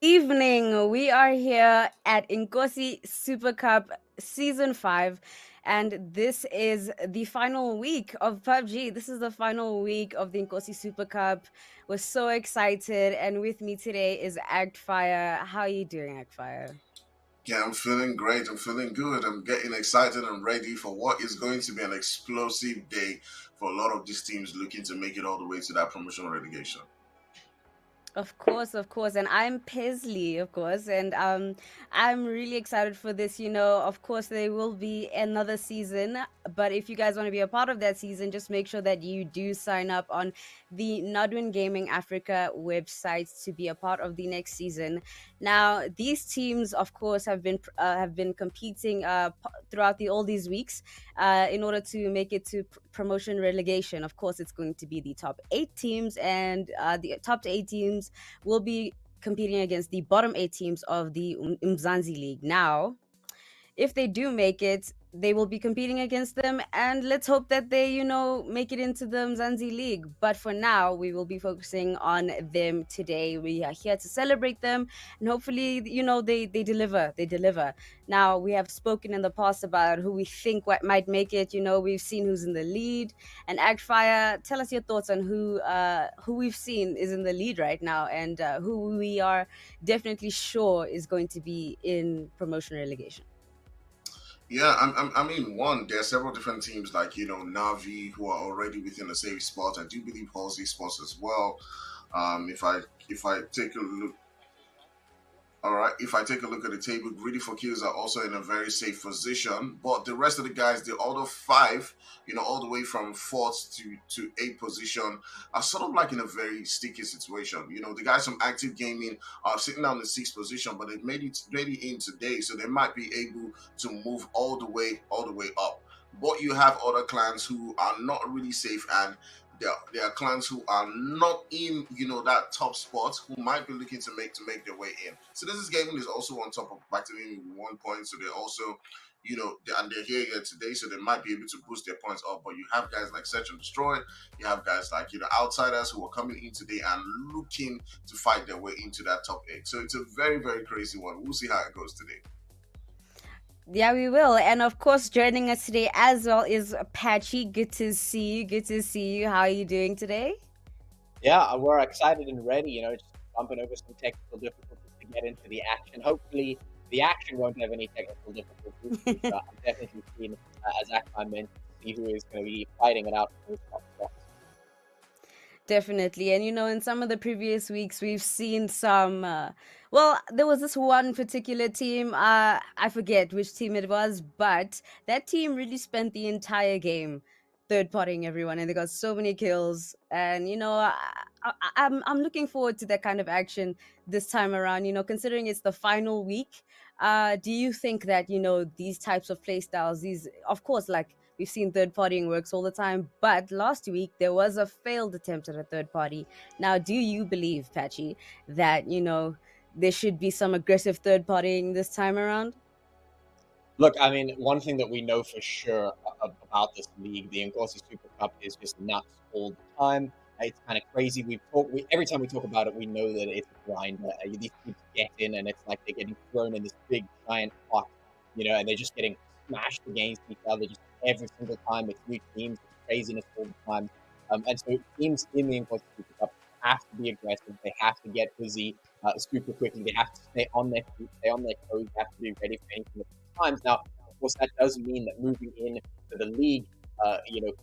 evening. We are here at Inkosi Super Cup Season 5, and this is the final week of PUBG. This is the final week of the Inkosi Super Cup. We're so excited, and with me today is Agfire. How are you doing, Agfire? Yeah, I'm feeling great. I'm feeling good. I'm getting excited and ready for what is going to be an explosive day for a lot of these teams looking to make it all the way to that promotion relegation. Of course, and I'm Paisley, of course, and I'm really excited for this. Of course, there will be another season, but if you guys want to be a part of that season, just make sure that you do sign up on the Nodwin Gaming Africa website to be a part of the next season. Now, these teams, of course, have been competing throughout all these weeks in order to make it to promotion relegation. Of course, it's going to be the top 8 teams, and the top 8 teams will be competing against the bottom 8 teams of the Umzansi League. Now, if they do make it, they will be competing against them, and let's hope that they, make it into the Mzansi League. But for now, we will be focusing on them today. We are here to celebrate them, and hopefully, they deliver. They deliver. Now, we have spoken in the past about who we think what might make it. We've seen who's in the lead, and Agfire, tell us your thoughts on who we've seen is in the lead right now, and who we are definitely sure is going to be in promotion relegation. Yeah, I mean, one, there are several different teams like, Navi who are already within a safe spot. I do believe Halsey Sports as well. If I take a look All right, if I take a look at the table, Greedy for Kills are also in a very safe position. But the rest of the guys, the other five, all the way from fourth to eighth position, are sort of like in a very sticky situation. The guys from Active Gaming are sitting down in the sixth position, but they've made it in today, so they might be able to move all the way up. But you have other clans who are not really safe, and there are clans who are not in that top spot who might be looking to make their way in. So this is gaming is also on top of Activating 1 point, so they're also and they're here today, so they might be able to boost their points up. But you have guys like Search and Destroy, you have guys like outsiders who are coming in today and looking to fight their way into that top 8. So it's a very, very crazy one. We'll see how it goes today. Yeah, we will. And of course, joining us today as well is Patchy. Good to see you. Good to see you. How are you doing today? Yeah, we're excited and ready, just bumping over some technical difficulties to get into the action. Hopefully, the action won't have any technical difficulties. But I'm definitely keen, as Akman mentioned, to see who is going to be fighting it out for those top spots. Definitely. And in some of the previous weeks, we've seen some. There was this one particular team. I forget which team it was, but that team really spent the entire game third partying everyone, and they got so many kills. And I'm looking forward to that kind of action this time around. Considering it's the final week, do you think that these types of play styles, these, of course, like we've seen third partying works all the time, but last week there was a failed attempt at a third party. Now, do you believe, Patchy, that there should be some aggressive third partying this time around? Look, I mean, one thing that we know for sure about this league, the Inkosi Super Cup, is just nuts all the time. It's kind of crazy. Every time we talk about it, we know that it's a grind. These teams get in, and it's like they're getting thrown in this big giant pot, and they're just getting smashed against each other just every single time. It's new teams, it's craziness all the time. And so teams in the Inkosi Super Cup have to be aggressive. They have to get busy super quickly. They have to stay on their feet, stay on their toes. They have to be ready for anything times. Now, of course, that does mean that moving in to the league,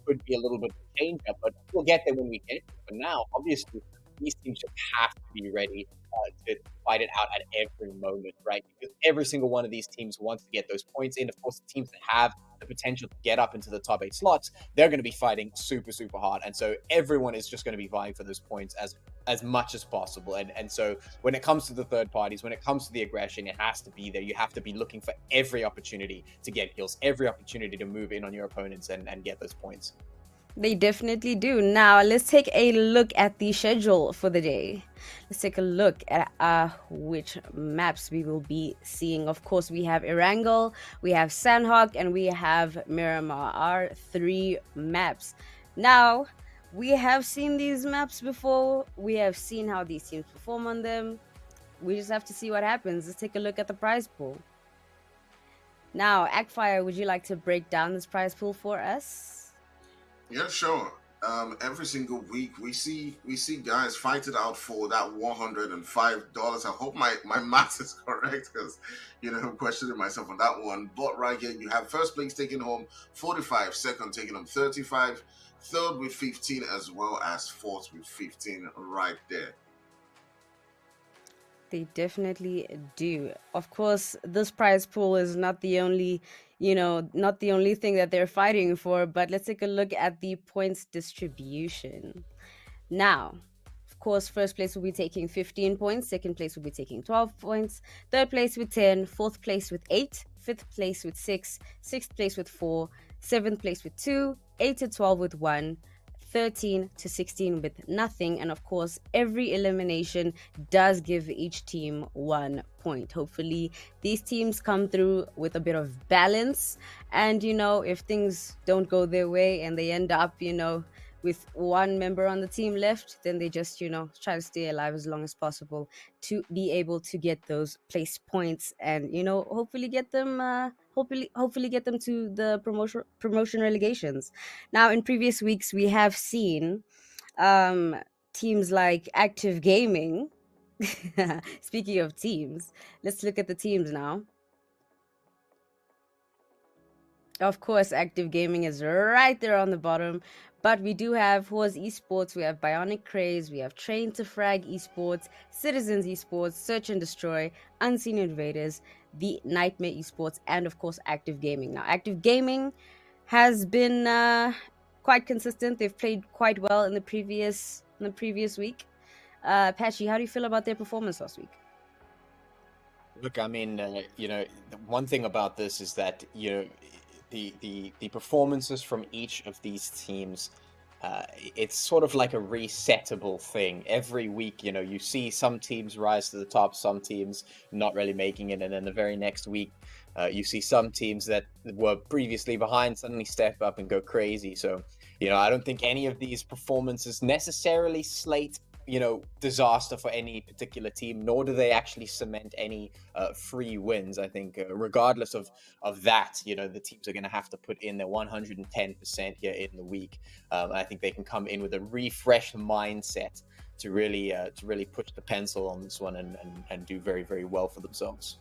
could be a little bit of a change up, but we'll get there when we get there. But now, obviously, these teams just have to be ready to fight it out at every moment, right? Because every single one of these teams wants to get those points in. Of course, the teams that have the potential to get up into the top 8 slots, they're going to be fighting super, super hard. And so everyone is just going to be vying for those points as much as possible. And so when it comes to the third parties, when it comes to the aggression, it has to be there. You have to be looking for every opportunity to get kills, every opportunity to move in on your opponents and get those points. They definitely do. Now, let's take a look at the schedule for the day. Let's take a look at which maps we will be seeing. Of course, we have Erangel, we have Sanhok, and we have Miramar, our 3 maps. Now, we have seen these maps before. We have seen how these teams perform on them. we just have to see what happens. Let's take a look at the prize pool. Now, Agfire, would you like to break down this prize pool for us? Yeah, sure. Every single week we see guys fight it out for that $105. I hope my math is correct because I'm questioning myself on that one. But right here you have first place taking home 45, second taking home 35, third with 15, as well as fourth with 15 right there. They definitely do. Of course, this prize pool is not the only, not the only thing that they're fighting for, but let's take a look at the points distribution. Now, of course, first place will be taking 15 points, second place will be taking 12 points, third place with 10, fourth place with 8, fifth place with 6, sixth place with 4, seventh place with 2, 8 to 12 with 1, 13 to 16 with nothing. And of course, every elimination does give each team 1 point. Hopefully, these teams come through with a bit of balance. And, if things don't go their way and they end up, with one member on the team left, then they just, try to stay alive as long as possible to be able to get those place points and, hopefully get them, hopefully get them to the promotion relegations. Now, in previous weeks, we have seen um, teams like Active Gaming. Speaking of teams, let's look at the teams now. Of course, Active Gaming is right there on the bottom. But we do have Horse Esports, we have Bionic Craze, we have Train to Frag Esports, Citizens Esports, Search and Destroy, Unseen Invaders, the Nightmare Esports, and of course Active Gaming. Now, Active Gaming has been quite consistent. They've played quite well in the previous week. Patchy, how do you feel about their performance last week? Look, I mean, the one thing about this is that the performances from each of these teams, it's sort of like a resettable thing. Every week, you see some teams rise to the top, some teams not really making it, and then the very next week, you see some teams that were previously behind suddenly step up and go crazy. So, I don't think any of these performances necessarily slate disaster for any particular team, nor do they actually cement any free wins. I think regardless of that, the teams are going to have to put in their 110% here in the week. I think they can come in with a refreshed mindset to really push the pencil on this one and do very, very well for themselves.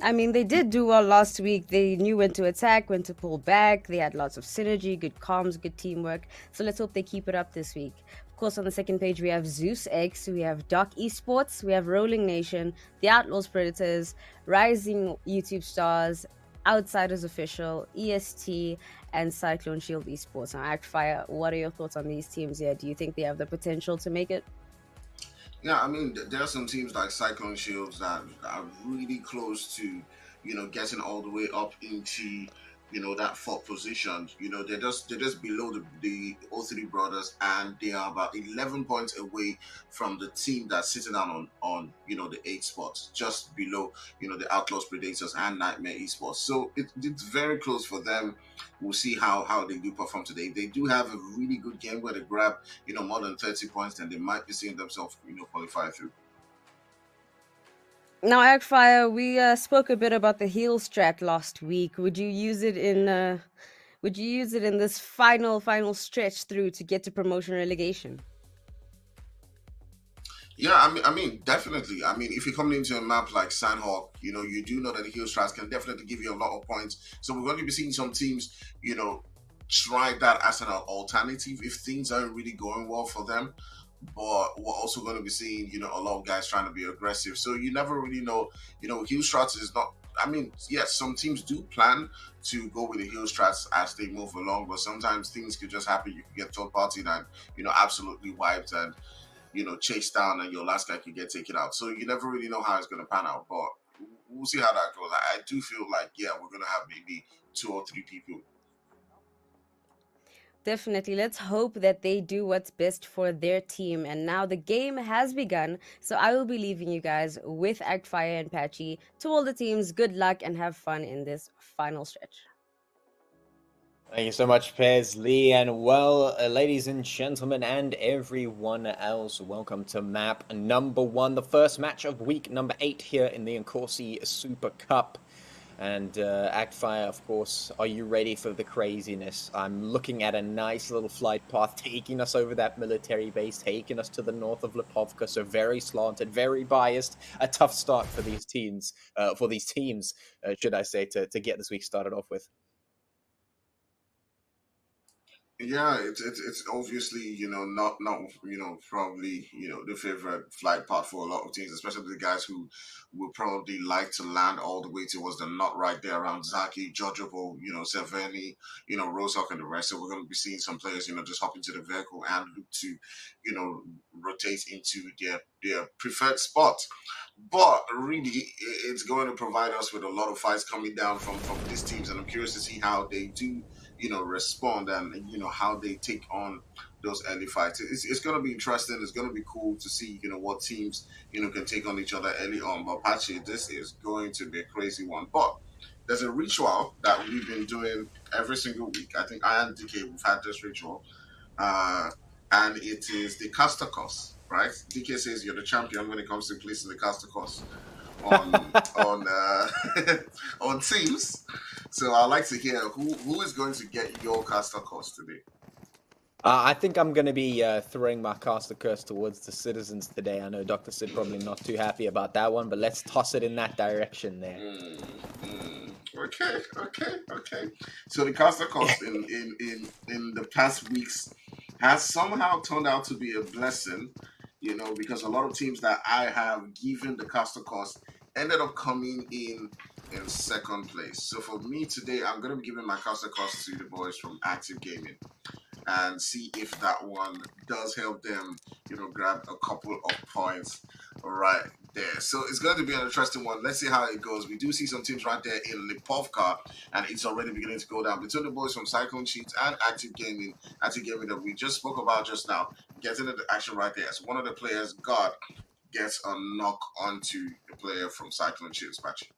I mean, they did do well last week. They knew when to attack, when to pull back. They had lots of synergy, good comms, good teamwork. So let's hope they keep it up this week. Of course, on the second page, we have Zeus X, we have Doc Esports, we have Rolling Nation, The Outlaws Predators, Rising YouTube Stars, Outsiders Official, EST, and Cyclone Shield Esports. Now, Actfire, what are your thoughts on these teams here? Do you think they have the potential to make it? Yeah, I mean, there are some teams like Cyclone Shields that are really close to, getting all the way up into, that fourth position. They're just below the O3 brothers, and they are about 11 points away from the team that's sitting down on the eighth spot, just below, the Outlaws Predators and Nightmare Esports. So it's very close for them. We'll see how they do perform today. They do have a really good game where they grab more than 30 points, and they might be seeing themselves qualify through. Now, Agfire, we spoke a bit about the heal strat last week. Would you use it in this final stretch through to get to promotion relegation? Yeah, I mean, definitely. I mean, if you're coming into a map like Sanhok, you do know that the heal strats can definitely give you a lot of points. So we're going to be seeing some teams, try that as an alternative if things aren't really going well for them. But we're also going to be seeing, a lot of guys trying to be aggressive. So you never really know, heal strats is not. I mean, yes, some teams do plan to go with the heal strats as they move along, but sometimes things could just happen. You could get third party and absolutely wiped and chased down, and your last guy can get taken out. So you never really know how it's going to pan out, but we'll see how that goes. I do feel like, yeah, we're going to have maybe 2 or 3 people. Definitely. Let's hope that they do what's best for their team. And now the game has begun. So I will be leaving you guys with Agfire and Patchy. To all the teams, good luck and have fun in this final stretch. Thank you so much, Pez Lee, and well, ladies and gentlemen, and everyone else, welcome to map number 1, the first match of week number 8 here in the Inkosi Super Cup. And Actfire, of course, are you ready for the craziness? I'm looking at a nice little flight path taking us over that military base, taking us to the north of Lipovka, so very slanted, very biased. A tough start for these teams, should I say, to get this week started off with. Yeah, it's obviously not probably the favorite flight path for a lot of teams, especially the guys who would probably like to land all the way towards the knot right there around Zaki, Jojobo, Seveni, Rosok and the rest. So we're going to be seeing some players just hop into the vehicle and look to rotate into their preferred spot. But really, it's going to provide us with a lot of fights coming down from these teams, and I'm curious to see how they do respond and how they take on those early fights. It's going to be interesting. It's going to be cool to see what teams can take on each other early on. But Pachi, this is going to be a crazy one. But there's a ritual that we've been doing every single week. I think I and DK we've had this ritual, and it is the caster cost. Right? DK says you're the champion when it comes to placing the caster cost on on teams. So I'd like to hear who is going to get your caster cost today. I think I'm going to be throwing my caster curse towards the citizens today. I know Dr. Sid probably not too happy about that one, but let's toss it in that direction there. Okay. So the caster cost in the past weeks has somehow turned out to be a blessing, because a lot of teams that I have given the caster cost ended up coming in second place. So for me today, I'm going to be giving my caster cost to the boys from Active Gaming and see if that one does help them, grab a couple of points right there. So it's going to be an interesting one. Let's see how it goes. We do see some teams right there in Lipovka, and it's already beginning to go down between the boys from Cyclone Sheets and Active Gaming that we just spoke about just now, getting into action right there. So one of the players, God, gets a knock onto the player from Cyclone Sheets, Patchy.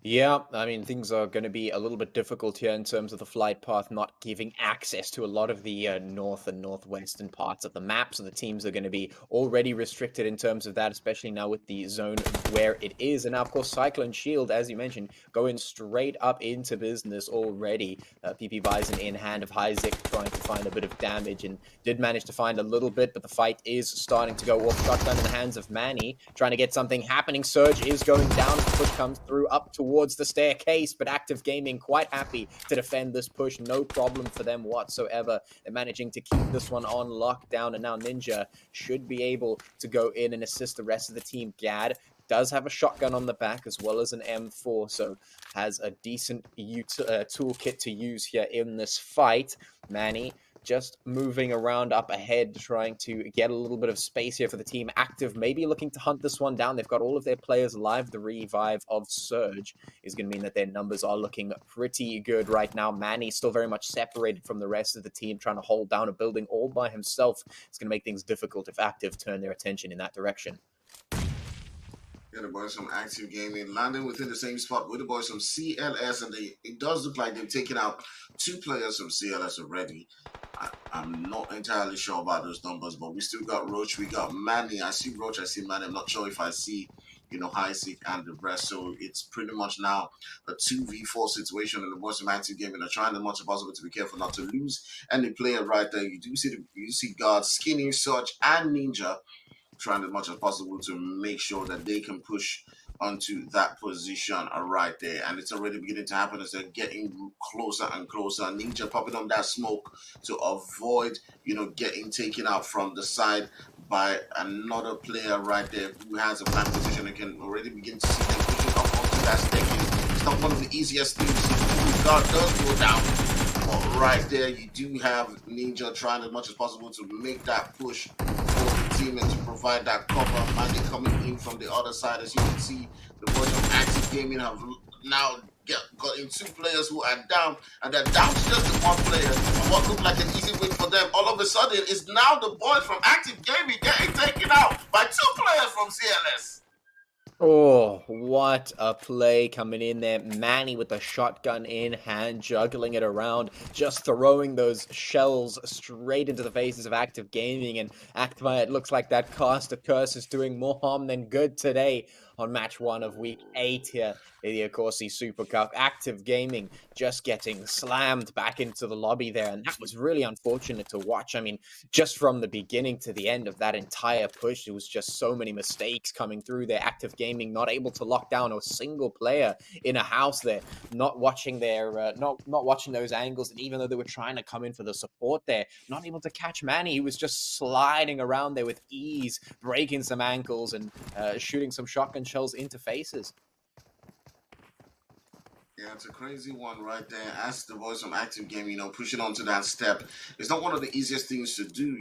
Yeah, I mean, things are going to be a little bit difficult here in terms of the flight path not giving access to a lot of the north and northwestern parts of the map. So the teams are going to be already restricted in terms of that, especially now with the zone where it is. And now, of course, Cyclone Shield, as you mentioned, going straight up into business already. PP Bison in hand of Hyzik trying to find a bit of damage and did manage to find a little bit, but the fight is starting to go off. Shotgun in the hands of Manny, trying to get something happening. Surge is going down as the push comes through up towards the staircase, but Active Gaming quite happy to defend this push. No problem for them whatsoever. They're managing to keep this one on lockdown, and now Ninja should be able to go in and assist the rest of the team. Gad does have a shotgun on the back as well as an M4, so has a decent toolkit to use here in this fight. Manny just moving around up ahead, trying to get a little bit of space here for the team. Active maybe looking to hunt this one down. They've got all of their players alive. The revive of Surge is going to mean that their numbers are looking pretty good right now. Manny still very much separated from the rest of the team, trying to hold down a building all by himself. It's going to make things difficult if Active turn their attention in that direction. Yeah, the boys from Active Gaming landing within the same spot with the boys from CLS, and it does look like they've taken out 2 players from CLS already. I'm not entirely sure about those numbers, but we still got Roach, we got Manny. I see Roach, I see Manny. I'm not sure if I see, Hyzik and the rest. So it's pretty much now a 2v4 situation, and the boys from Active Gaming are trying as much as possible to be careful not to lose any player right there. You see guards, Skinny, Surge, and Ninja trying as much as possible to make sure that they can push onto that position right there. And it's already beginning to happen as they're getting closer and closer. Ninja popping on that smoke to avoid, getting taken out from the side by another player right there who has a flank position. You can already begin to see them pushing up onto that staircase. It's not one of the easiest things. The guard does go down. But right there, you do have Ninja trying as much as possible to make that push and to provide that cover. Mandy coming in from the other side. As you can see, the boys from Active Gaming have now gotten 2 players who are down, and they're down to just the 1 player. And what looked like an easy win for them, all of a sudden, is now the boys from Active Gaming getting taken out by 2 players from CLS. Oh, what a play coming in there. Manny with the shotgun in hand, juggling it around, just throwing those shells straight into the faces of Active Gaming. And Actima, it looks like that cast of curse is doing more harm than good today on match 1 of week 8 here in the Inkosi Super Cup. Active Gaming just getting slammed back into the lobby there. And that was really unfortunate to watch. I mean, just from the beginning to the end of that entire push, it was just so many mistakes coming through there. Active Gaming not able to lock down a single player in a house there, not watching their not watching those angles, and even though they were trying to come in for the support there, not able to catch Manny. He was just sliding around there with ease, breaking some ankles and shooting some shotgun shells into faces. Yeah, it's a crazy one right there. As the voice from Active Game, pushing onto that step. It's not one of the easiest things to do,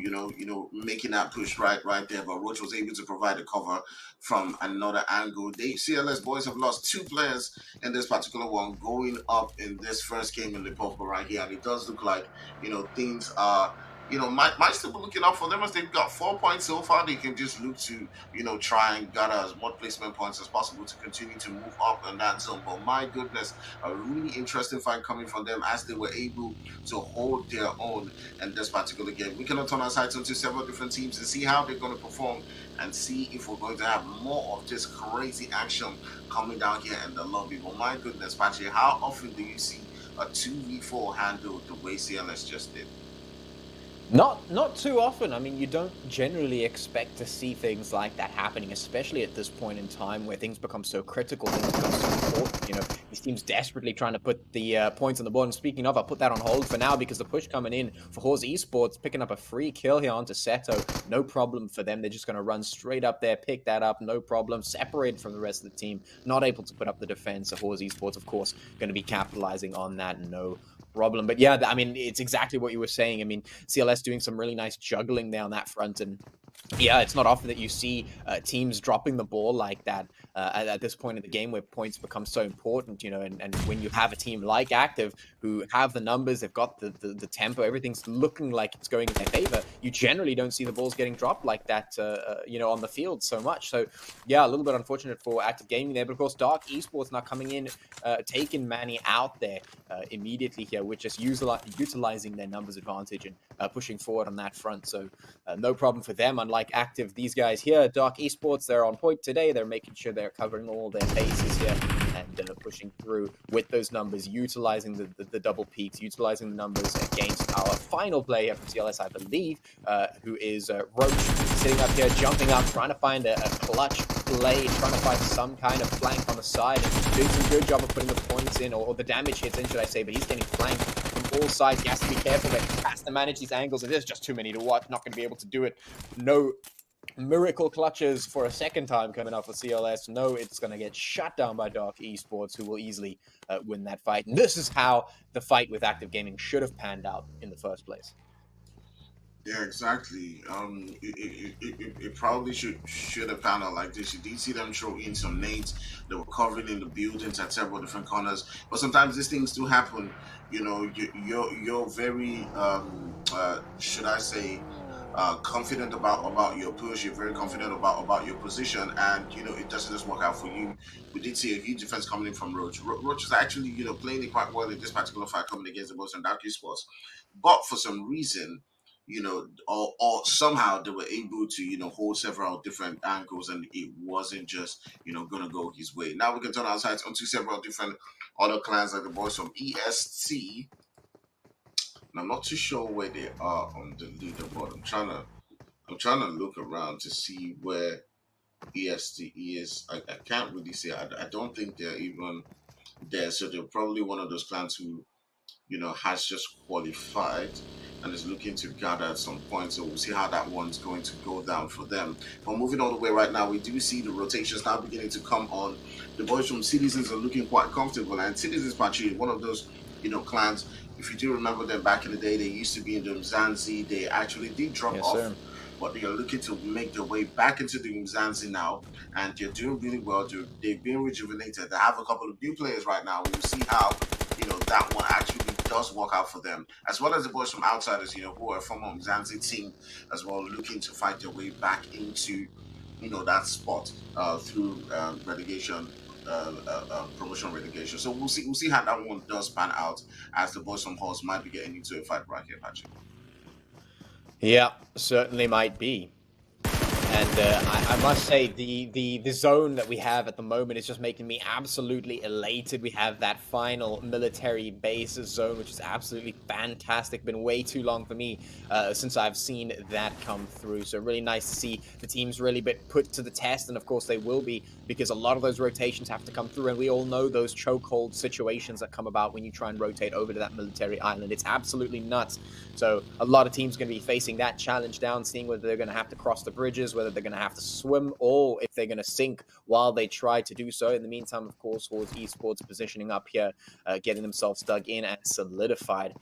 making that push right there. But Roach was able to provide a cover from another angle. They CLS boys have lost 2 players in this particular one, going up in this first game in Liverpool right here. And it does look like, things are might still be looking up for them as they've got 4 points so far. They can just look to, try and gather as much placement points as possible to continue to move up in that zone. But my goodness, a really interesting fight coming from them as they were able to hold their own in this particular game. We cannot turn our sights onto several different teams and see how they're going to perform and see if we're going to have more of this crazy action coming down here in the lobby. But my goodness, Patrick, how often do you see a 2v4 handled the way CLS just did? Not too often. I mean, you don't generally expect to see things like that happening, especially at this point in time where things become so critical, things become so important. These teams desperately trying to put the points on the board. And speaking of, I'll put that on hold for now because the push coming in for Umzansi Esports, picking up a free kill here onto Seto. No problem for them. They're just going to run straight up there, pick that up, no problem. Separated from the rest of the team, not able to put up the defense of Umzansi Esports, of course, going to be capitalizing on that. No problem. But yeah, I mean, it's exactly what you were saying. I mean, CLS doing some really nice juggling there on that front. And yeah, it's not often that you see teams dropping the ball like that at this point in the game where points become so important, and when you have a team like Active who have the numbers, they've got the tempo, everything's looking like it's going in their favor, you generally don't see the balls getting dropped like that, on the field so much. So yeah, a little bit unfortunate for Active Gaming there, but of course Dark Esports now coming in, taking Manny out there immediately here, which is utilizing their numbers advantage and pushing forward on that front. So no problem for them. Unlike Active, these guys here, Dark Esports, they're on point today. They're making sure they're covering all their bases here and pushing through with those numbers, utilizing the double peaks, utilizing the numbers against our final player from CLS, I believe, who is Roach, sitting up here, jumping up, trying to find a clutch play, trying to find some kind of flank on the side, and doing some good job of putting the points in, or the damage hits in, should I say, but he's getting flanked from all sides. He has to be careful there. He has to manage these angles, and there's just too many to watch. Not going to be able to do it. No miracle clutches for a second time coming up for CLS. No, it's going to get shut down by Dark Esports, who will easily win that fight. And this is how the fight with Active Gaming should have panned out in the first place. Yeah, exactly. It probably should have panned out like this. You did see them throw in some nades. They were covering in the buildings at several different corners. But sometimes these things do happen. You're very should I say confident about your push. You're very confident about your position, and it doesn't just work out for you. We did see a huge defense coming in from Roach. Roach is actually playing it quite well in this particular fight coming against the Boston Dark Esports, but for some reason, or somehow they were able to, hold several different angles, and it wasn't just, gonna go his way. Now we can turn our sights onto several different other clans like the boys from EST. And I'm not too sure where they are on the leaderboard. I'm trying to look around to see where EST is. I can't really say. I don't think they're even there. So they're probably one of those clans who has just qualified and is looking to gather some points. So we'll see how that one's going to go down for them. But moving all the way right now, we do see the rotations now beginning to come on. The boys from Citizens are looking quite comfortable, and Citizens Pachi, one of those clans. If you do remember them back in the day, they used to be in the Umzansi. They actually did drop off. Sir. But they are looking to make their way back into the Umzansi now, and they're doing really well. They've been rejuvenated. They have a couple of new players right now. We'll see how that one actually does work out for them, as well as the boys from Outsiders, who are from Umzansi team as well, looking to fight their way back into that spot through relegation. Promotion relegation. So we'll see how that one does pan out, as the boys from Halls might be getting into a fight bracket, actually. Yeah, certainly might be. And I must say, the zone that we have at the moment is just making me absolutely elated. We have that final military base zone, which is absolutely fantastic. Been way too long for me since I've seen that come through. So really nice to see the teams really been put to the test. And of course they will be, because a lot of those rotations have to come through. And we all know those chokehold situations that come about when you try and rotate over to that military island. It's absolutely nuts. So a lot of teams going to be facing that challenge down, seeing whether they're going to have to cross the bridges, whether they're going to have to swim, or if they're going to sink while they try to do so. In the meantime, of course, Horse Esports positioning up here, getting themselves dug in and solidified.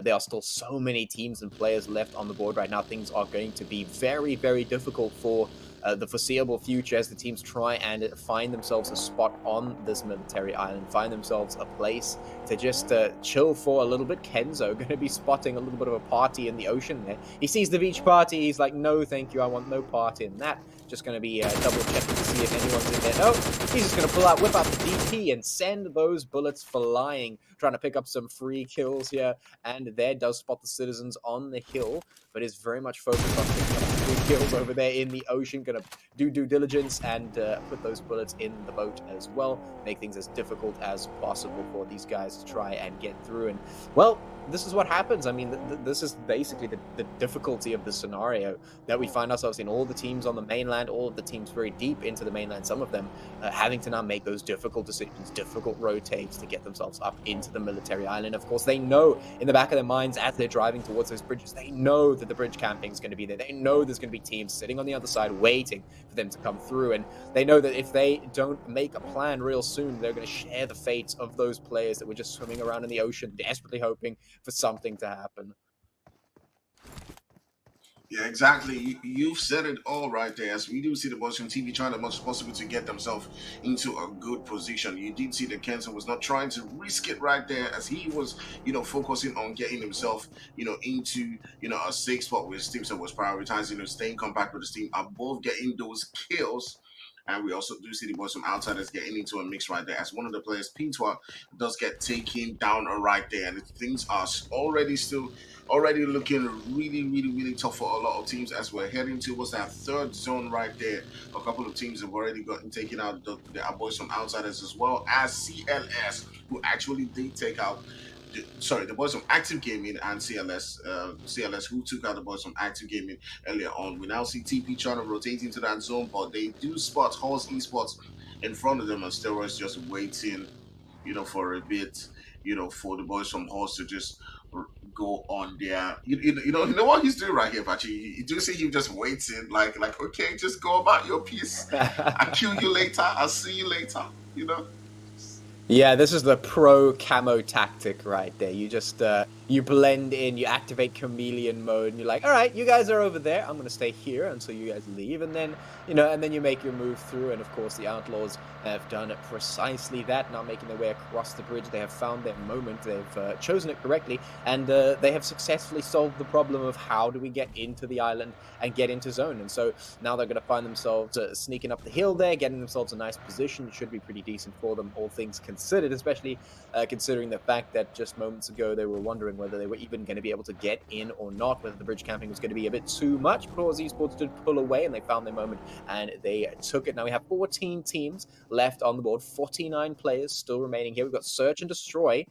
There are still so many teams and players left on the board right now. Things are going to be very, very difficult for the foreseeable future as the teams try and find themselves a spot on this military island, find themselves a place to just chill for a little bit. Kenzo going to be spotting a little bit of a party in the ocean there. He sees the beach party. He's like, no, thank you. I want no part in that. Just going to be double checking to see if anyone's in there. No, he's just going to whip out the DP and send those bullets flying, trying to pick up some free kills here. And there does spot the citizens on the hill, but is very much focused on picking up free kills over there in the ocean. Going to do due diligence and put those bullets in the boat as well. Make things as difficult as possible for these guys to try and get through. And, well, this is what happens. I mean, this is basically the difficulty of the scenario that we find ourselves in. All the teams on the mainland, all of the teams very deep into the mainland, some of them having to now make those difficult decisions, difficult rotates to get themselves up into the military island. Of course, they know in the back of their minds as they're driving towards those bridges, they know that the bridge camping is going to be there. They know there's going to be teams sitting on the other side waiting for them to come through. And they know that if they don't make a plan real soon, they're going to share the fates of those players that were just swimming around in the ocean, desperately hoping for something to happen. Yeah, exactly. You've said it all right there. As we do see the boys from TV trying as much as possible to get themselves into a good position. You did see that Kenson was not trying to risk it right there, as he was, focusing on getting himself, into, a safe spot with his team. So was prioritizing, staying compact with his team above getting those kills. And we also do see the boys from outsiders getting into a mix right there, as one of the players, Pintua, does get taken down right there. And things are already looking really, really, really tough for a lot of teams, as we're heading towards that third zone right there. A couple of teams have already gotten taken out. Our boys from outsiders, as well as CLS, who actually did take out the boys from Active Gaming and CLS, who took out the boys from Active Gaming earlier on. We now see TP trying to rotate into that zone, but they do spot Halls Esports in front of them, and Steroids just waiting, for a bit, for the boys from Halls to just go on there. You know what he's doing right here, Pachi. You do see him just waiting, like okay, just go about your piece. I'll kill you later. I'll see you later. Yeah, this is the pro camo tactic right there. You just, you blend in, you activate chameleon mode, and you're like, all right, you guys are over there. I'm going to stay here until you guys leave. And then, and then you make your move through. And of course, the Outlaws have done precisely that, now making their way across the bridge. They have found their moment. They've chosen it correctly. And they have successfully solved the problem of how do we get into the island and get into zone. And so now they're going to find themselves sneaking up the hill there, getting themselves a nice position. It should be pretty decent for them, all things considered, especially considering the fact that just moments ago they were wondering whether they were even going to be able to get in or not, whether the bridge camping was going to be a bit too much. But PUBG Esports did pull away and they found their moment and they took it. Now we have 14 teams left on the board, 49 players still remaining here. We've got Search and Destroy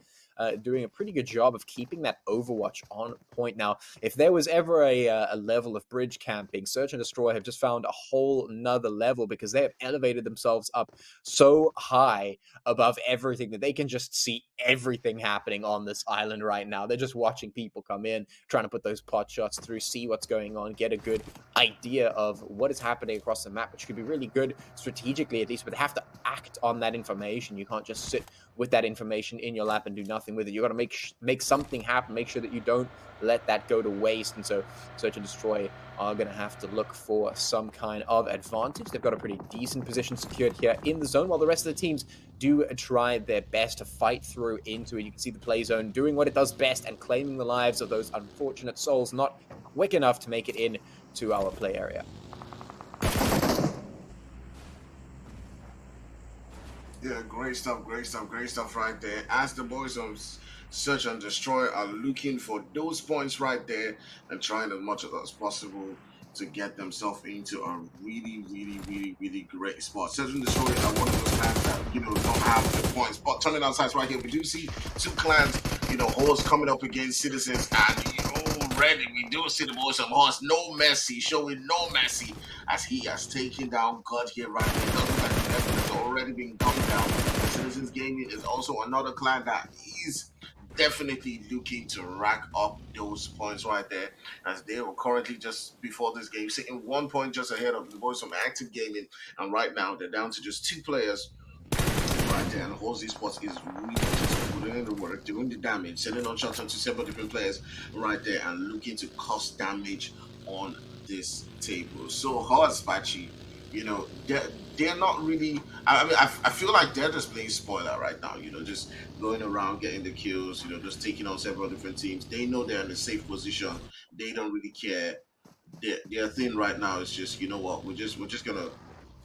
doing a pretty good job of keeping that Overwatch on point. Now, if there was ever a level of bridge camping, Search and Destroy have just found a whole nother level, because they have elevated themselves up so high above everything that they can just see everything happening on this island right now. They're just watching people come in, trying to put those pot shots through, see what's going on, get a good idea of what is happening across the map, which could be really good strategically at least, but they have to act on that information. You can't just sit with that information in your lap and do nothing with it. You got to make something happen, make sure that you don't let that go to waste. And so Search and Destroy are going to have to look for some kind of advantage. They've got a pretty decent position secured here in the zone, while the rest of the teams do try their best to fight through into it. You can see the play zone doing what it does best and claiming the lives of those unfortunate souls not quick enough to make it in to our play area. Yeah, great stuff right there. As the boys of Search and Destroy are looking for those points right there and trying as much as possible to get themselves into a really great spot. Search and Destroy are one of those clans that, don't have the points. But turning outside right here, we do see two clans, Horse coming up against Citizens, and already we do see the boys of Horse. No mercy, showing no mercy as he has taken down God here right there. It doesn't look like the effort has already been coming down. Citizens Gaming is also another clan that is definitely looking to rack up those points right there, as they were currently just before this game sitting 1 point just ahead of the boys from Active Gaming, and right now they're down to just two players right there. And Inkosi Esports is really just putting in the work, doing the damage, sending on shots onto several different players right there, and looking to cause damage on this table. So hard, Spachi, they're not really. I mean, I feel like they're just playing spoiler right now. Just going around getting the kills. Just taking on several different teams. They know they're in a safe position. They don't really care. Their thing right now is just, what, we're just gonna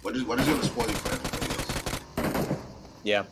spoil it for everybody else. Yeah.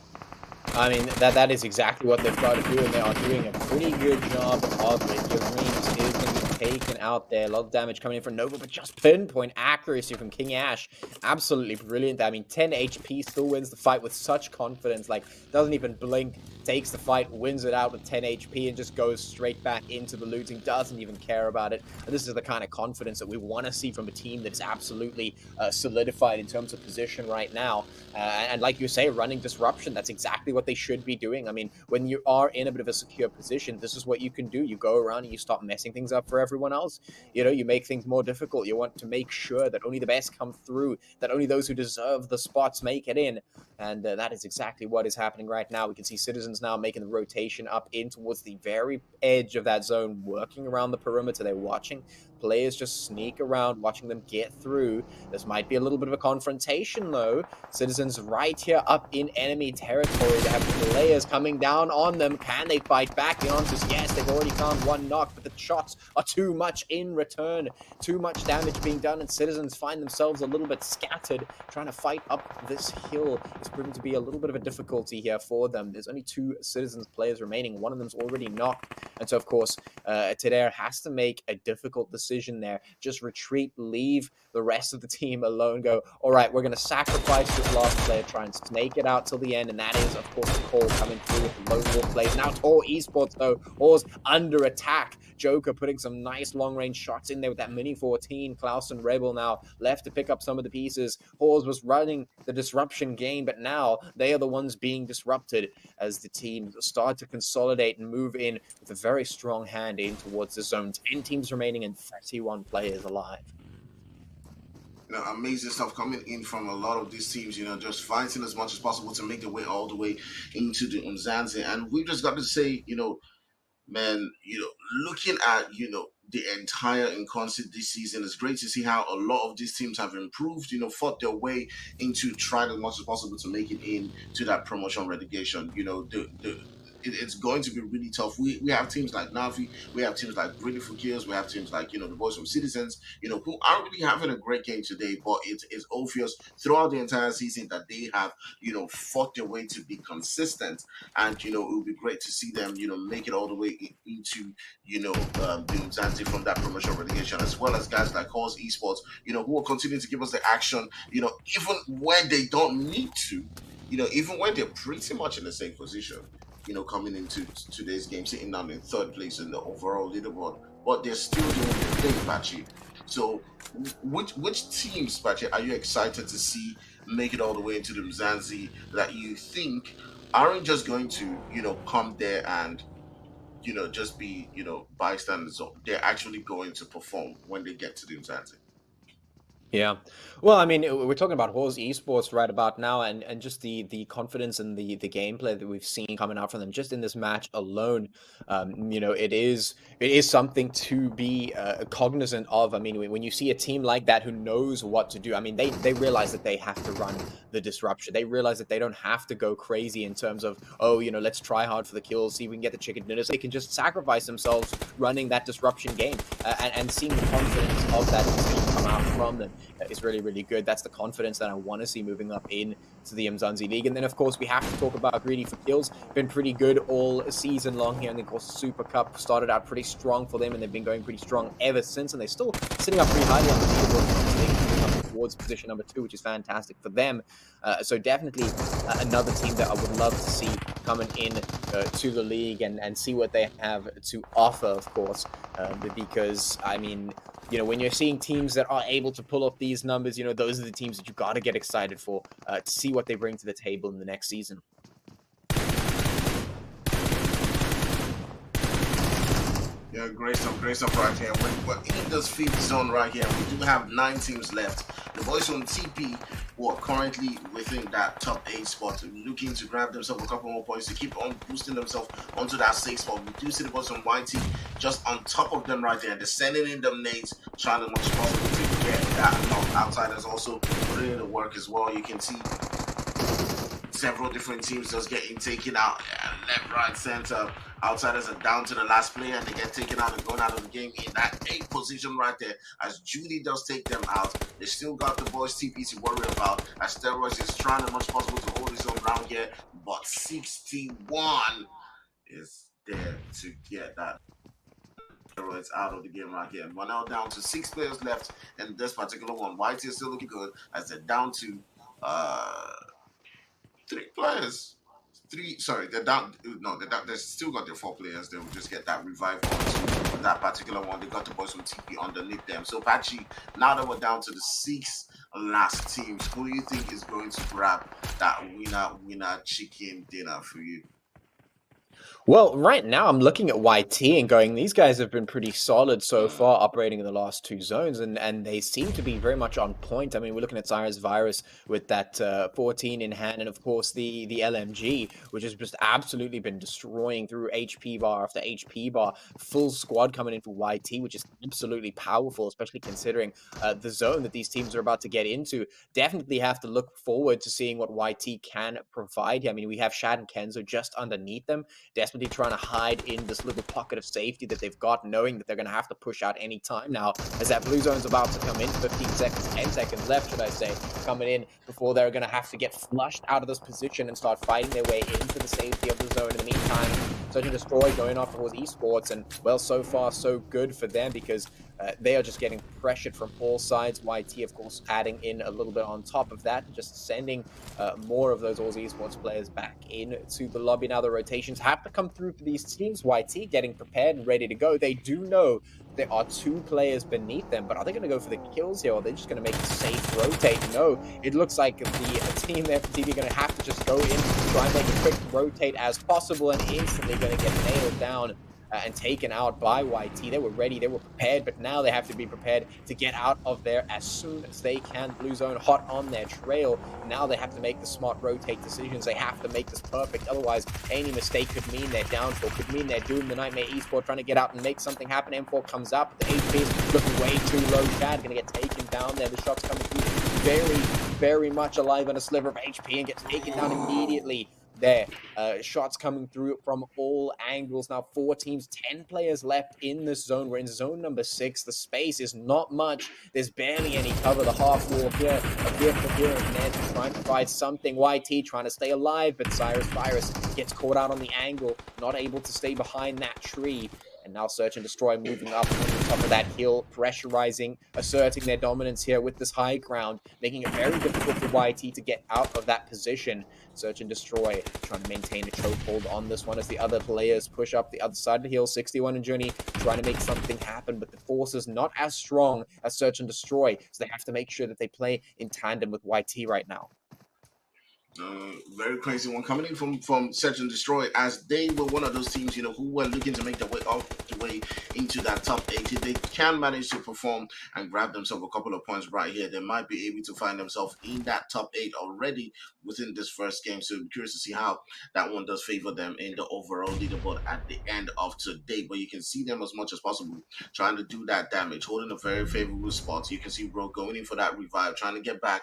I mean, that is exactly what they've got to do, and they are doing a pretty good job of it. Your Dreams is going to be taken out there. A lot of damage coming in from Nova, but just pinpoint accuracy from King Ash. Absolutely brilliant. I mean, 10 HP, still wins the fight with such confidence. Like, doesn't even blink, takes the fight, wins it out with 10 HP, and just goes straight back into the looting. Doesn't even care about it. And this is the kind of confidence that we want to see from a team that is absolutely solidified in terms of position right now. And like you say, running disruption, that's exactly what they should be doing. I mean, when you are in a bit of a secure position, this is what you can do. You go around and you start messing things up for everyone else. You make things more difficult. You want to make sure that only the best come through, that only those who deserve the spots make it in. And that is exactly what is happening right now. We can see Citizens now making the rotation up in towards the very edge of that zone, working around the perimeter. They're watching players just sneak around, watching them get through. This might be a little bit of a confrontation, though. Citizens right here up in enemy territory. They have players coming down on them. Can they fight back? The answer is yes. They've already found one knock, but the shots are too much in return. Too much damage being done, and Citizens find themselves a little bit scattered. Trying to fight up this hill is proving to be a little bit of a difficulty here for them. There's only two Citizens players remaining. One of them's already knocked. And so, of course, Tadair has to make a difficult decision there. Just retreat, leave the rest of the team alone, go, all right, we're going to sacrifice this last player, try and snake it out till the end. And that is, of course, the call coming through with the lone wolf plays. Now, Tor Esports, though, Or's under attack. Joker putting some nice long-range shots in there with that Mini 14. Klaus and Rebel now left to pick up some of the pieces. Hors was running the disruption game, but now they are the ones being disrupted as the team start to consolidate and move in with a very strong hand in towards the zone. 10 teams remaining and 31 players alive. Amazing stuff coming in from a lot of these teams, just fighting as much as possible to make their way all the way into the Umzansi. And we just got to say, man, looking at, the entire Inkosi this season, it's great to see how a lot of these teams have improved, fought their way into trying as much as possible to make it in to that promotion relegation. It's going to be really tough. We have teams like Navi, we have teams like Brilliant for Kills, we have teams like, the boys from Citizens, who aren't really having a great game today, but it's obvious throughout the entire season that they have, fought their way to be consistent. And, it would be great to see them, make it all the way into, the Umzansi from that promotion relegation, as well as guys like Inkosi Esports, who will continue to give us the action, even when they don't need to, even when they're pretty much in the same position. Coming into today's game, sitting down in third place in the overall leaderboard, but they're still doing their thing, Pachi. So, which teams, Pachi, are you excited to see make it all the way into the Mzansi that you think aren't just going to, come there and, just be, bystanders? They're actually going to perform when they get to the Mzansi? Yeah. Well, I mean, we're talking about Inkosi Esports right about now, and just the confidence and the gameplay that we've seen coming out from them just in this match alone. It is something to be cognizant of. I mean, when you see a team like that who knows what to do, I mean, they realize that they have to run the disruption. They realize that they don't have to go crazy in terms of, let's try hard for the kills, see if we can get the chicken dinners. They can just sacrifice themselves running that disruption game and seeing the confidence of that decision come out from them. is really, really good. That's the confidence that I want to see moving up in to the Umzansi League. And then, of course, we have to talk about Greedy for Kills. Been pretty good all season long here in the Inkosi Super Cup. Started out pretty strong for them, and they've been going pretty strong ever since. And they're still sitting up pretty highly on the leaderboard, towards position number 2, which is fantastic for them. So definitely another team that I would love to see coming in to the league and see what they have to offer, of course, because, I mean, when you're seeing teams that are able to pull off these numbers, those are the teams that you got to get excited for to see what they bring to the table in the next season. Yeah, great stuff right here. We're in this fifth zone right here. We do have 9 teams left. The boys from TP, who are currently within that top 8 spot, looking to grab themselves a couple more points to keep on boosting themselves onto that 6th spot. We do see the boys from YT just on top of them right there. They're sending in them nades, trying as much as possible to get that knock. Outsiders also putting in the work as well. You can see several different teams just getting taken out left, right, center. Outsiders are down to the last player and they get taken out and going out of the game in that 8th position right there as Judy does take them out. They still got the boys TP to worry about as Steroids is trying as much as possible to hold his own ground here, but 61 is there to get that Steroids out of the game right here. We're now down to 6 players left in this particular one. White is still looking good as they're down to 3 players. They're down. No, they still got their 4 players. They will just get that revive onto that particular one. They got the boys from TP underneath them. So, Pachi, now that we're down to the 6 last teams, who do you think is going to grab that winner chicken dinner for you? Well, right now I'm looking at YT and going, these guys have been pretty solid so far, operating in the last 2 zones, and they seem to be very much on point. I mean, we're looking at Cyrus Virus with that 14 in hand, and of course the LMG, which has just absolutely been destroying through HP bar after HP bar. Full squad coming in for YT, which is absolutely powerful, especially considering the zone that these teams are about to get into. Definitely have to look forward to seeing what YT can provide. I mean, we have Shad and Kenzo just underneath them, desperately trying to hide in this little pocket of safety that they've got, knowing that they're going to have to push out any time now, as that blue zone's about to come in. 15 seconds, 10 seconds left, should I say, coming in before they're going to have to get flushed out of this position and start fighting their way into the safety of the zone. In the meantime, Search and Destroy going off towards Esports, and, well, so far, so good for them, because they are just getting pressured from all sides. YT, of course, adding in a little bit on top of that, just sending more of those Aussie Esports players back into the lobby. Now the rotations have to come through for these teams. YT getting prepared and ready to go. They do know there are 2 players beneath them, but are they going to go for the kills here, or are they just going to make a safe rotate? No, it looks like the team there for TV are going to have to just go in, try and make a quick rotate as possible, and instantly going to get nailed down and taken out by YT. They were ready, they were prepared, but now they have to be prepared to get out of there as soon as they can. Blue zone hot on their trail. Now they have to make the smart rotate decisions. They have to make this perfect. Otherwise, any mistake could mean their downfall, could mean their doom. The Nightmare Esports trying to get out and make something happen. M4 comes out, but the HP is looking way too low. Chad gonna get taken down there. The shots coming through very, very much alive on a sliver of HP and gets taken down immediately. There, shots coming through from all angles. Now 4 teams, 10 players left in this zone. We're in zone number 6. The space is not much. There's barely any cover. The half wall here, a bit from here and there, trying to provide something. YT trying to stay alive, but Cyrus Virus gets caught out on the angle, not able to stay behind that tree. And now Search and Destroy moving up on the top of that hill, pressurizing, asserting their dominance here with this high ground, making it very difficult for YT to get out of that position. Search and Destroy trying to maintain a chokehold on this one as the other players push up the other side of the hill. 61 and Journey trying to make something happen, but the force is not as strong as Search and Destroy, so they have to make sure that they play in tandem with YT right now. Very crazy one coming in from Search and Destroy, as they were one of those teams, who were looking to make their way up the way into that top 8. If they can manage to perform and grab themselves a couple of points right here, they might be able to find themselves in that top 8 already within this first game. So I'm curious to see how that one does favor them in the overall leaderboard at the end of today. But you can see them as much as possible trying to do that damage, holding a very favorable spot. You can see Bro going in for that revive, trying to get back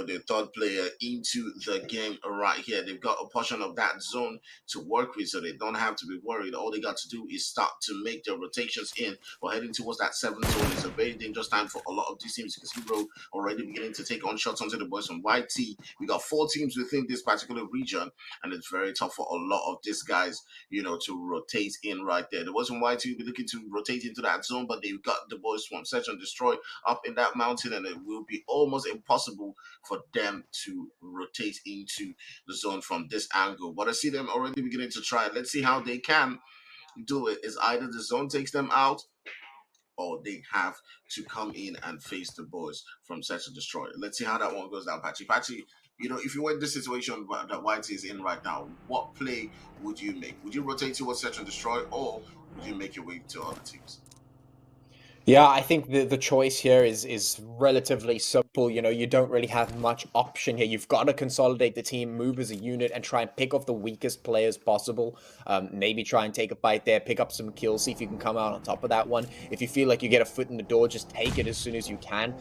their third player into the game right here. They've got a portion of that zone to work with, so they don't have to be worried. All they got to do is start to make their rotations in. We're heading towards that seventh zone. It's a very dangerous time for a lot of these teams. You can see Rogue already beginning to take on shots onto the boys from YT. We got 4 teams within this particular region, and it's very tough for a lot of these guys, to rotate in right there. The boys from YT will be looking to rotate into that zone, but they've got the boys from Search and Destroy up in that mountain, and it will be almost impossible for them to rotate into the zone from this angle. But I see them already beginning to try. Let's see how they can do it. Is either the zone takes them out, or they have to come in and face the boys from Search and Destroy. Let's see how that one goes down, Patchy. Patchy, if you were in this situation that White is in right now, what play would you make? Would you rotate towards Search and Destroy, or would you make your way to other teams? Yeah, I think the choice here is relatively simple. You don't really have much option here. You've got to consolidate the team, move as a unit, and try and pick off the weakest players possible. Maybe try and take a bite there, pick up some kills, see if you can come out on top of that one. If you feel like you get a foot in the door, just take it as soon as you can.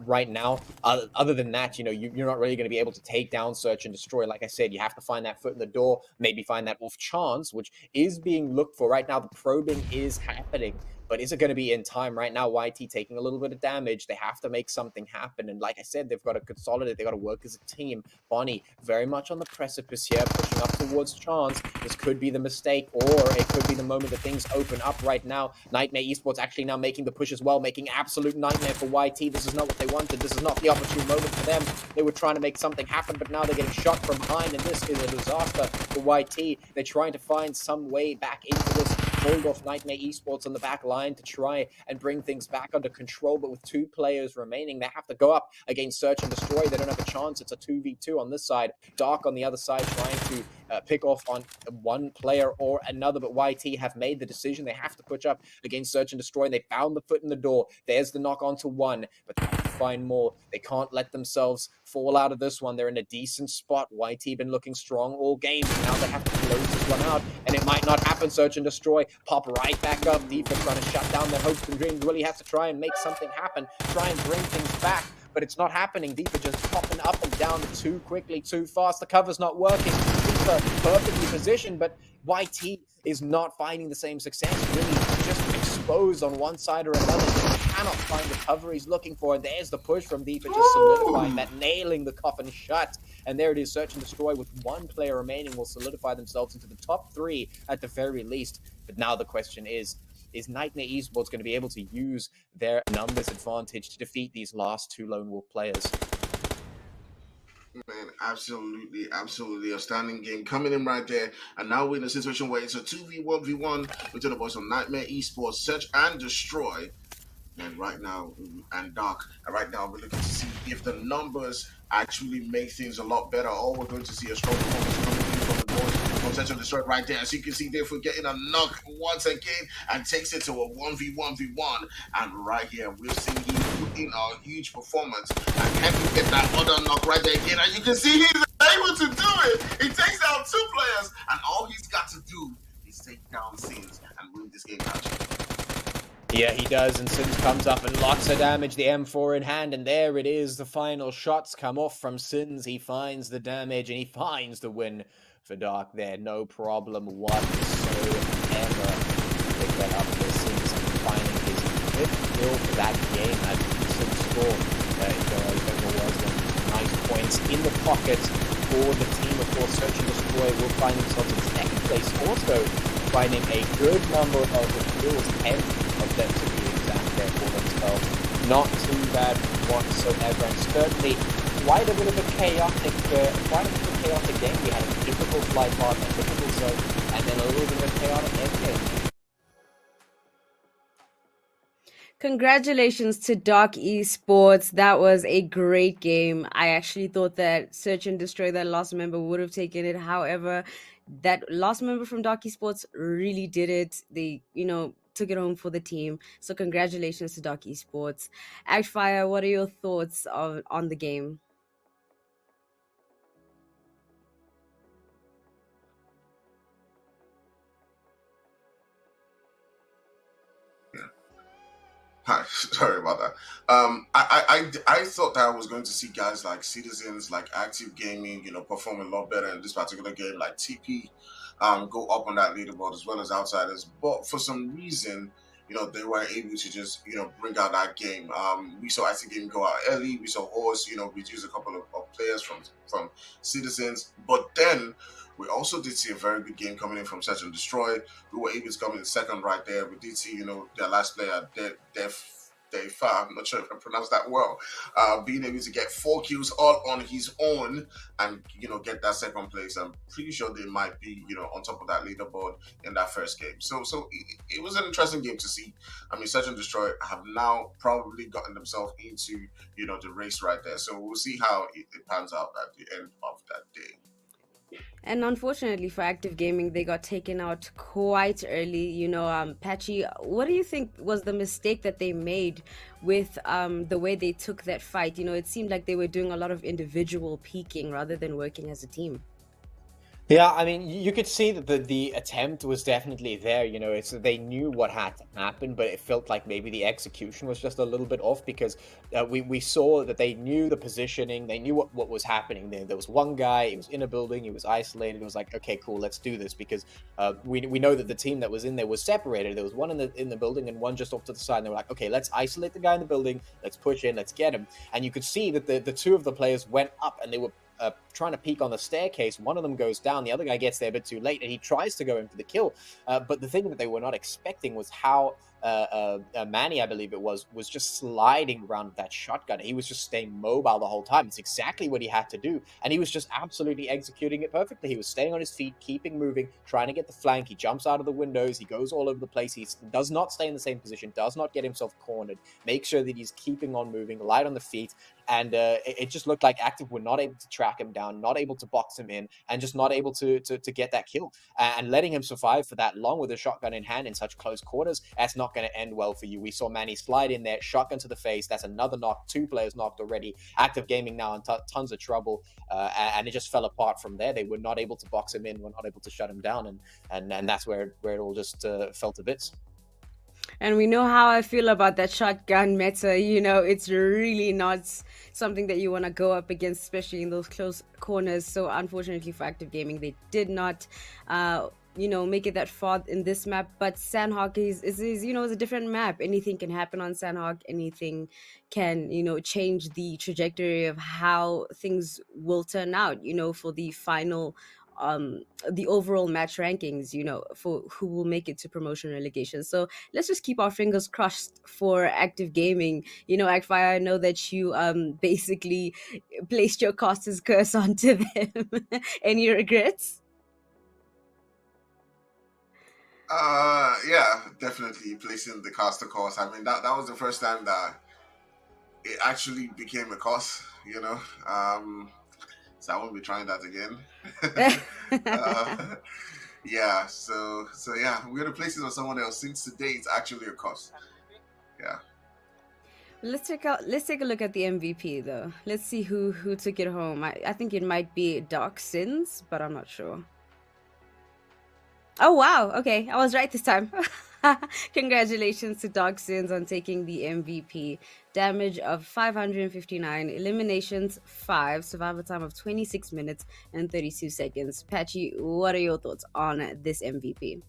Right now, other than that, you're not really going to be able to take down, Search and Destroy. Like I said, you have to find that foot in the door, maybe find that wolf chance, which is being looked for. Right now, the probing is happening. But is it going to be in time? Right now, YT taking a little bit of damage. They have to make something happen. And like I said, they've got to consolidate. They've got to work as a team. Bonnie, very much on the precipice here, pushing up towards Chance. This could be the mistake, or it could be the moment that things open up right now. Nightmare Esports actually now making the push as well, making absolute nightmare for YT. This is not what they wanted. This is not the opportune moment for them. They were trying to make something happen, but now they're getting shot from behind, and this is a disaster for YT. They're trying to find some way back into this. Hold off Nightmare Esports on the back line to try and bring things back under control, but with 2 players remaining, they have to go up against Search and Destroy. They don't have a chance. It's a 2v2 on this side. Dark on the other side trying to pick off on one player or another, but YT have made the decision. They have to push up against Search and Destroy. They found the foot in the door. There's the knock onto 1, but they have to find more. They can't let themselves fall out of this one. They're in a decent spot. YT been looking strong all game. Now they have to close this one out, and it might not happen. Search and Destroy pop right back up. Deepa trying to shut down their hopes and dreams. Really has to try and make something happen, try and bring things back, but it's not happening. Deepa just popping up and down too quickly, too fast. The cover's not working. Deepa perfectly positioned, but YT is not finding the same success. Really just exposed on one side or another. Cannot find the cover he's looking for. And there's the push from Deepa, just solidifying that, nailing the coffin shut. And there it is, Search and Destroy with 1 player remaining will solidify themselves into the top 3 at the very least. But now the question is Nightmare Esports going to be able to use their numbers advantage to defeat these last 2 lone wolf players? Man, absolutely, absolutely outstanding game coming in right there. And now we're in a situation where it's a 2v1v1 between the boys from Nightmare Esports, Search and Destroy. And right now, and Dark, and right now we're looking to see if the numbers actually make things a lot better, or we're going to see a strong performance coming in from the boys from Search and Destroy right there. As you can see, they're getting a knock once again and takes it to a 1v1v1. And right here, we're seeing him put in a huge performance. And can he get that other knock right there again? And you can see he's able to do it. He takes down 2 players, and all he's got to do is take down Sins and win this game match. Yeah, he does, and Sins comes up and lots of damage, the M4 in hand, and there it is. The final shots come off from Sins. He finds the damage, and he finds the win for Dark there. No problem whatsoever. Pick that up for Sins, and finding his 5th kill for that game. A decent score. There was nice points in the pocket for the team. Of course, Search and Destroy will find themselves in 2nd place. Also, finding a good number of the kills, 10 of them to be exact there for themselves. Not too bad whatsoever, and certainly quite a bit of a chaotic game. We had a typical flight path, a typical zone, and then a little bit of a chaotic end game. Congratulations to Dark Esports. That was a great game. I actually thought that Search and Destroy, that last member, would have taken it. However, that last member from Dark Esports really did it. They, took it home for the team. So congratulations to Dark Esports. Ashfire, what are your thoughts on the game? Sorry about that. I thought that I was going to see guys like Citizens, like Active Gaming, perform a lot better in this particular game, like TP, go up on that leaderboard as well as Outsiders. But for some reason, they were able to just, bring out that game. We saw Active Gaming go out early. We saw Horse, reduce a couple of players from Citizens. But then we also did see a very good game coming in from Search and Destroy. We were able to come in second right there. We did see, their last player, Defa, I'm not sure if I pronounced that well, being able to get 4 kills all on his own and, get that second place. I'm pretty sure they might be, on top of that leaderboard in that first game. So it was an interesting game to see. I mean, Search and Destroy have now probably gotten themselves into, the race right there. So we'll see how it pans out at the end of that day. And unfortunately for Active Gaming, they got taken out quite early. Patchy, what do you think was the mistake that they made with the way they took that fight? It seemed like they were doing a lot of individual peaking rather than working as a team. Yeah, I mean, you could see that the attempt was definitely there. They knew what had to happen, but it felt like maybe the execution was just a little bit off because we saw that they knew the positioning, they knew what was happening. There was one guy, he was in a building, he was isolated. It was like, okay, cool, let's do this because we know that the team that was in there was separated. There was one in the building and one just off to the side. And they were like, okay, let's isolate the guy in the building, let's push in, let's get him. And you could see that the two of the players went up and they were trying to peek on the staircase. One of them goes down, the other guy gets there a bit too late, and he tries to go in for the kill. But the thing that they were not expecting was how Manny, I believe it was just sliding around with that shotgun. He was just staying mobile the whole time. It's exactly what he had to do, and he was just absolutely executing it perfectly. He was staying on his feet, keeping moving, trying to get the flank. He jumps out of the windows, he goes all over the place. He does not stay in the same position, does not get himself cornered, make sure that he's keeping on moving, light on the feet. And it just looked like Active were not able to track him down, not able to box him in, and just not able to get that kill. And letting him survive for that long with a shotgun in hand in such close quarters, that's not going to end well for you. We saw Manny slide in there, shotgun to the face. That's another knock. 2 players knocked already. Active Gaming now in tons of trouble, and it just fell apart from there. They were not able to box him in, were not able to shut him down, and that's where it all just fell to bits. And we know how I feel about that shotgun meta. It's really not something that you want to go up against, especially in those close corners. So unfortunately for Active Gaming, they did not make it that far in this map. But Sanhok is a different map. Anything can happen on Sanhok. Anything can change the trajectory of how things will turn out for the final the overall match rankings, for who will make it to promotion relegation. So let's just keep our fingers crossed for Active Gaming. Agfire, I know that you basically placed your caster's curse onto them. Any regrets? Yeah, definitely placing the caster course. I mean, that was the first time that it actually became a course, so I won't be trying that again. Yeah, so yeah, we're gonna place it on someone else since today it's actually a cost. Yeah. Let's take a look at the MVP though. Let's see who took it home. I think it might be Dark Sins, but I'm not sure. Oh wow, okay, I was right this time. Congratulations to Dark Sins on taking the MVP. Damage of 559, eliminations 5, survival time of 26 minutes and 32 seconds. Patchy, what are your thoughts on this MVP?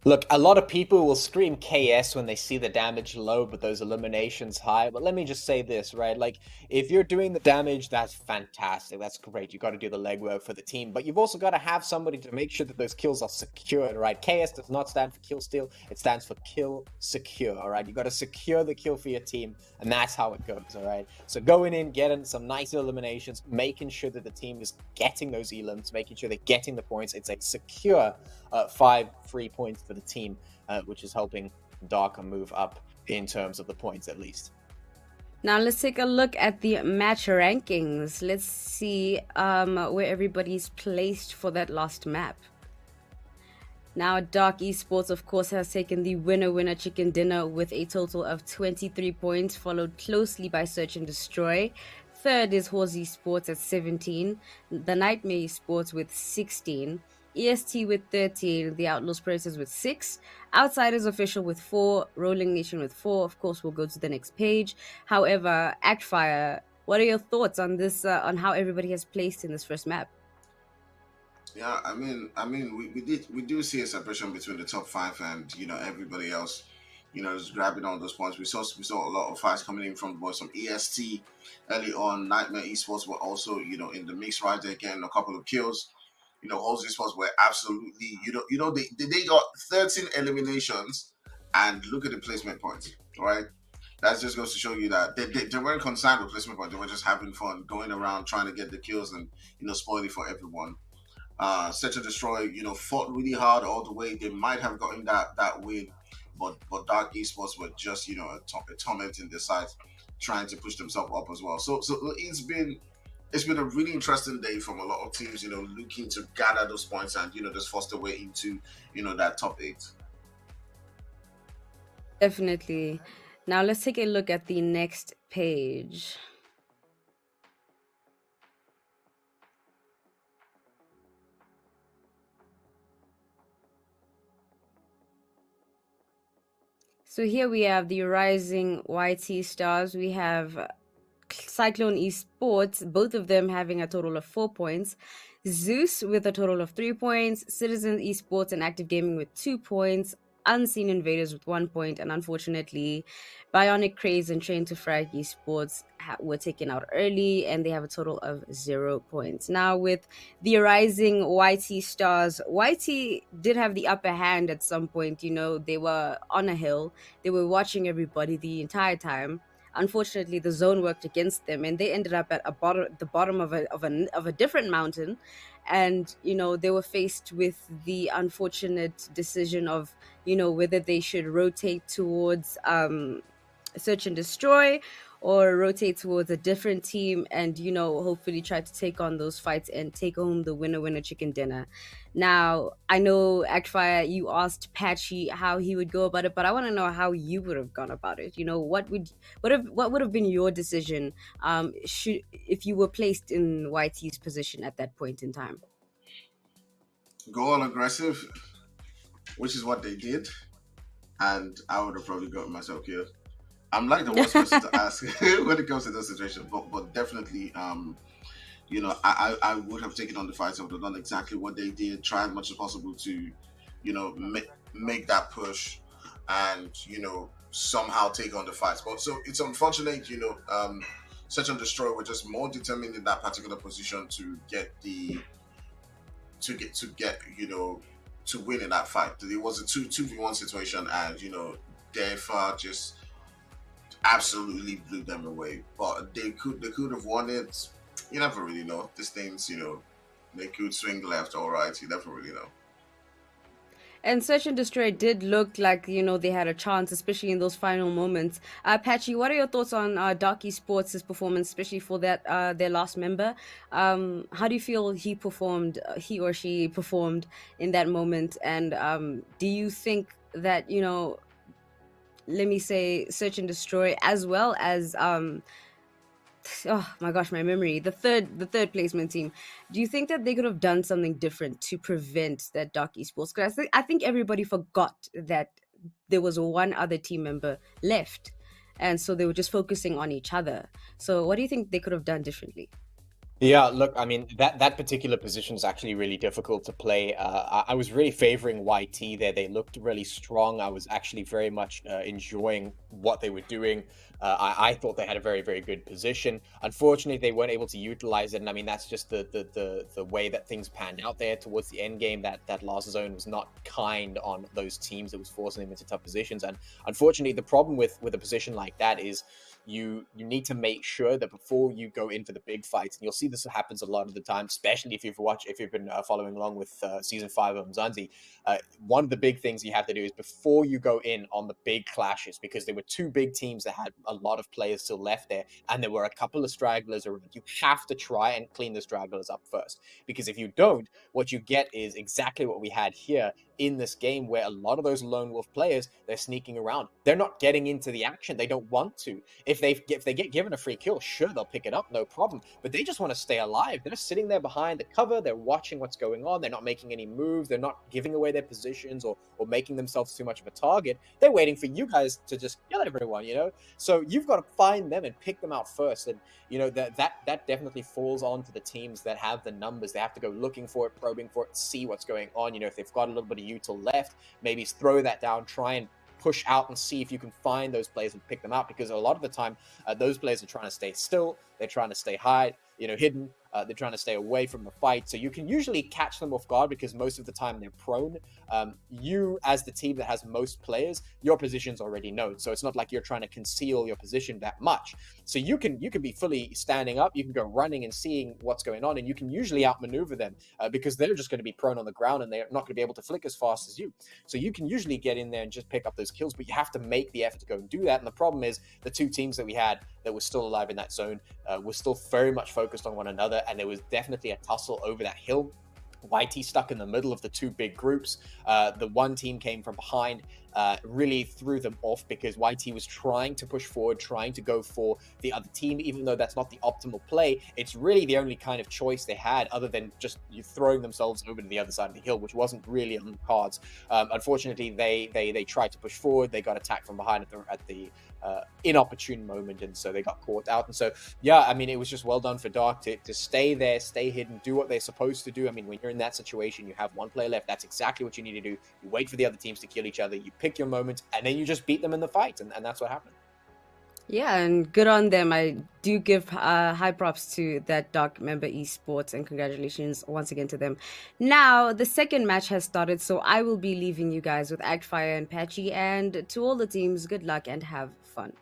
Look, a lot of people will scream KS when they see the damage low, but those eliminations high. But let me just say this, right? Like, if you're doing the damage, that's fantastic. That's great. You got to do the legwork for the team. But you've also got to have somebody to make sure that those kills are secured, right? KS does not stand for kill steal. It stands for kill secure, all right? You got to secure the kill for your team, and that's how it goes, all right? So going in, getting some nice eliminations, making sure that the team is getting those elims, making sure they're getting the points. It's a secure 5 free points for the team, which is helping Darker move up in terms of the points at least. Now let's take a look at the match rankings. Let's see where everybody's placed for that last map. Now Dark Esports, of course, has taken the winner chicken dinner with a total of 23 points, followed closely by Search and Destroy. Third is Horsey Sports at 17, the Nightmare Sports with 16, EST with 13, the Outlaws Predators with 6, Outsiders Official with 4, Rolling Nation with 4. Of course, we'll go to the next page. However, Actfire, what are your thoughts on this, on how everybody has placed in this first map? Yeah, we do see a separation between the top five and everybody else. Is grabbing all those points. We saw a lot of fights coming in from the boys from EST early on. Nightmare Esports were also in the mix right there, getting a couple of kills. Halls Esports were absolutely they got 13 eliminations, and look at the placement points, right? That just goes to show you that they weren't concerned with placement points. They were just having fun, going around trying to get the kills and spoil it for everyone. Set to Destroy, fought really hard all the way. They might have gotten that win, but Dark Esports were just a torment in their side, trying to push themselves up as well. So it's been a really interesting day from a lot of teams, looking to gather those points and just force their way into that top eight. Definitely. Now let's take a look at the next page. So here we have the Rising YT Stars. We have Cyclone Esports, both of them having a total of 4 points. Zeus with a total of 3 points. Citizen Esports and Active Gaming with 2 points. Unseen Invaders with 1 point. And unfortunately, Bionic Craze and Train to Frag Esports were taken out early and they have a total of 0 points. Now, with the Rising YT Stars, YT did have the upper hand at some point. They were on a hill, they were watching everybody the entire time. Unfortunately, the zone worked against them, and they ended up at the bottom of a different mountain, and they were faced with the unfortunate decision of whether they should rotate towards Search and Destroy or rotate towards a different team and hopefully try to take on those fights and take home the winner chicken dinner. Now, I know Actfire, you asked Patchy how he would go about it, but I want to know how you would have gone about it. What would have been your decision should if you were placed in YT's position at that point in time? Go on aggressive, which is what they did, and I would have probably gotten myself killed. I'm like the worst person to ask when it comes to this situation, but definitely, I would have taken on the fights. I would have done exactly what they did, try as much as possible to, make that push, and somehow take on the fights. But so it's unfortunate, Search and Destroy were just more determined in that particular position to get to win in that fight. It was a 2v1 situation, and Defa just absolutely blew them away. But they could have won it. You never really know. These things, they could swing left or right. You never really know. And Search and Destroy did look like, they had a chance, especially in those final moments. Patchy, what are your thoughts on Dark Esports' performance, especially for that their last member? How do you feel he or she performed in that moment? And do you think that, let me say, Search and Destroy, as well as oh my gosh, my memory, the third placement team, do you think that they could have done something different to prevent that Dark Esports? Because I think everybody forgot that there was one other team member left, and so they were just focusing on each other. So what do you think they could have done differently? Yeah, look, I mean, that particular position is actually really difficult to play. I was really favoring YT there. They looked really strong. I was actually very much enjoying what they were doing. I thought they had a very, very good position. Unfortunately, they weren't able to utilize it, and I mean, that's just the way that things panned out there towards the end game. That last zone was not kind on those teams. That was forcing them into tough positions, and unfortunately, the problem with a position like that is you need to make sure that before you go in for the big fights, and you'll see this happens a lot of the time, especially if you've been following along with season 5 of Umzansi. One of the big things you have to do is before you go in on the big clashes, because there were two big teams that had a lot of players still left there, and there were a couple of stragglers around. You have to try and clean the stragglers up first, because if you don't, what you get is exactly what we had here. in this game where a lot of those lone wolf players, they're sneaking around. They're not getting into the action. They don't want to. If they get given a free kill, sure, they'll pick it up, no problem. But they just want to stay alive. They're sitting there behind the cover. They're watching what's going on. They're not making any moves. They're not giving away their positions or making themselves too much of a target. They're waiting for you guys to just kill everyone, you know? So you've got to find them and pick them out first. And you know that definitely falls onto the teams that have the numbers. They have to go looking for it, probing for it, see what's going on. You know, if they've got a little bit of util left, maybe throw that down, try and push out and see if you can find those players and pick them out, because a lot of the time those players are trying to stay still, they're trying to stay high, you know, hidden, they're trying to stay away from the fight, so you can usually catch them off guard because most of the time they're prone. You, as the team that has most players, your position's already known, so it's not like you're trying to conceal your position that much. So you can be fully standing up, you can go running and seeing what's going on, and you can usually outmaneuver them because they're just going to be prone on the ground and they're not going to be able to flick as fast as you. So you can usually get in there and just pick up those kills, but you have to make the effort to go and do that. And the problem is the two teams that we had that were still alive in that zone were still very much focused on one another, and there was definitely a tussle over that hill. YT stuck in the middle of the two big groups. The one team came from behind, really threw them off because YT was trying to push forward, trying to go for the other team, even though that's not the optimal play. It's really the only kind of choice they had other than just throwing themselves over to the other side of the hill, which wasn't really on the cards. Unfortunately, they tried to push forward. They got attacked from behind at the inopportune moment, and so they got caught out. And so, yeah, I mean, it was just well done for Dark to stay there, stay hidden, do what they're supposed to do. I mean, when you're in that situation, you have one player left. That's exactly what you need to do. You wait for the other teams to kill each other. You pick your moment, and then you just beat them in the fight, and that's what happened. Yeah, and good on them. I do give high props to that Dark Member Esports, and congratulations once again to them. Now, the second match has started, so I will be leaving you guys with Agfire and Patchy. And to all the teams, good luck and have fun.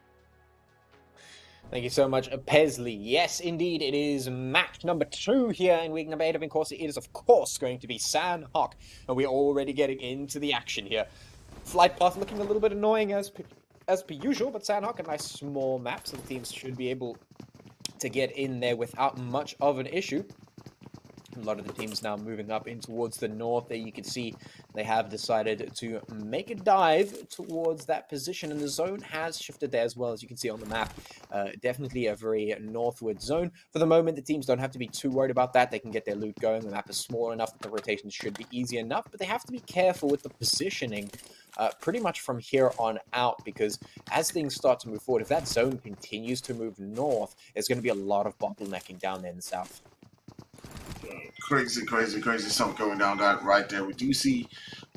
Thank you so much, Pesley. Yes, indeed, it is match number 2 here in week number 8 of Inkosi. It is, of course, going to be Sanhok, and we're already getting into the action here. Flight path looking a little bit annoying as per usual, but Sanhok, a nice small map, so the teams should be able to get in there without much of an issue. A lot of the teams now moving up in towards the north. There you can see they have decided to make a dive towards that position, and the zone has shifted there as well, as you can see on the map. Definitely a very northward zone. For the moment, the teams don't have to be too worried about that. They can get their loot going. The map is small enough that the rotations should be easy enough, but they have to be careful with the positioning pretty much from here on out, because as things start to move forward, if that zone continues to move north, there's going to be a lot of bottlenecking down there in the south. Crazy stuff going down that right there. We do see,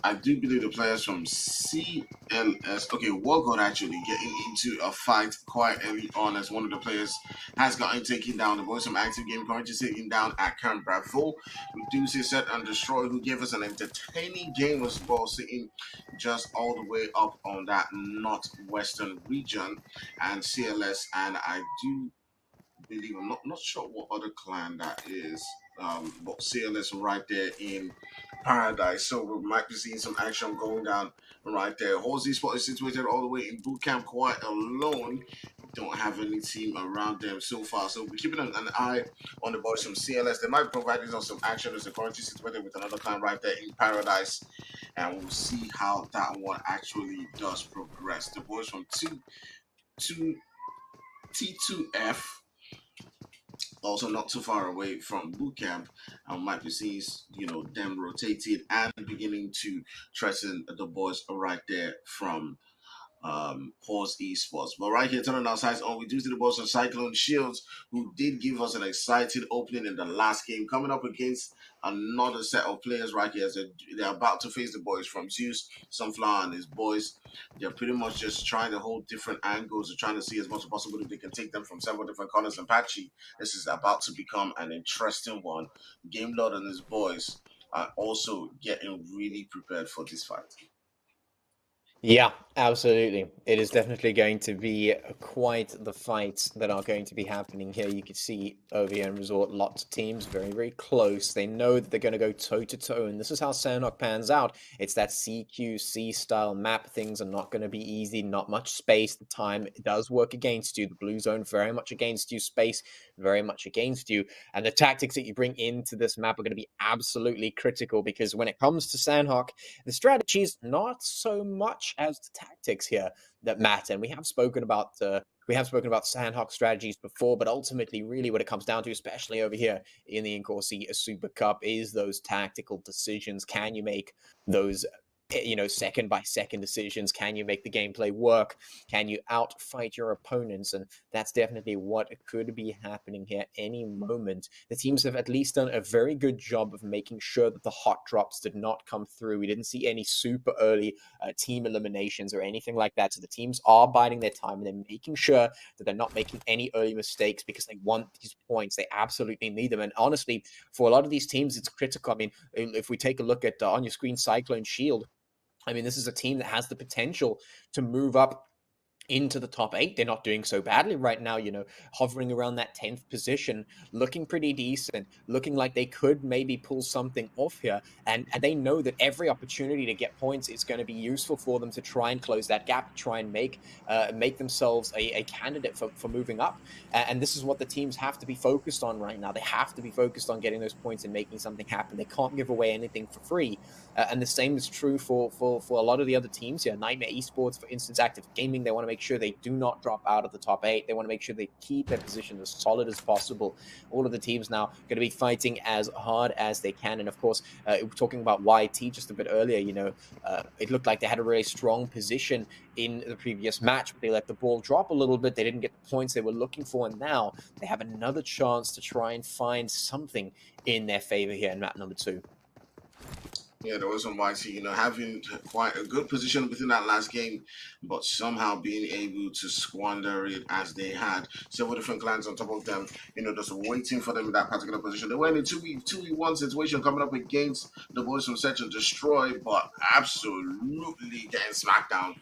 I do believe the players from CLS, okay, Wargold actually getting into a fight quite early on, as one of the players has gotten taken down. The boys from Active Game currently sitting down at Camp Bravo. We do see Set and Destroy, who gave us an entertaining game as well, sitting just all the way up on that northwestern region, and CLS, and I do believe, I'm not sure what other clan that is, but CLS right there in Paradise. So we might be seeing some action going down right there. Halsey Spot is situated all the way in boot camp quite alone. Don't have any team around them so far. So we're keeping an eye on the boys from CLS. They might be providing us some action as they're currently situated with another clan right there in Paradise. And we'll see how that one actually does progress. The boys from T2F, also not too far away from boot camp, and might be seeing, them rotated and beginning to threaten the boys right there from Pause Esports. But right here, turning our sights on, we do see the boys of Cyclone Shields, who did give us an exciting opening in the last game, coming up against another set of players right here, as they're about to face the boys from Zeus, Sunflower, and his boys. They're pretty much just trying to hold different angles and trying to see as much as possible if they can take them from several different corners. And Patchy, this is about to become an interesting one. Game Lord and his boys are also getting really prepared for this fight. Yeah, absolutely. It is definitely going to be quite the fights that are going to be happening here. You can see over here in Resort, lots of teams very, very close. They know that they're going to go toe-to-toe, and this is how Sanhok pans out. It's that CQC style map. Things are not going to be easy, not much space. The time does work against you. The blue zone very much against you. Space very much against you. And the tactics that you bring into this map are going to be absolutely critical, because when it comes to Sanhok, the strategies not so much as the tactics here that matter. And we have spoken about Sanhok strategies before, but ultimately, really, what it comes down to, especially over here in the Inkosi Super Cup, is those tactical decisions. Can you make those, second by second decisions? Can you make the gameplay work? Can you outfight your opponents? And that's definitely what could be happening here any moment. The teams have at least done a very good job of making sure that the hot drops did not come through. We didn't see any super early team eliminations or anything like that. So the teams are biding their time, and they're making sure that they're not making any early mistakes, because they want these points. They absolutely need them. And honestly, for a lot of these teams, it's critical. I mean, if we take a look at on your screen, Cyclone Shield, I mean, this is a team that has the potential to move up into the top 8. They're not doing so badly right now, hovering around that 10th position, looking pretty decent, looking like they could maybe pull something off here. And they know that every opportunity to get points is going to be useful for them to try and close that gap, try and make themselves a candidate for moving up. And this is what the teams have to be focused on right now. They have to be focused on getting those points and making something happen. They can't give away anything for free. And the same is true for a lot of the other teams here. Nightmare Esports, for instance, Active Gaming, they want to make sure they do not drop out of the top 8. They want to make sure they keep their position as solid as possible. All of the teams now going to be fighting as hard as they can. And of course, talking about YT just a bit earlier, it looked like they had a really strong position in the previous match, but they let the ball drop a little bit. They didn't get the points they were looking for, and now they have another chance to try and find something in their favor here in map number 2. Yeah, there was some YT, having quite a good position within that last game, but somehow being able to squander it as they had several different clans on top of them, just waiting for them in that particular position. They were in a 2v1 situation coming up against the boys from Search and Destroy, but absolutely getting smacked down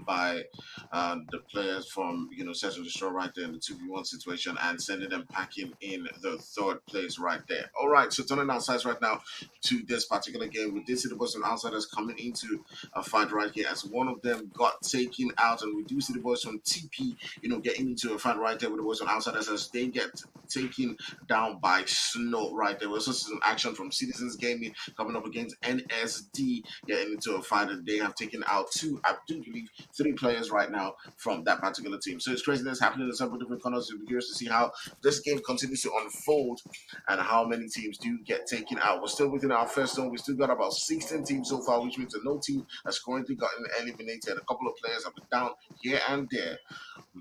by the players from, Search and Destroy right there in the 2v1 situation, and sending them packing in the third place right there. All right, so turning our sights right now to this particular game. We did see the boys from Outsiders coming into a fight right here, as one of them got taken out, and we do see the boys from TP, getting into a fight right there with the boys from Outsiders as they get taken down by Snow right there. We also see some action from Citizens Gaming coming up against NSD, getting into a fight, and they have taken out I do believe, 3 players right now from that particular team. So it's craziness happening in several different corners. We'll be curious to see how this game continues to unfold and how many teams do get taken out. We're still within our first zone. We still got about 16 teams so far, which means that no team has currently gotten eliminated. A couple of players have been down here and there,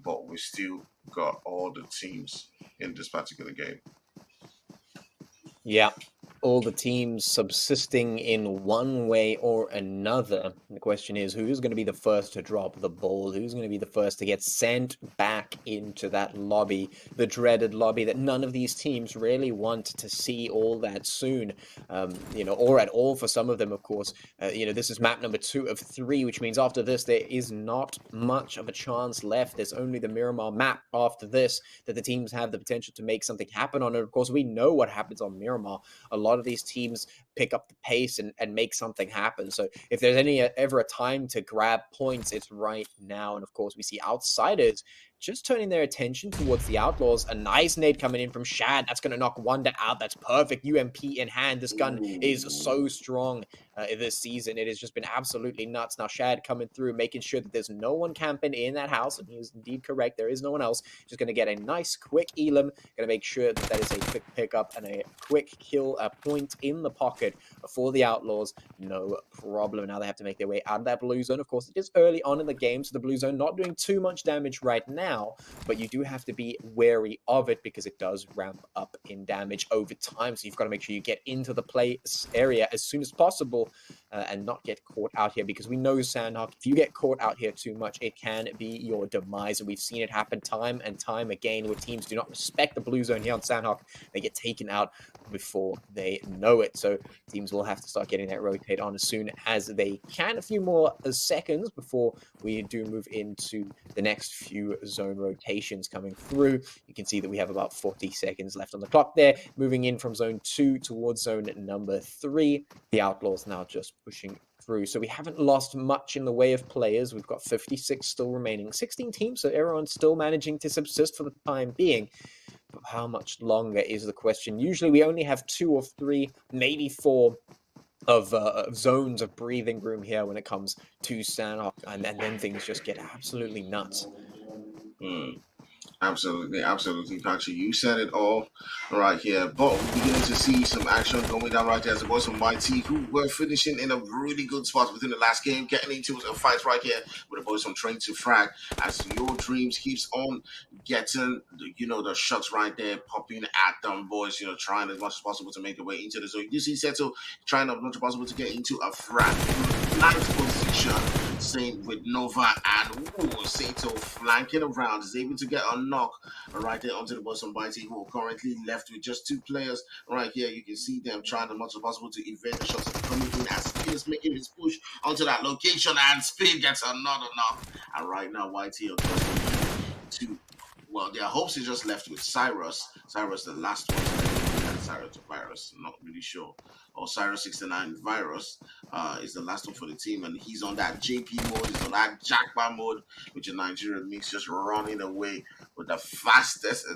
but we still got all the teams in this particular game. Yeah, all the teams subsisting in one way or another. The question is, who's going to be the first to drop the ball? Who's going to be the first to get sent back into that lobby, the dreaded lobby that none of these teams really want to see all that soon, or at all for some of them, of course. This is map number 2 of 3, which means after this, there is not much of a chance left. There's only the Miramar map after this that the teams have the potential to make something happen on. And of course, we know what happens on Miramar. A lot of these teams pick up the pace and make something happen. So if there's ever a time to grab points, it's right now. And of course, we see Outsiders just turning their attention towards the Outlaws. A nice nade coming in from Shad. That's going to knock Wonder out. That's perfect. UMP in hand. This gun is so strong this season. It has just been absolutely nuts. Now Shad coming through, making sure that there's no one camping in that house. And he is indeed correct. There is no one else. Just going to get a nice quick elim. Going to make sure that is a quick pickup and a quick kill, a point in the pocket for the Outlaws. No problem. Now they have to make their way out of that blue zone. Of course, it is early on in the game, so the blue zone not doing too much damage right now, but you do have to be wary of it because it does ramp up in damage over time. So you've got to make sure you get into the play area as soon as possible and not get caught out here, because we know Sanhok, if you get caught out here too much, it can be your demise. And we've seen it happen time and time again where teams do not respect the blue zone here on Sanhok. They get taken out before they know it. So teams will have to start getting that rotate on as soon as they can. A few more seconds before we do move into the next few zone rotations coming through. You can see that we have about 40 seconds left on the clock there. Moving in from zone 2 towards zone number 3. The Outlaws now just pushing through. So we haven't lost much in the way of players. We've got 56 still remaining. 16 teams, so everyone's still managing to subsist for the time being. But how much longer is the question? Usually we only have 2 or 3, maybe 4 of zones of breathing room here when it comes to Sanhok, and then things just get absolutely nuts. Absolutely, Patrick. You said it all right here. But we're beginning to see some action going down right there as the boys from Mighty, who were finishing in a really good spot within the last game, getting into a fight right here with the boys from Train to Frag. As Your Dreams keeps on getting, the shots right there, popping at them, boys, trying as much as possible to make their way into the zone. You see Seto trying as much as possible to get into a flank position. Same with Nova, and Seto flanking around, is able to get a knock right there onto the boys from Mighty, who are currently left with just 2 players right here. You can see them trying as much as possible to evade the shots that are coming in, as Speed is making his push onto that location, and Speed gets another knock. And right now, Mighty are just their hopes is just left with Cyrus. Cyrus, the last one. Cyrus or Virus, I'm not really sure. Or Cyrus 69 Virus is the last one for the team, and he's on that JP mode, he's on that Jackpot mode, which in Nigeria mix, just running away with the fastest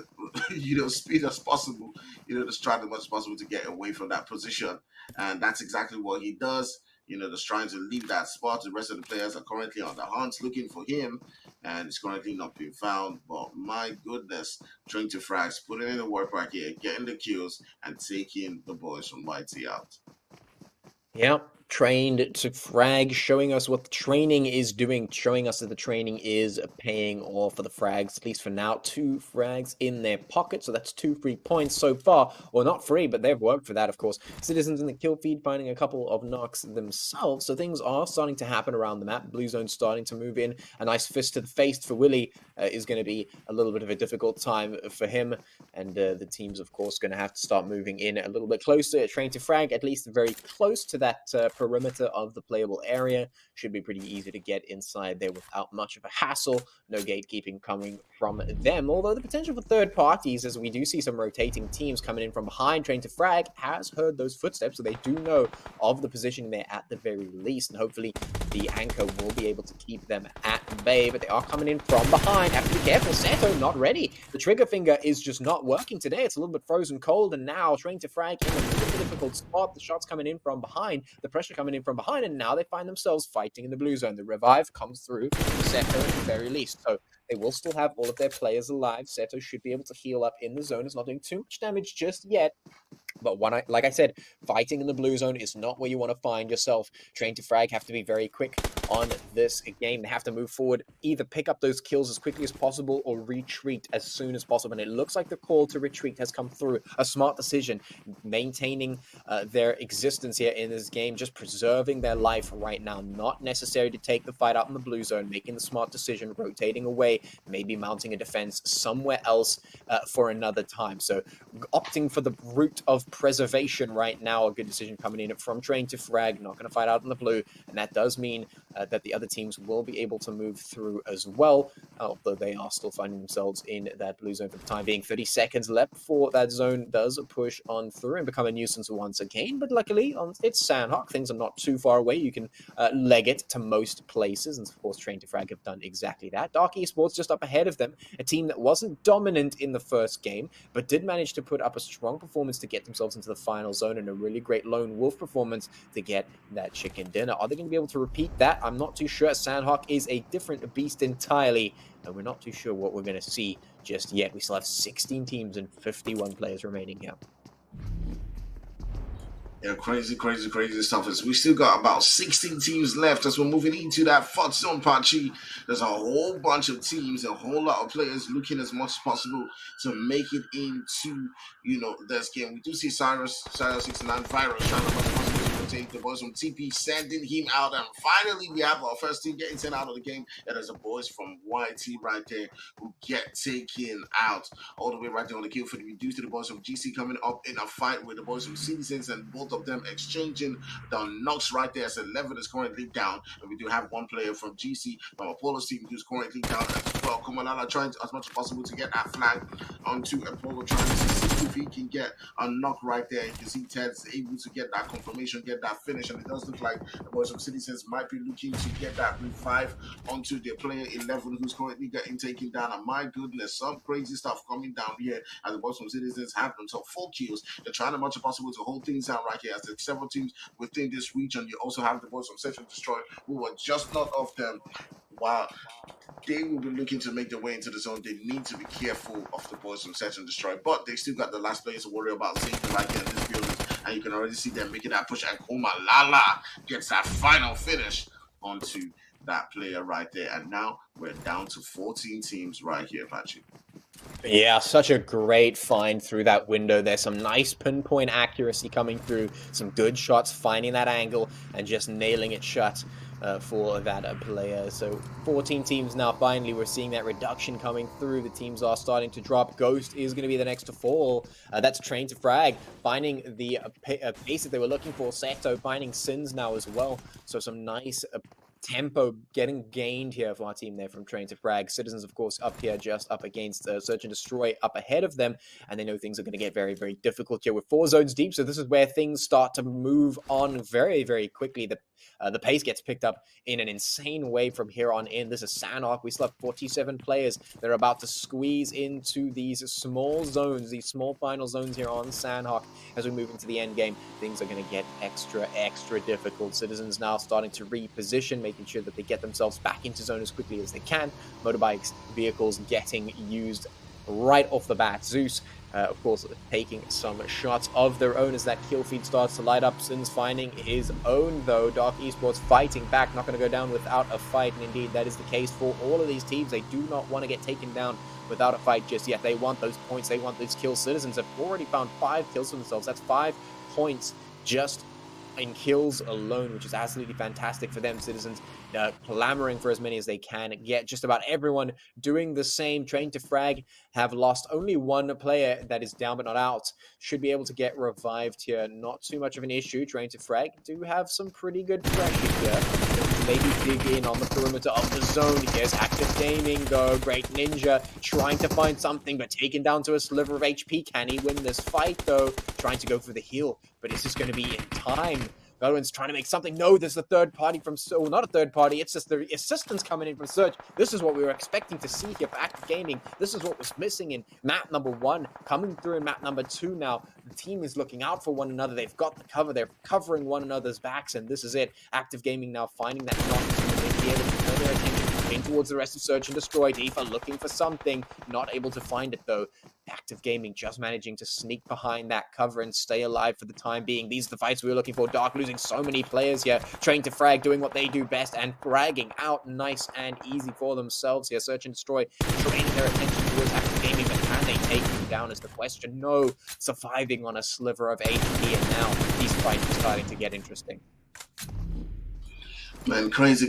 speed as possible, just trying as much as possible to get away from that position. And that's exactly what he does. Just trying to leave that spot. The rest of the players are currently on the hunt looking for him, and it's currently not being found. But my goodness, Train to Frags putting in the work right here, getting the kills and taking the boys from Mighty out. Yep. Trained to Frag, showing us what the training is doing, showing us that the training is paying off for the Frags, at least for now. 2 Frags in their pocket, so that's 2 free points so far. Well, not free, but they've worked for that, of course. Citizens in the kill feed finding a couple of knocks themselves, so things are starting to happen around the map. Blue Zone starting to move in. A nice fist to the face for Willie is going to be a little bit of a difficult time for him, and the team's, of course, going to have to start moving in a little bit closer. Train to Frag, at least very close to that perimeter of the playable area. Should be pretty easy to get inside there without much of a hassle. No gatekeeping coming from them, although the potential for third parties, as we do see some rotating teams coming in from behind. Train to Frag has heard those footsteps, so they do know of the position there at the very least, and hopefully the anchor will be able to keep them at bay, but they are coming in from behind. Have to be careful. Seto not ready. The trigger finger is just not working today. It's a little bit frozen cold, and now Train to Frag in a really difficult spot. The shots coming in from behind, the pressure coming in from behind, and now they find themselves fighting in the blue zone. The revive comes through Seto at the very least, so they will still have all of their players alive. Seto should be able to heal up in the zone. It's not doing too much damage just yet, but like I said, fighting in the blue zone is not where you want to find yourself. Train to Frag have to be very quick on this game. They have to move forward, either pick up those kills as quickly as possible or retreat as soon as possible. And it looks like the call to retreat has come through. A smart decision, maintaining their existence here in this game, just preserving their life right now. Not necessary to take the fight out in the blue zone, making the smart decision, rotating away, maybe mounting a defense somewhere else for another time. So opting for the route of preservation right now. A good decision coming in from Train to Frag, not going to fight out in the blue, and that does mean that the other teams will be able to move through as well, although they are still finding themselves in that blue zone for the time being. 30 seconds left before that zone does push on through and become a nuisance once again, but luckily it's Sanhok. Things are not too far away. You can leg it to most places, and of course Train to Frag have done exactly that. Dark Esports just up ahead of them, a team that wasn't dominant in the first game, but did manage to put up a strong performance to get themselves into the final zone, and a really great lone wolf performance to get that chicken dinner. Are they going to be able to repeat that? I'm not too sure. Sanhok is a different beast entirely, and we're not too sure what we're going to see just yet. We still have 16 teams and 51 players remaining here. Yeah, crazy stuff. We still got about 16 teams left as we're moving into that fourth zone, Pachi. There's a whole bunch of teams, a whole lot of players looking as much as possible to make it into, this game. We do see Cyrus 69 Virus trying as much as possible to take the boys from TP sending him out. And finally, we have our first team getting sent out of the game. That is the boys from YT right there who get taken out. All the way right there on the kill for the reduced to the boys from GC coming up in a fight with the boys from Citizens, and both of them exchanging the knocks right there as 11 is currently down. And we do have one player from GC, from Apollo's team, who's currently down as well. Kumalala trying to, as much as possible to get that flag onto Apollo, trying to see if he can get a knock right there. You can see Ted's able to get that confirmation, get that finish, and it does look like the boys from Citizens might be looking to get that revive onto their player 11 who's currently getting taken down. And my goodness, some crazy stuff coming down here as the boys from Citizens have themselves 4 kills. They're trying as much as possible to hold things down right here as there's several teams within this region. You also have the boys from Search and Destroy who were just not off them. Wow, they will be looking to make their way into the zone. They need to be careful of the boys from Search and Destroy, but they still got the last players to worry about safety right here in this building. And you can already see them making that push, and Kumalala gets that final finish onto that player right there. And now we're down to 14 teams right here, Patrick. Yeah, such a great find through that window. There's some nice pinpoint accuracy coming through, some good shots, finding that angle and just nailing it shut for that player. So 14 teams now. Finally, we're seeing that reduction coming through. The teams are starting to drop. Ghost is going to be the next to fall. That's Train to Frag, finding the pace that they were looking for. Seto finding Sins now as well. So some nice tempo getting gained here for our team there from Train to Frag. Citizens, of course, up here just up against Search and Destroy up ahead of them, and they know things are going to get very, very difficult here with 4 zones deep. So this is where things start to move on very, very quickly. The pace gets picked up in an insane way from here on in. This is Sanhok. We still have 47 players that are about to squeeze into these small zones, these small final zones here on Sanhok. As we move into the end game, things are going to get extra, extra difficult. Citizens now starting to reposition, making sure that they get themselves back into zone as quickly as they can. Motorbikes, vehicles getting used right off the bat. Zeus, of course, taking some shots of their own as that kill feed starts to light up. Sins finding his own, though. Dark Esports fighting back, not going to go down without a fight. And indeed, that is the case for all of these teams. They do not want to get taken down without a fight just yet. They want those points. They want those kills. Citizens have already found 5 kills for themselves. That's 5 points just in kills alone, which is absolutely fantastic for them. Citizens clamoring for as many as they can get. Just about everyone doing the same. Train to Frag have lost only 1 player that is down but not out. Should be able to get revived here. Not too much of an issue. Train to Frag do have some pretty good pressure here. Maybe dig in on the perimeter of the zone. Here's Active Gaming, though. Great Ninja trying to find something, but taken down to a sliver of HP. Can he win this fight, though? Trying to go for the heal, but is this going to be in time? Godwin's trying to make something. No, there's the third party from... So not a third party. It's just the assistance coming in from Search. This is what we were expecting to see here for Active Gaming. This is what was missing in map number 1. Coming through in map number 2 now. The team is looking out for one another. They've got the cover. They're covering one another's backs, and this is it. Active Gaming now finding that knock to be able to turn their attention in towards the rest of Search and Destroy. Deepa looking for something. Not able to find it, though. Active Gaming just managing to sneak behind that cover and stay alive for the time being. These are the fights we were looking for. Dark losing so many players here. Train to Frag doing what they do best and fragging out nice and easy for themselves here. Search and Destroy training their attention towards Active Gaming, but can they take him down is the question. No, surviving on a sliver of HP, and now these fights are starting to get interesting. Man, crazy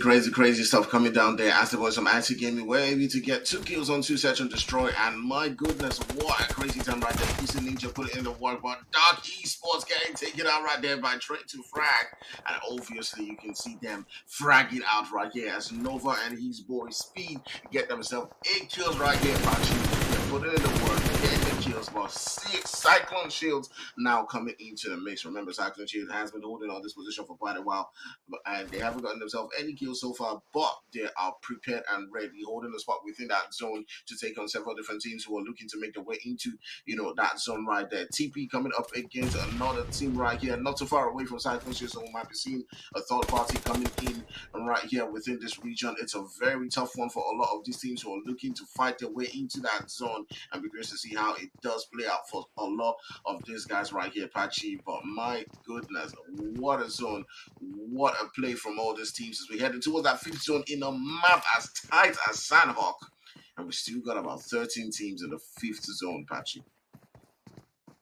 stuff coming down there as the boys from Active Gaming were able to get 2 kills on 2 Search and Destroy. And my goodness, what a crazy time right there. Inkosi Ninja put it in the work, but Dark Esports getting taken out right there by Train to Frag. And obviously, you can see them fragging out right here as Nova and his boy Speed get themselves 8 kills right here. They put it in the work, getting the kills, but 6 Cyclone Shields now coming into the mix. Remember, Cyclone Shield has been holding on this position for quite a while, and they haven't gotten themselves any kills so far, but they are prepared and ready, holding the spot within that zone to take on several different teams who are looking to make their way into, that zone right there. TP coming up against another team right here, not too far away from Cyclone Shield, so we might be seeing a third party coming in right here within this region. It's a very tough one for a lot of these teams who are looking to fight their way into that zone, and be curious to see how it does play out for a lot of these guys right here, Patchy. But my goodness, what a zone, what a play from all these teams as we head into that 5th zone in a map as tight as Sanhok, and we still got about 13 teams in the 5th zone, Patchy.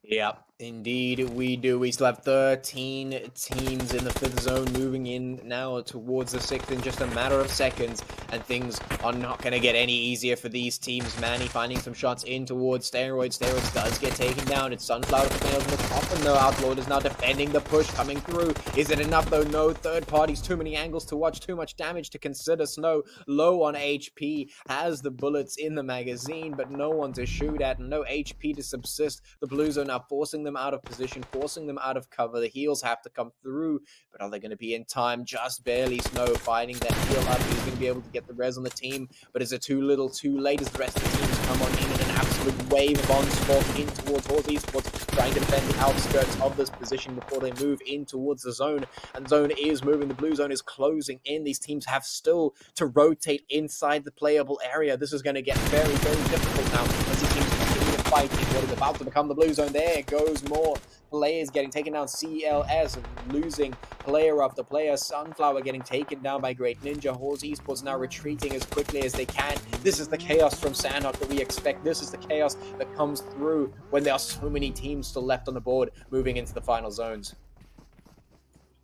Yeah, Indeed, we do. We still have 13 teams in the 5th zone moving in now towards the 6th in just a matter of seconds, and things are not going to get any easier for these teams. Manny finding some shots in towards Steroids. Steroids does get taken down. It's Sunflower that nails in the coffin, though. Outlawed is now defending the push coming through. Is it enough, though? No. Third parties, too many angles to watch, too much damage to consider. Snow, low on HP, has the bullets in the magazine, but no one to shoot at, and no HP to subsist. The Blues are now forcing them out of position, forcing them out of cover. The heals have to come through, but are they going to be in time? Just barely. Snow finding that heal up. He's going to be able to get the res on the team, but is it too little, too late as the rest of the teams come on in an absolute wave of onslaught in towards Horse Esports, trying to defend the outskirts of this position before they move in towards the zone. And zone is moving. The blue zone is closing in. These teams have still to rotate inside the playable area. This is going to get very, very difficult now as these teams continue to fight in what is about to become the blue zone. There goes more players getting taken down. CLS losing player after player. Sunflower getting taken down by Great Ninja. Horse Esports now retreating as quickly as they can. This is the chaos from Sanhok that we expect. This is the chaos that comes through when there are so many teams still left on the board moving into the final zones.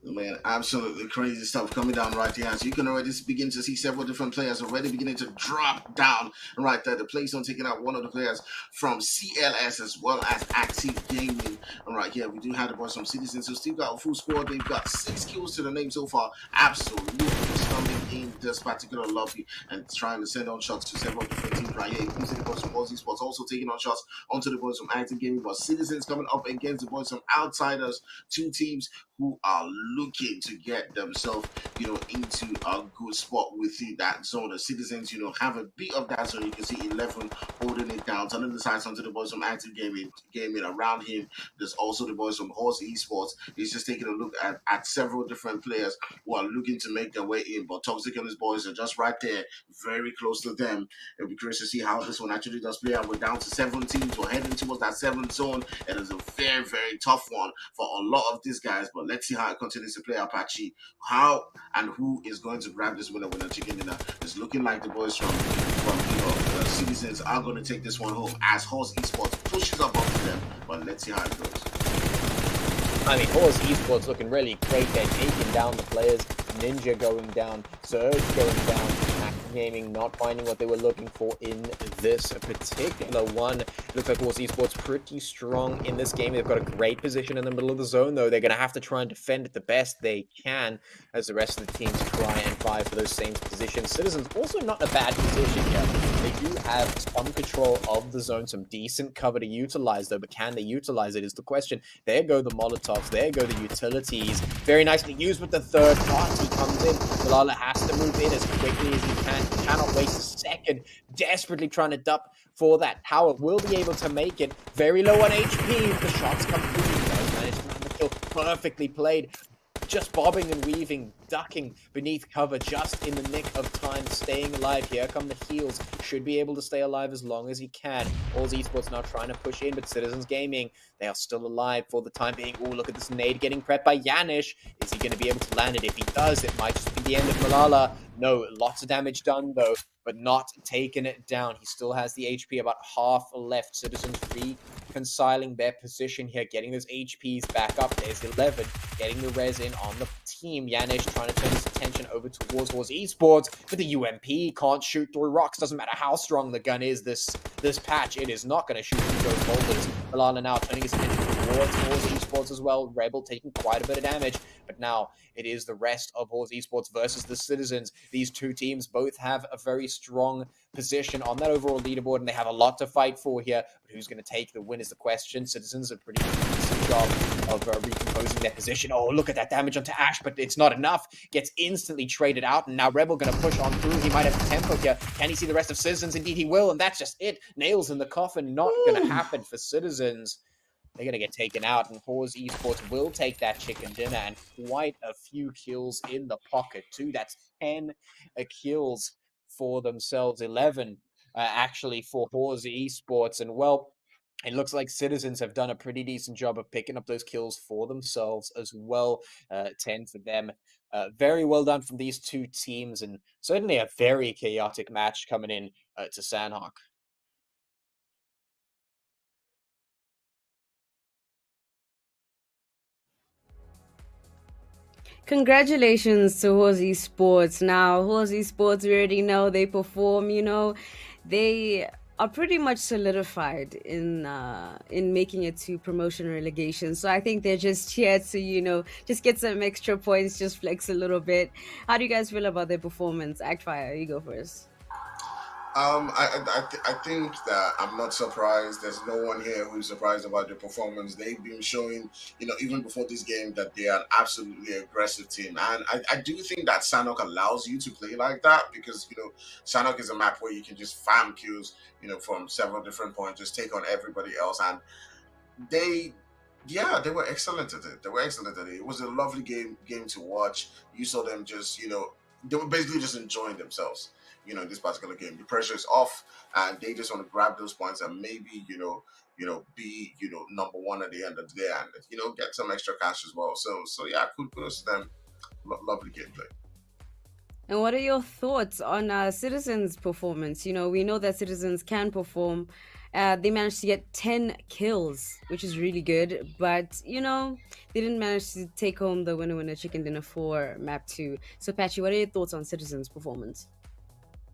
Man, absolutely crazy stuff coming down right here. As you can already begin to see several different players already beginning to drop down right there. The Playzone taking out one of the players from CLS as well as Active Gaming. And right here, we do have the boys from Citizens who still got a full squad. They've got 6 kills to the name so far. Absolutely coming in this particular lobby and trying to send on shots to several different teams right here. You can see the boys from Aussie Sports also taking on shots onto the boys from Active Gaming. But Citizens coming up against the boys from Outsiders. 2 teams who are looking to get themselves, into a good spot within that zone. The Citizens, have a bit of that zone. You can see 11 holding it down, turning the sights onto the boys from Active Gaming around him. There's also the boys from Horse Esports. He's just taking a look at several different players who are looking to make their way in, but Toxic and his boys are just right there, very close to them. It'll be curious to see how this one actually does play out. We're down to 7 teams. We're heading towards that 7th zone. It is a very, very tough one for a lot of these guys, but let's see how it continues to play. Apache, how and who is going to grab this winner chicken dinner? It's looking like the boys from Citizens are going to take this one home as Horse Esports pushes up onto them, but let's see how it goes. I mean, Horse Esports looking really great. They're taking down the players. Ninja going down, Surge going down, Active Gaming not finding what they were looking for in this particular one. Looks like Horse Esports pretty strong in this game. They've got a great position in the middle of the zone, though. They're going to have to try and defend it the best they can as the rest of the teams try and vie for those same positions. Citizens also not in a bad position here. They do have some control of the zone, some decent cover to utilize, though, but can they utilize it is the question. There go the Molotovs, there go the utilities. Very nicely used with the third party comes in. Malala has to move in as quickly as he can. He cannot waste a second. Desperately trying to duck for that tower. Will be able to make it. Very low on HP. The shots come through. He does manage to have the kill. Perfectly played. Just bobbing and weaving, ducking beneath cover just in the nick of time, staying alive. Here come the heals. Should be able to stay alive as long as he can. All's Esports now trying to push in, but Citizens Gaming, they are still alive for the time being. Oh, look at this nade getting prepped by Yanish. Is he going to be able to land it? If he does, it might just be the end of Malala. No, lots of damage done, though, but not taking it down. He still has the HP, about half left. Citizens reconciling their position here, getting those HPs back up. There's 11, getting the res in on the team. Yanish trying to turn his attention over towards Horse Esports, but the UMP can't shoot through rocks. Doesn't matter how strong the gun is this patch, it is not going to shoot through those boulders. Milana now turning his attention towards Horse Esports as well. Rebel taking quite a bit of damage, but now it is the rest of Horse Esports versus the Citizens. These two teams both have a very strong position on that overall leaderboard, and they have a lot to fight for here. But who's going to take the win is the question. Citizens are pretty decent job of recomposing their position. Oh, look at that damage onto Ash, but it's not enough. Gets instantly traded out, and now Rebel going to push on through. He might have the tempo here. Can he see the rest of Citizens? Indeed he will, and that's just it. Nails in the coffin. Not going to happen for Citizens. They're going to get taken out, and Horse Esports will take that chicken dinner, and quite a few kills in the pocket, too. That's 10 kills for themselves, 11 actually for Horse Esports, and well, it looks like Citizens have done a pretty decent job of picking up those kills for themselves as well. 10 for them. Very well done from these two teams, and certainly a very chaotic match coming in to Sanhok. Congratulations to Horse Sports. Now, Horse Sports, we already know they perform. They are pretty much solidified in making it to promotion relegation. So I think they're just here to just get some extra points, just flex a little bit. How do you guys feel about their performance? Actfire, you go first. I think that I'm not surprised. There's no one here who's surprised about the performance. They've been showing, even before this game, that they are an absolutely aggressive team. And I do think that Sanhok allows you to play like that because, Sanhok is a map where you can just farm kills, from several different points, just take on everybody else. And they yeah, they were excellent at it. They were excellent at it. It was a lovely game to watch. You saw them just, they were basically just enjoying themselves, in this particular game. The pressure is off and they just want to grab those points and maybe, be, number one at the end of the day and, get some extra cash as well. So yeah, kudos to them. Lovely gameplay. And what are your thoughts on Citizens' performance? We know that Citizens can perform. They managed to get 10 kills, which is really good. But, they didn't manage to take home the winner chicken dinner for map 2. So, Patchy, what are your thoughts on Citizens' performance?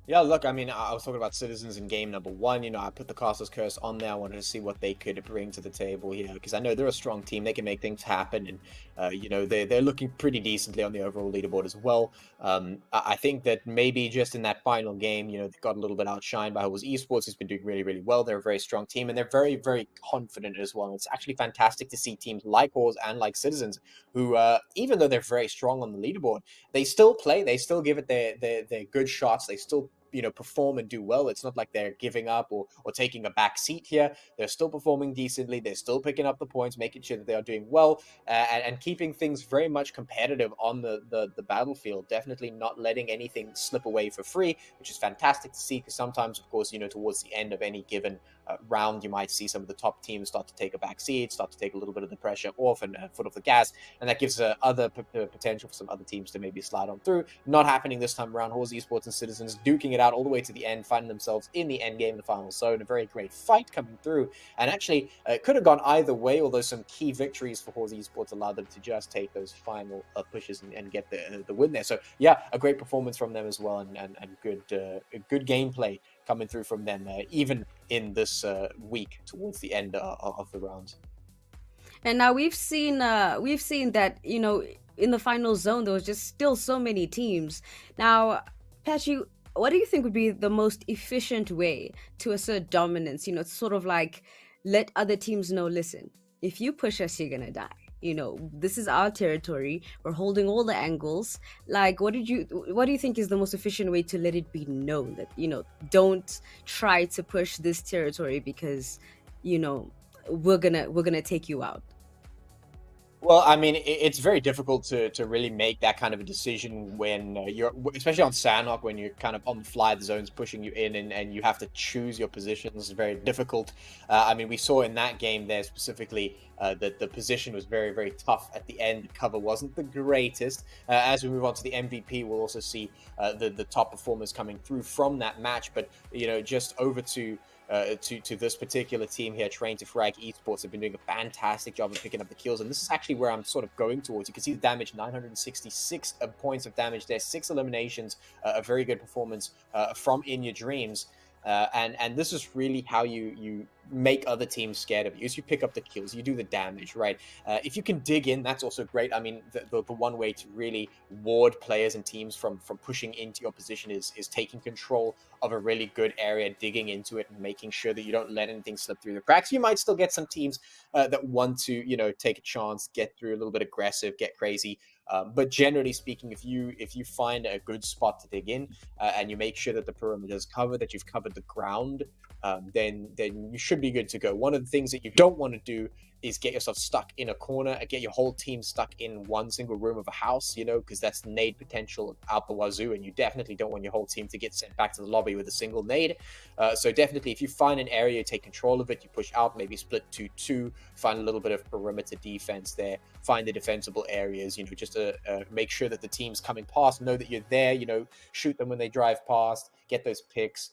Yeah, look, I mean, I was talking about Citizens in game number 1. I put the Castle's Curse on there. I wanted to see what they could bring to the table here because I know they're a strong team. They can make things happen, and they're looking pretty decently on the overall leaderboard as well. I think that maybe just in that final game, they got a little bit outshined by Umzansi Esports, who's been doing really, really well. They're a very strong team, and they're very, very confident as well. It's actually fantastic to see teams like Horse and like Citizens, who, even though they're very strong on the leaderboard, they still play. They still give it their good shots. They still perform and do well. It's not like they're giving up or taking a back seat here. They're still performing decently. They're still picking up the points, making sure that they are doing well and keeping things very much competitive on the battlefield. Definitely not letting anything slip away for free, which is fantastic to see because sometimes, of course, towards the end of any given round, you might see some of the top teams start to take a back seat, start to take a little bit of the pressure off and foot off the gas, and that gives other potential for some other teams to maybe slide on through. Not happening this time around. Horse Esports and Citizens duking it out all the way to the end, finding themselves in the end game, the final zone. A very great fight coming through, and actually it could have gone either way, although some key victories for Horse Esports allowed them to just take those final pushes and get the win there. So yeah, a great performance from them as well, and good gameplay coming through from them, even in this week towards the end of the round. And now we've seen that in the final zone there was just still so many teams. Now, Patchy, what do you think would be the most efficient way to assert dominance? To sort of like let other teams know, listen, if you push us, you're gonna die. This is our territory. We're holding all the angles. Like, what do you think is the most efficient way to let it be known that don't try to push this territory because we're gonna take you out? Well, I mean, it's very difficult to really make that kind of a decision when you're, especially on Sanhok, when you're kind of on the fly, the zone's pushing you in and you have to choose your positions. It's very difficult. I mean, we saw in that game there specifically that the position was very, very tough at the end. The cover wasn't the greatest. As we move on to the MVP, we'll also see the top performers coming through from that match. But, just over to this particular team here, Train to Frag Esports, have been doing a fantastic job of picking up the kills, and this is actually where I'm sort of going towards. You can see the damage, 966 points of damage there, 6 eliminations, a very good performance from In Your Dreams. And this is really how you make other teams scared of you. Is you pick up the kills, you do the damage, right? If you can dig in, that's also great. I mean, the one way to really ward players and teams from pushing into your position is taking control of a really good area, digging into it, and making sure that you don't let anything slip through the cracks. You might still get some teams that want to, take a chance, get through a little bit aggressive, get crazy. But generally speaking, if you find a good spot to dig in and you make sure that the perimeter is covered, that you've covered the ground, then you should be good to go. One of the things that you don't want to do is get yourself stuck in a corner and get your whole team stuck in one single room of a house, because that's nade potential out the wazoo, and you definitely don't want your whole team to get sent back to the lobby with a single nade. So definitely, if you find an area, you take control of it, you push out, maybe split 2-2, find a little bit of perimeter defense there, find the defensible areas, just to make sure that the teams coming past know that you're there, shoot them when they drive past, get those picks,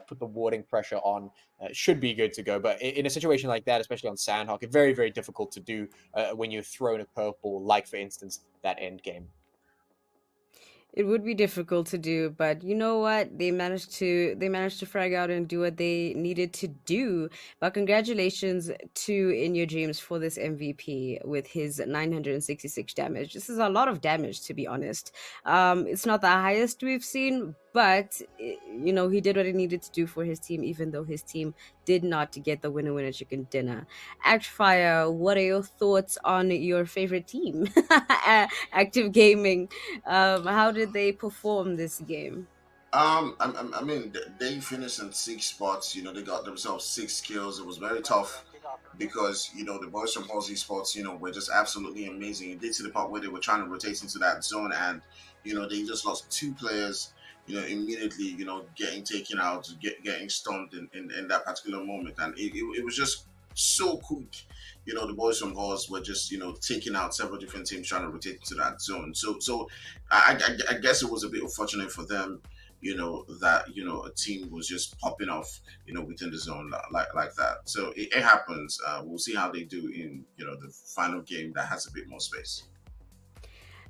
put the warding pressure on, should be good to go. But in a situation like that, especially on Sanhok, it's very, very difficult to do when you're thrown a curveball, like, for instance, that end game. It would be difficult to do, but you know what? They managed to frag out and do what they needed to do. But congratulations to In Your Dreams for this MVP with his 966 damage. This is a lot of damage, to be honest. It's not the highest we've seen, but he did what he needed to do for his team, even though his team did not get the winner chicken dinner. Actfire, what are your thoughts on your favorite team, Active Gaming? How did they perform this game? I mean, they finished in 6 spots. They got themselves 6 kills. It was very tough because the boys from Aussie Sports, were just absolutely amazing. It did to the part where they were trying to rotate into that zone, and they just lost 2 players. Immediately, getting taken out, getting stumped in that particular moment, and it was just so quick. The boys from Oz were just taking out several different teams trying to rotate into that zone. So I guess it was a bit unfortunate for them that a team was just popping off within the zone like that. So it happens. We'll see how they do in the final game that has a bit more space.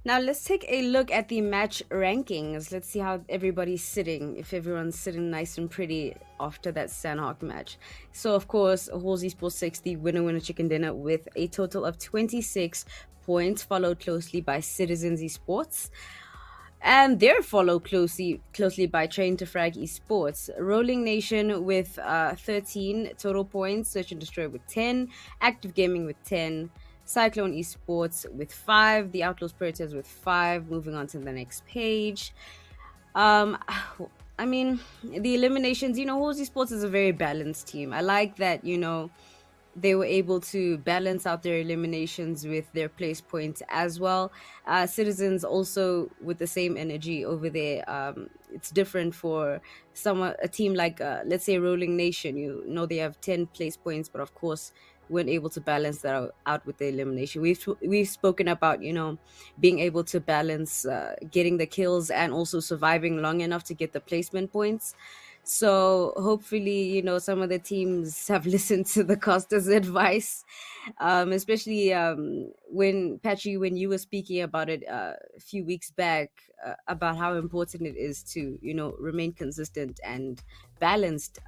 Now let's take a look at the match rankings. Let's see how everybody's sitting, if everyone's sitting nice and pretty after that Sanhok match. So of course, Halsey Sports 6, the winner chicken dinner with a total of 26 points, followed closely by Citizens Esports. And they're followed closely by Train to Frag Esports. Rolling Nation with 13 total points, Search and Destroy with 10, Active Gaming with 10, Cyclone Esports with 5, the Outlaws Predators with 5. Moving on to the next page. I mean, the eliminations, Halsey Sports is a very balanced team. I like that, they were able to balance out their eliminations with their place points as well. Citizens also with the same energy over there. It's different for a team like, let's say, Rolling Nation. They have 10 place points, but of course, weren't able to balance that out with the elimination. We've spoken about being able to balance getting the kills and also surviving long enough to get the placement points. So hopefully, some of the teams have listened to the caster's advice, especially when Patchy, when you were speaking about it a few weeks back about how important it is to, remain consistent and balanced,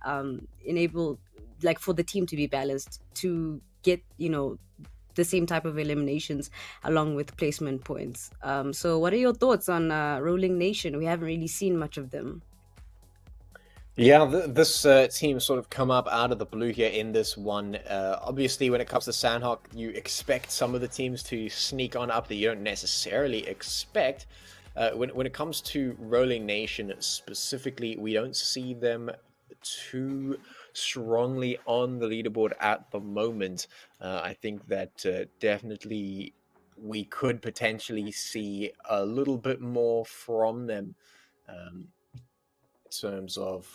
enable like for the team to be balanced to get, the same type of eliminations along with placement points. So what are your thoughts on Rolling Nation? We haven't really seen much of them. Yeah, this team sort of come up out of the blue here in this one. Obviously, when it comes to Sanhok, you expect some of the teams to sneak on up that you don't necessarily expect. When it comes to Rolling Nation specifically, we don't see them too strongly on the leaderboard at the moment. I think that definitely we could potentially see a little bit more from them. Terms of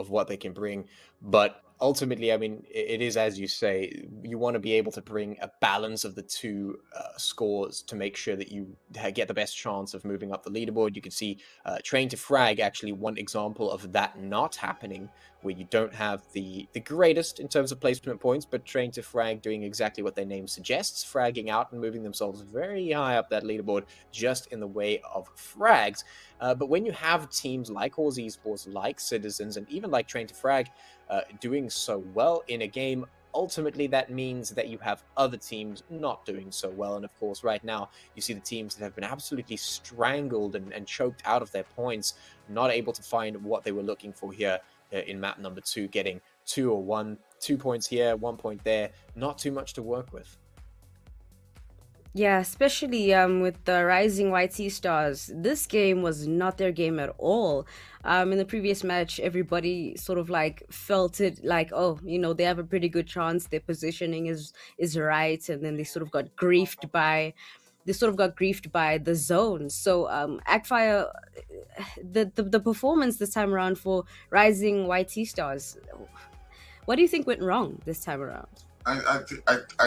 what they can bring, but ultimately, I mean, it is as you say, you want to be able to bring a balance of the two scores to make sure that you get the best chance of moving up the leaderboard. You can see Train to Frag actually one example of that not happening, where you don't have the greatest in terms of placement points, but Train to Frag doing exactly what their name suggests, fragging out and moving themselves very high up that leaderboard just in the way of frags. But when you have teams like Halsey Esports, like Citizens, and even like Train to Frag doing so well in a game, ultimately that means that you have other teams not doing so well. And of course, right now, you see the teams that have been absolutely strangled and choked out of their points, not able to find what they were looking for here in map number 2, getting 2 or 1, 2 points here, 1 point there, not too much to work with. Yeah, especially with the Rising YT Stars. This game was not their game at all. In the previous match, everybody sort of like felt it like, oh, they have a pretty good chance. Their positioning is right, and then they sort of got griefed by the zone. So Agfire, the performance this time around for Rising YT Stars, what do you think went wrong this time around? I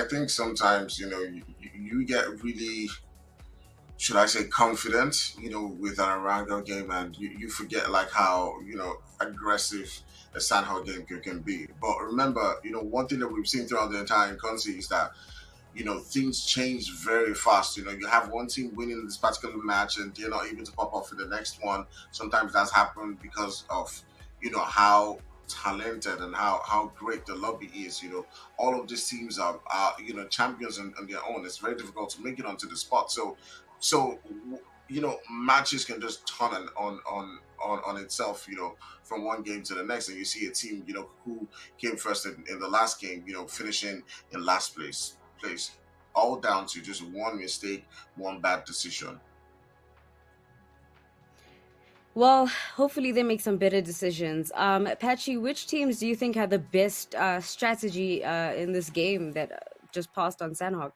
think sometimes you get really, should I say, confident with an Arango game, and you forget like how aggressive a Sanhok game can be. But remember, one thing that we've seen throughout the entire Inkosi is that things change very fast. You have one team winning this particular match and they're not able to pop off in the next one. Sometimes that's happened because of, how talented and how great the lobby is. All of these teams are champions on their own. It's very difficult to make it onto the spot. So matches can just turn on itself, from one game to the next, and you see a team, who came first in the last game, finishing in last place, all down to just one mistake, one bad decision. Well, hopefully they make some better decisions. Patchy, which teams do you think had the best strategy in this game that just passed on Sanhok?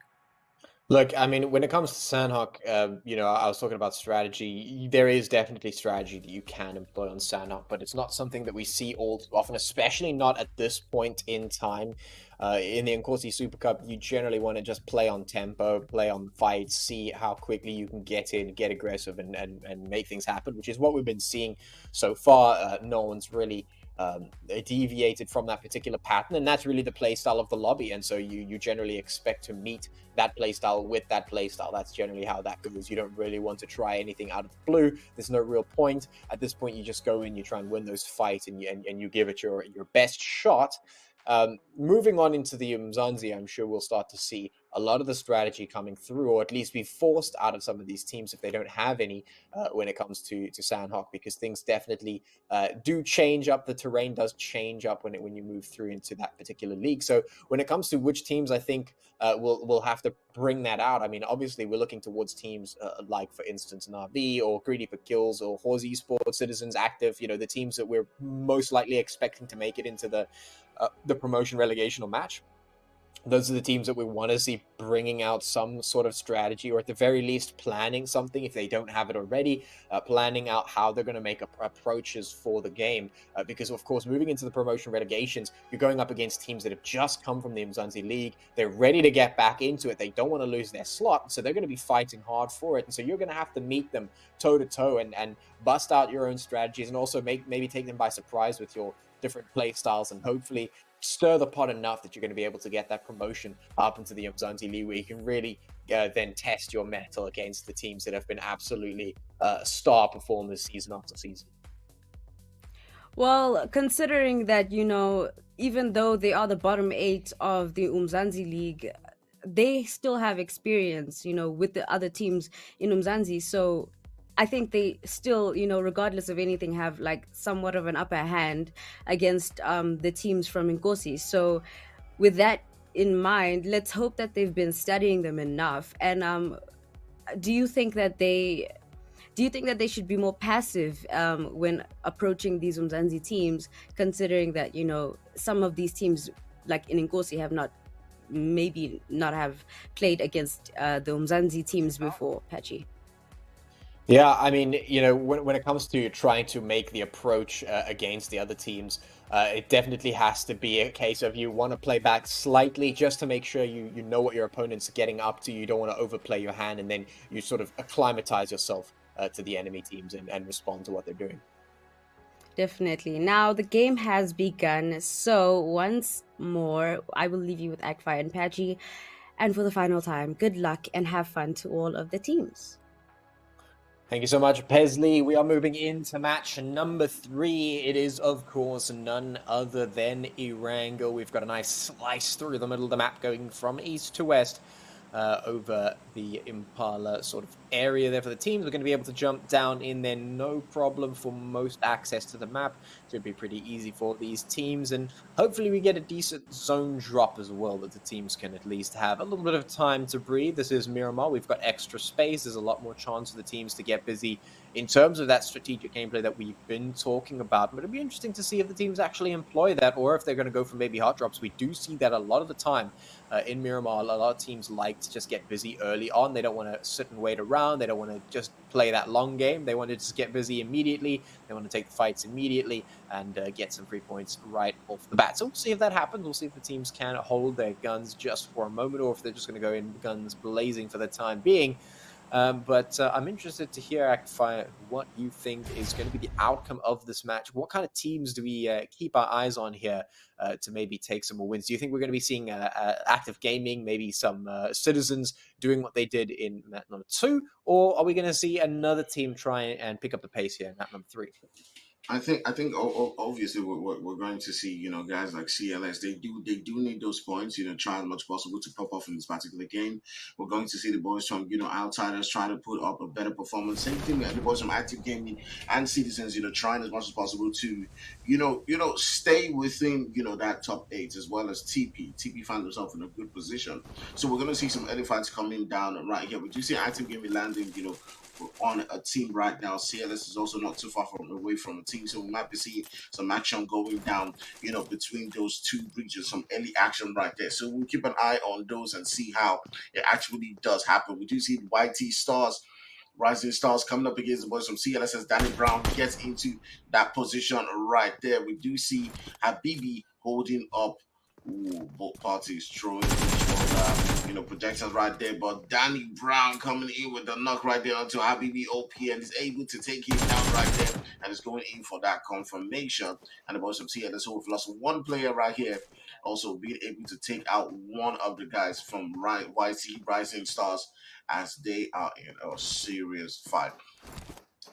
Look, I mean, when it comes to Sanhok, I was talking about strategy. There is definitely strategy that you can employ on Sanhok, but it's not something that we see all too often, especially not at this point in time. In the Inkosi Super Cup, you generally want to just play on tempo, play on fights, see how quickly you can get in, get aggressive, and make things happen, which is what we've been seeing so far. No one's really deviated from that particular pattern, and that's really the play style of the lobby. And so you generally expect to meet that play style with that play style. That's generally how that goes. You don't really want to try anything out of the blue. There's no real point at this point. You just go in, you try and win those fights, and you give it your best shot. Moving on into the Umzansi, I'm sure we'll start to see a lot of the strategy coming through, or at least be forced out of some of these teams if they don't have any when it comes to Sanhok, because things definitely do change up. The terrain does change up when you move through into that particular league. So when it comes to which teams, I think we'll have to bring that out. I mean, obviously we're looking towards teams like, for instance, Navi or Greedy for Kills or Inkosi Esports, Citizens Active. The teams that we're most likely expecting to make it into the promotion, relegation, or match. Those are the teams that we want to see bringing out some sort of strategy, or at the very least planning something if they don't have it already, planning out how they're going to make approaches for the game. Because, of course, moving into the promotion relegations, you're going up against teams that have just come from the Umzansi League. They're ready to get back into it. They don't want to lose their slot, so they're going to be fighting hard for it. And so you're going to have to meet them toe-to-toe and bust out your own strategies, and also maybe take them by surprise with your different play styles, and hopefully stir the pot enough that you're going to be able to get that promotion up into the Umzansi League, where you can really then test your mettle against the teams that have been absolutely star performers season after season. Well, considering that, even though they are the bottom 8 of the Umzansi League, they still have experience, with the other teams in Umzansi. So I think they still, regardless of anything, have like somewhat of an upper hand against the teams from Inkosi. So with that in mind, let's hope that they've been studying them enough. And do you think that they should be more passive when approaching these Umzansi teams, considering that, some of these teams, like in Inkosi, have maybe not have played against the Umzansi teams before, Patchy? Yeah, I mean, when it comes to trying to make the approach against the other teams, it definitely has to be a case of you want to play back slightly just to make sure you know what your opponent's getting up to. You don't want to overplay your hand, and then you sort of acclimatize yourself to the enemy teams and respond to what they're doing. Definitely. Now the game has begun, so once more, I will leave you with Akfi and Patchy. And for the final time, good luck and have fun to all of the teams. Thank you so much, Pesley. We are moving into match number 3. It is, of course, none other than Irango. We've got a nice slice through the middle of the map going from east to west over the Impala sort of area there for the teams. We're going to be able to jump down in there, no problem, for most access to the map. So it'd be pretty easy for these teams, and hopefully we get a decent zone drop as well, that the teams can at least have a little bit of time to breathe. This is Miramar. We've got extra space. There's a lot more chance for the teams to get busy in terms of that strategic gameplay that we've been talking about. But it'll be interesting to see if the teams actually employ that, or if they're going to go for maybe hot drops. We do see that a lot of the time in Miramar. A lot of teams like to just get busy early on. They don't want to sit and wait around. They don't want to just play that long game. They want to just get busy immediately. They want to take the fights immediately and get some free points right off the bat. So we'll see if that happens. We'll see if the teams can hold their guns just for a moment, or if they're just going to go in guns blazing for the time being. But I'm interested to hear, Akify, what you think is going to be the outcome of this match. What kind of teams do we keep our eyes on here to maybe take some more wins? Do you think we're going to be seeing active gaming, maybe some citizens doing what they did in map number 2, or are we going to see another team try and pick up the pace here in map number 3? I think obviously we're going to see, guys like CLS. They do need those points, try as much possible to pop off in this particular game. We're going to see the boys from Outsiders trying to put up a better performance. Same thing with the boys from Active Gaming and Citizens, trying as much as possible to stay within that top 8, as well as TP found himself in a good position. So we're going to see some early fights coming down right here. We do see Active Gaming landing, on a team right now. CLS is also not too far from away from a team, so we might be seeing some action going down, between those two regions, some early action right there. So we'll keep an eye on those and see how it actually does happen. We do see YT Stars. Rising Stars coming up against the boys from CLS as Danny Brown gets into that position right there. We do see Habibi holding up. Ooh, both parties throwing each other, projections right there. But Danny Brown coming in with the knock right there onto Habibi OP and is able to take him down right there and is going in for that confirmation. And the boys from CLS who have lost one player right here, also being able to take out one of the guys from YC Rising Stars as they are in a serious fight.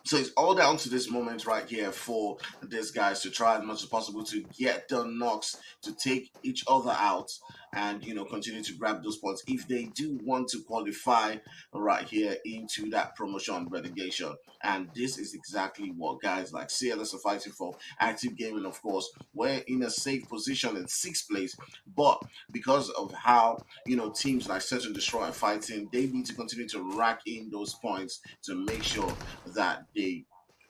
So it's all down to this moment right here for these guys to try as much as possible to get the knocks, to take each other out, and continue to grab those points if they do want to qualify right here into that promotion relegation. And this is exactly what guys like CLS are fighting for. Active Gaming, of course, we're in a safe position in 6th place, but because of how teams like Search and Destroy are fighting, they need to continue to rack in those points to make sure that they,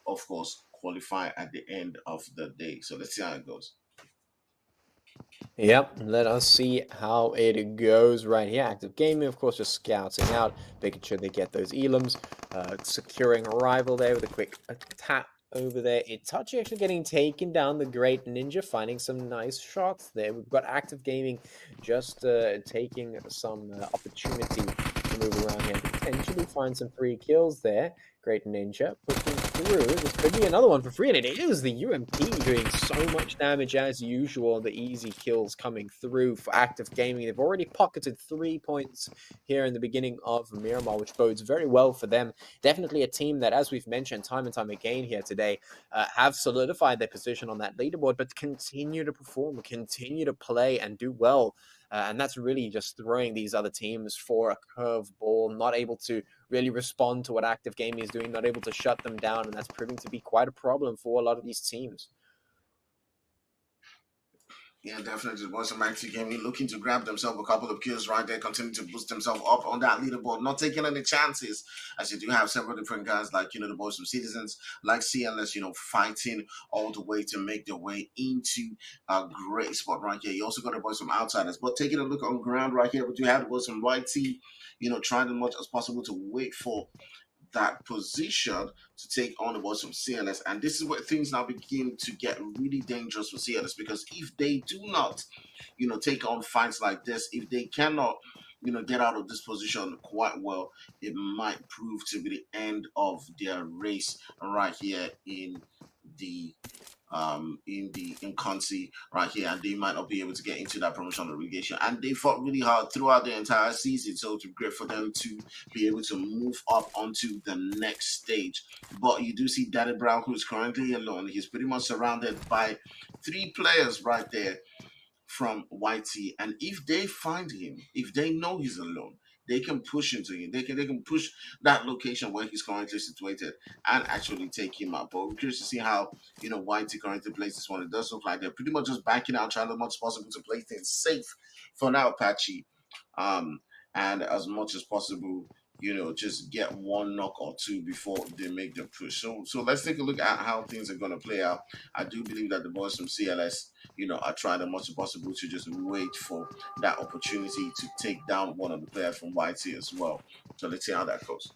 of course, qualify at the end of the day. So let's see how it goes. Yep, let us see how it goes right here. Active Gaming, of course, just scouting out, making sure they get those elims, securing a rival there with a quick tap over there. Itachi actually getting taken down, the Great Ninja finding some nice shots there. We've got Active Gaming just taking some opportunity to move around here, potentially find some free kills there. Great Ninja pushing through. This could be another one for free, and it is the UMP doing so much damage as usual. The easy kills coming through for Active Gaming. They've already pocketed 3 points here in the beginning of Miramar, which bodes very well for them. Definitely a team that, as we've mentioned time and time again here today, have solidified their position on that leaderboard, but continue to perform, continue to play, and do well. And that's really just throwing these other teams for a curveball, not able to really respond to what Active Gaming is doing, not able to shut them down, and that's proving to be quite a problem for a lot of these teams. Yeah, definitely. The boys from Active Gaming looking to grab themselves a couple of kills right there, continue to boost themselves up on that leaderboard, not taking any chances, as you do have several different guys like, the boys from Citizens, like CLS, fighting all the way to make their way into a great spot right here. You also got the boys from Outsiders, but taking a look on ground right here, we do have the boys from YT, trying as much as possible to wait for that position to take on the boys from CLS. And this is where things now begin to get really dangerous for CLS, because if they do not, take on fights like this, if they cannot, get out of this position quite well, it might prove to be the end of their race right here the in Inkosi right here, and they might not be able to get into that promotional relegation. And they fought really hard throughout the entire season, so it's great for them to be able to move up onto the next stage. But you do see Danny Brown, who is currently alone. He's pretty much surrounded by 3 players right there from YT, and if they find him, if they know he's alone, they can push into him. They can push that location where he's currently situated and actually take him out. But we're curious to see how YT currently plays this one. It does look like they're pretty much just backing out, trying as much as possible to play things safe for now, Apache. Um, and as much as possible, just get one knock or two before they make the push. So let's take a look at how things are gonna play out. I do believe that the boys from CLS, are trying as much as possible to just wait for that opportunity to take down one of the players from YT as well. So let's see how that goes.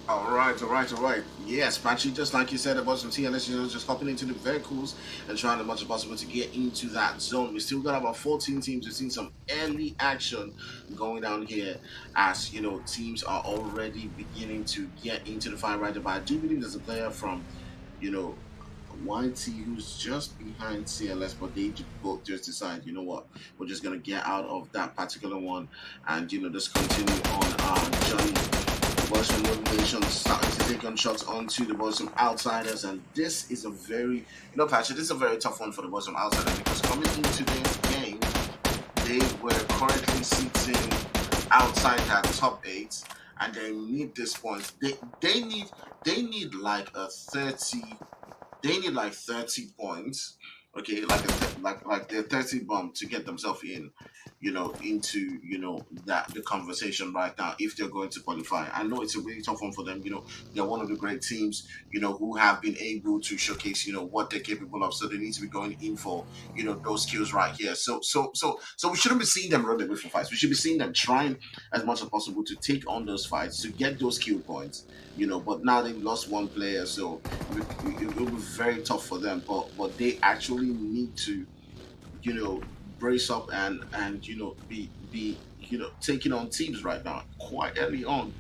All right. Yes, Patchy, just like you said about some TLS, just hopping into the vehicles and trying as much as possible to get into that zone. We still got about 14 teams. We've seen some early action going down here as, teams are already beginning to get into the fight right there. But I do believe there's a player from, you know, YT who's just behind CLS, but they both just decide, you know what, we're just gonna get out of that particular one and just continue on our journey. The boys from Relegation starting to take on shots onto the boys from Outsiders, and this is a very, Patrick, this is a very tough one for the boys from Outsiders because coming into this game, they were currently sitting outside that top eight, and they need this point. They need like a 30, they need like 30 points, okay, like their 30 bump to get themselves in, into that the conversation right now if they're going to qualify. I know it's a really tough one for them. They're one of the great teams, who have been able to showcase, what they're capable of. So they need to be going in for, those skills right here. So we shouldn't be seeing them run away from fights. We should be seeing them trying as much as possible to take on those fights to get those kill points. But now they've lost one player, so it will be very tough for them. But they actually need to, brace up and be taking on teams right now quite early on.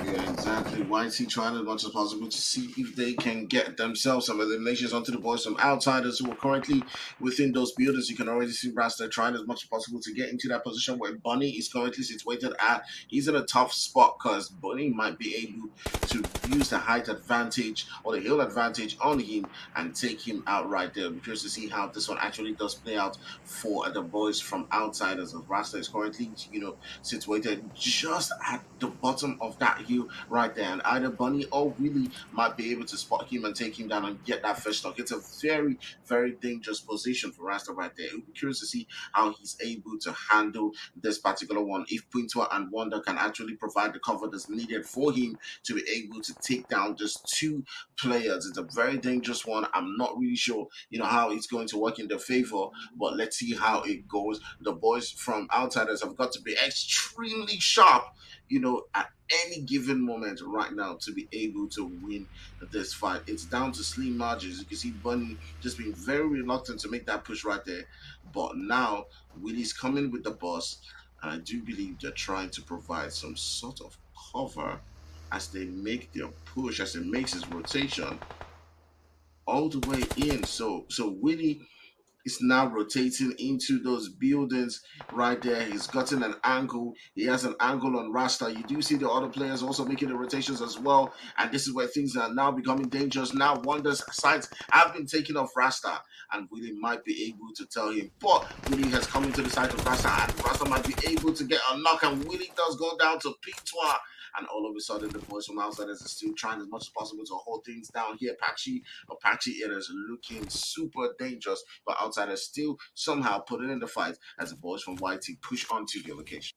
Yeah, exactly. YT trying as much as possible to see if they can get themselves some eliminations onto the boys, some outsiders who are currently within those buildings. You can already see Rasta trying as much as possible to get into that position where Bunny is currently situated at. He's in a tough spot because Bunny might be able to use the height advantage or the hill advantage on him and take him out right there. We're curious to see how this one actually does play out for the boys from outsiders. As Rasta is currently, situated just at the bottom of that hill right there. And either Bunny or Willie might be able to spot him and take him down and get that first stock. It's a very, very dangerous position for Rasta right there. It will be curious to see how he's able to handle this particular one. If Pintua and Wanda can actually provide the cover that's needed for him to be able to take down just two players. It's a very dangerous one. I'm not really sure, how it's going to work in their favor, but let's see how it goes. The boys from Outsiders have got to be extremely sharp, at any given moment right now to be able to win this fight. It's down to slim margins. You can see Bunny just being very reluctant to make that push right there. But now Willie's coming with the boss, and I do believe they're trying to provide some sort of cover as they make their push, as it makes his rotation all the way in. So Willie is now rotating into those buildings right there. He's gotten an angle. He has an angle on Rasta. You do see the other players also making the rotations as well. And this is where things are now becoming dangerous. Now Wonder's sights have been taken off Rasta. And Willie might be able to tell him. But Willie has come into the side of Rasta. And Rasta might be able to get a knock. And Willie does go down to Pitois. And all of a sudden, the boys from outsiders are still trying as much as possible to hold things down here. Apache, it is looking super dangerous, but outsiders still somehow put it in the fight as the boys from YT push on to the location.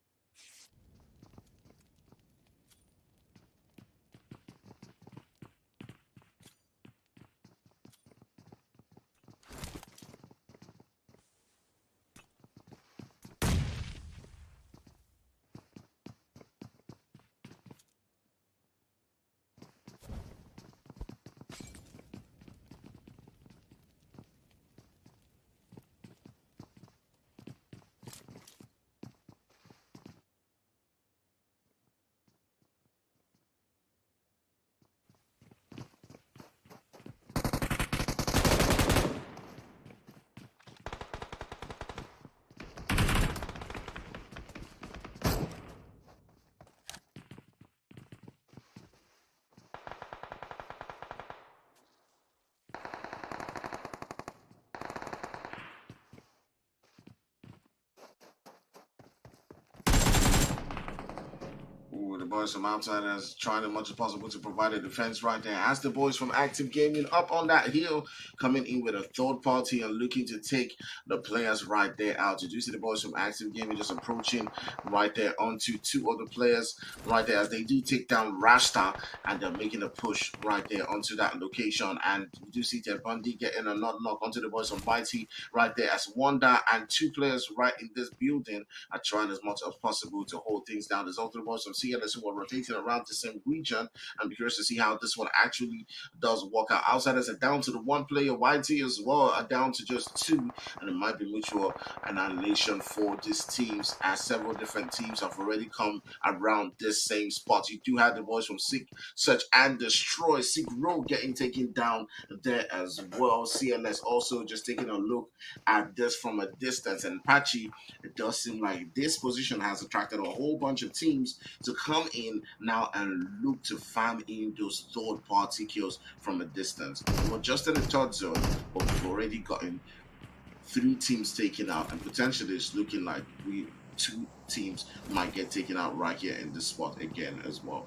Ooh, the boys from Outsiders trying as much as possible to provide a defense right there. As the boys from Active Gaming up on that hill, coming in with a third party and looking to take the players right there out. Did you see the boys from Active Gaming just approaching right there onto two other players right there as they do take down Rasta and they're making a push right there onto that location. And you do see Ted Bundy getting a knock onto the boys from Mighty right there as Wanda and two players right in this building are trying as much as possible to hold things down. There's also the boys from CLS who are rotating around the same region. I'm curious to see how this one actually does work out. Outsiders are down to the one player. YT as well are down to just two, and it might be mutual annihilation for these teams as several different teams have already come around this same spot. You do have the boys from Seek, Search and Destroy. Seek Row getting taken down there as well. CLS also just taking a look at this from a distance, and Patchy, it does seem like this position has attracted a whole bunch of teams to come in now and look to farm in those third party kills from a distance. We're just in the third zone, but we've already gotten 3 teams taken out, and potentially it's looking like two teams might get taken out right here in this spot again as well.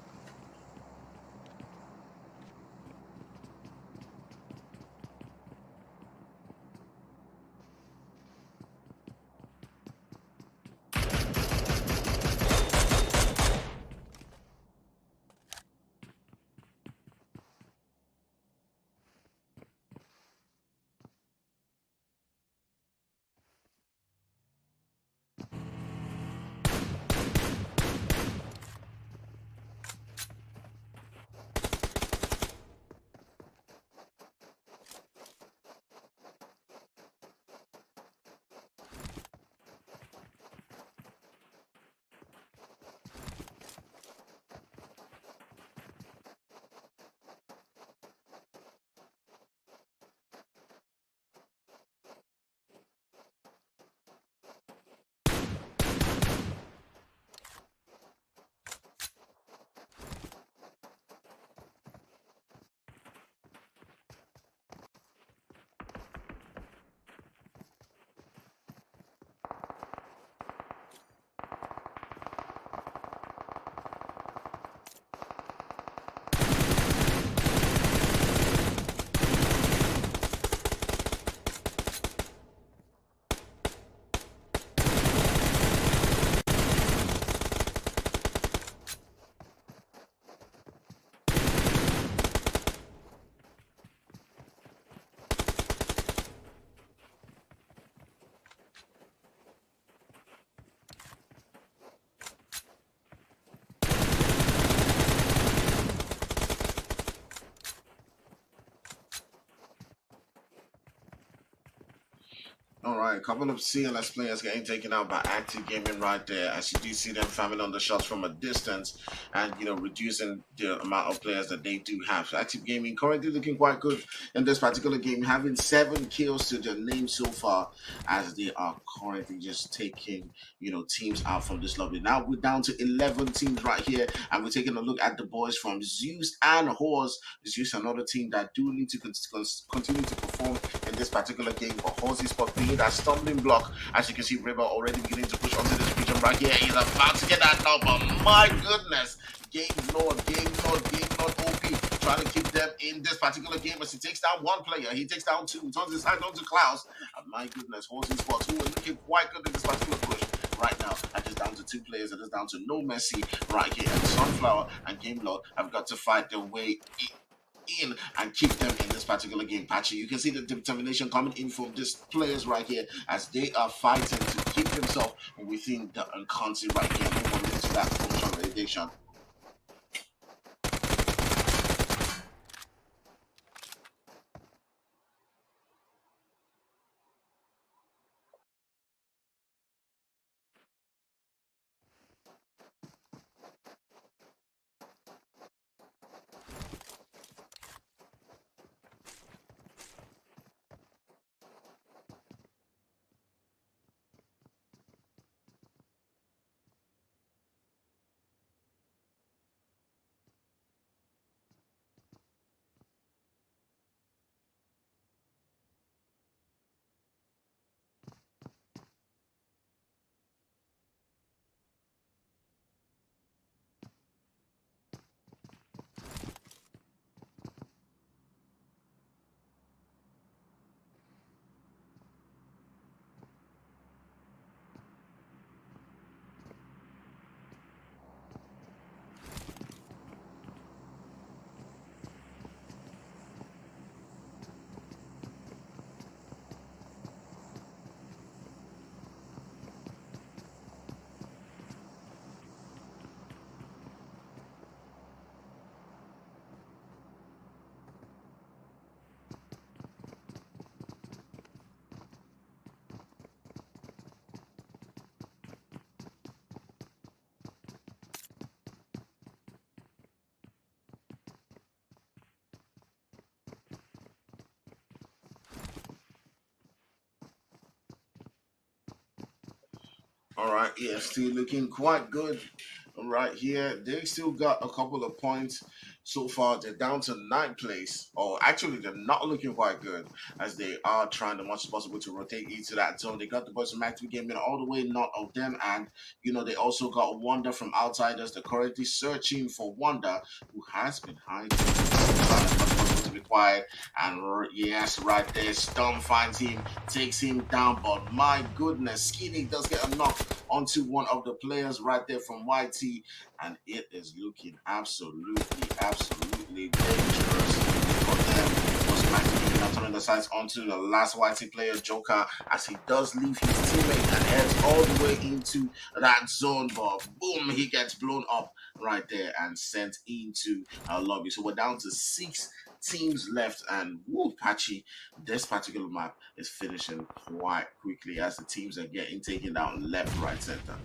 All right, a couple of CLS players getting taken out by Active Gaming right there, as you do see them farming on the shots from a distance and, reducing the amount of players that they do have. So Active Gaming currently looking quite good in this particular game, having 7 kills to their name so far, as they are currently just taking, teams out from this lobby. Now we're down to 11 teams right here, and we're taking a look at the boys from Zeus and Horse. Zeus, another team that do need to continue to perform in this particular game, but Horse Esports being that stumbling block. As you can see, River already beginning to push onto this region right here. He's about to get that number. My goodness. Game Lord OP trying to keep them in this particular game as he takes down one player. He takes down 2. Turns his hand onto Klaus. And my goodness, Horsey Sports, who are looking quite good in this particular push right now. And just down to 2 players. It is down to No Messi right here. And Sunflower and Game Lord have got to fight their way in and keep them in this particular game. Patchy, you can see the determination coming in from these players right here as they are fighting to keep themselves within the Inkosi right here. No one into that promotion relegation. All right, yeah, still looking quite good. All right, here they still got a couple of points so far. They're down to ninth place, or actually, they're not looking quite good as they are trying as much as possible to rotate into that zone. They got the boys from Active Gaming all the way, not of them, and they also got Wonder from Outsiders. They're currently searching for Wonder, who has been hiding. Trying as much as possible to be quiet, and yes, right there, Storm finds him, takes him down, but my goodness, Skinny does get a knock onto one of the players right there from YT, and it is looking absolutely dangerous for them. Was Maximilian now turning the sights onto the last YT player, Joker, as he does leave his teammate and heads all the way into that zone, but boom, he gets blown up right there and sent into a lobby. So we're down to 6 teams left, and woo, Patchy, this particular map is finishing quite quickly as the teams are getting taken down left, right, center.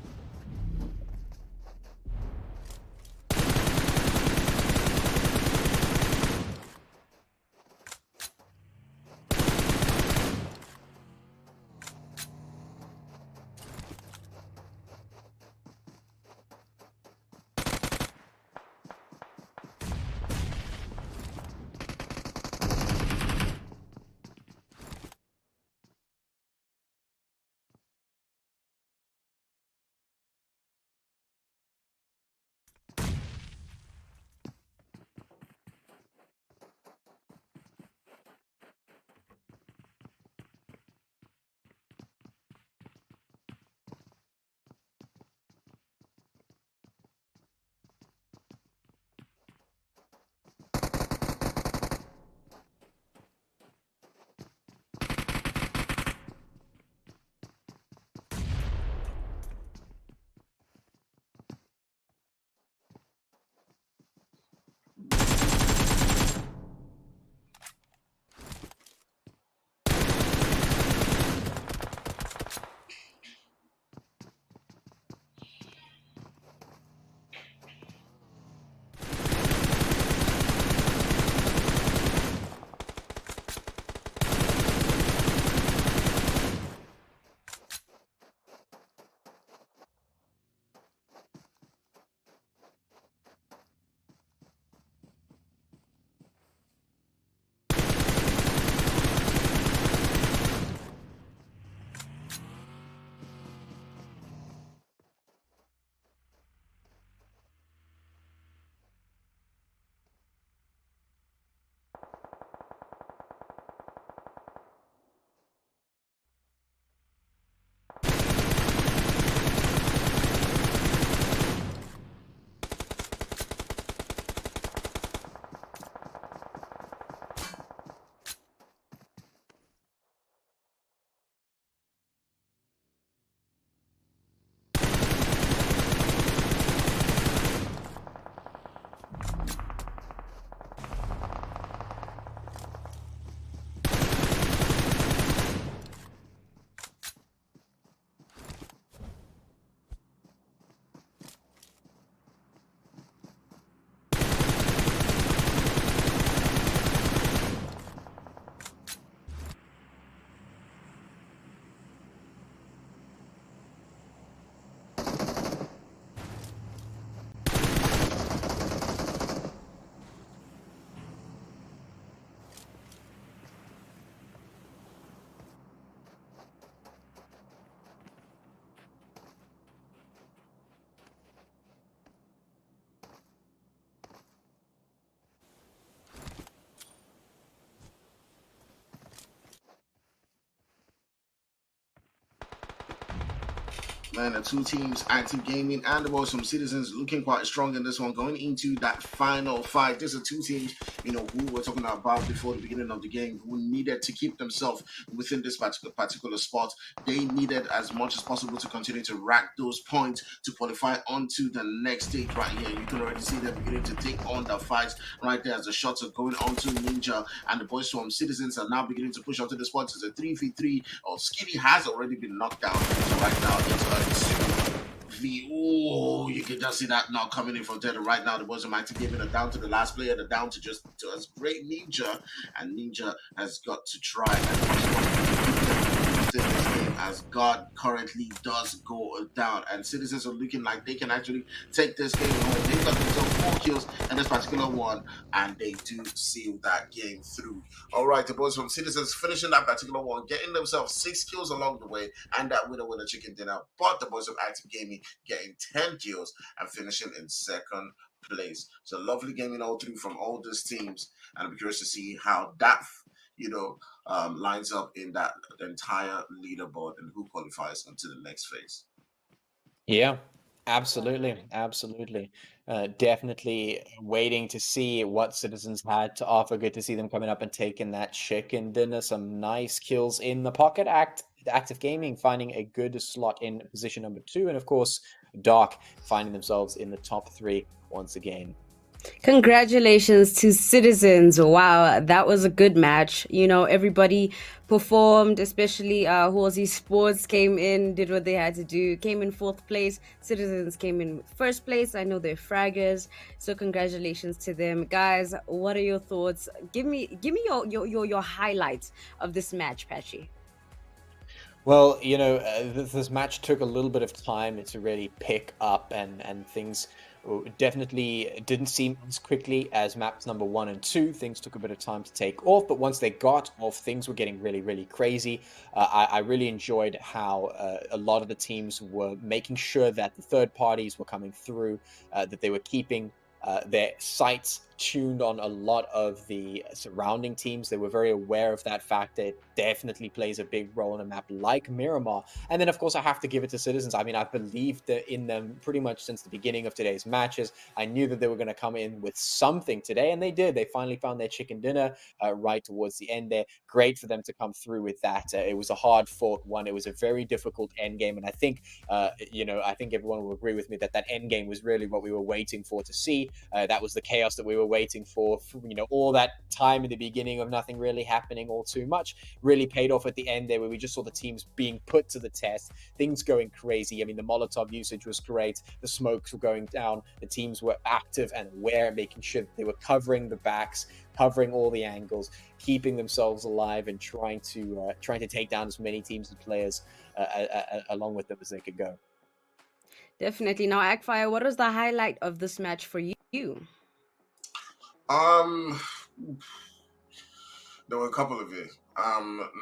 Man, the two teams, Active Gaming and the boys from Citizens, looking quite strong in this one. Going into that final fight, these are two teams, who we're talking about before the beginning of the game, who needed to keep themselves within this particular spot. They needed as much as possible to continue to rack those points to qualify onto the next stage right here. You can already see them beginning to take on the fights right there as the shots are going on to Ninja, and the boys from Citizens are now beginning to push onto the spot. It's a 3v3. Skinny has already been knocked down. So right now it's a 2v. Oh, you can just see that now coming in from there. Right now, the boys are might giving it down to the last player, the down to just great Ninja, and Ninja has got to try and this game as God currently does go down. And Citizens are looking like they can actually take this game home. They've got themselves 4 kills in this particular one, and they do seal that game through. All right, the boys from Citizens finishing that particular one, getting themselves 6 kills along the way, and that winner chicken dinner. But the boys of Active Gaming getting 10 kills and finishing in second place. So lovely gaming all through from all these teams, and I'm curious to see how that lines up in that entire leaderboard and who qualifies into the next phase. Yeah, absolutely, absolutely. Definitely waiting to see what Citizens had to offer. Good to see them coming up and taking that chicken dinner. Some nice kills in the pocket. Active Gaming finding a good slot in position number 2, and of course, Dark finding themselves in the top 3 once again. Congratulations to Citizens. Wow, that was a good match. You know, everybody performed, especially Horsey Sports came in, did what they had to do, came in 4th place. Citizens came in 1st place. I know they're fraggers, so congratulations to them. Guys, what are your thoughts? Give me your highlights of this match, Patchy. Well, this match took a little bit of time to really pick up, and things definitely didn't seem as quickly as maps number 1 and 2. Things took a bit of time to take off, but once they got off, things were getting really, really crazy. I really enjoyed how a lot of the teams were making sure that the third parties were coming through, that they were keeping their sights tuned on a lot of the surrounding teams. They were very aware of that fact. It definitely plays a big role in a map like Miramar. And then, of course, I have to give it to Citizens. I mean, I've believed in them pretty much since the beginning of today's matches. I knew that they were going to come in with something today, and they did. They finally found their chicken dinner right towards the end there. Great for them to come through with that. It was a hard-fought one. It was a very difficult end game, and I think, I think everyone will agree with me that that end game was really what we were waiting for to see. That was the chaos that we were waiting for, all that time in the beginning of nothing really happening all too much really paid off at the end there, where we just saw the teams being put to the test, things going crazy. I mean, the Molotov usage was great, the smokes were going down, the teams were active and aware, making sure that they were covering the backs, covering all the angles, keeping themselves alive, and trying to take down as many teams and players along with them as they could go. Definitely. Now, Agfire, what was the highlight of this match for you? There were a couple of it.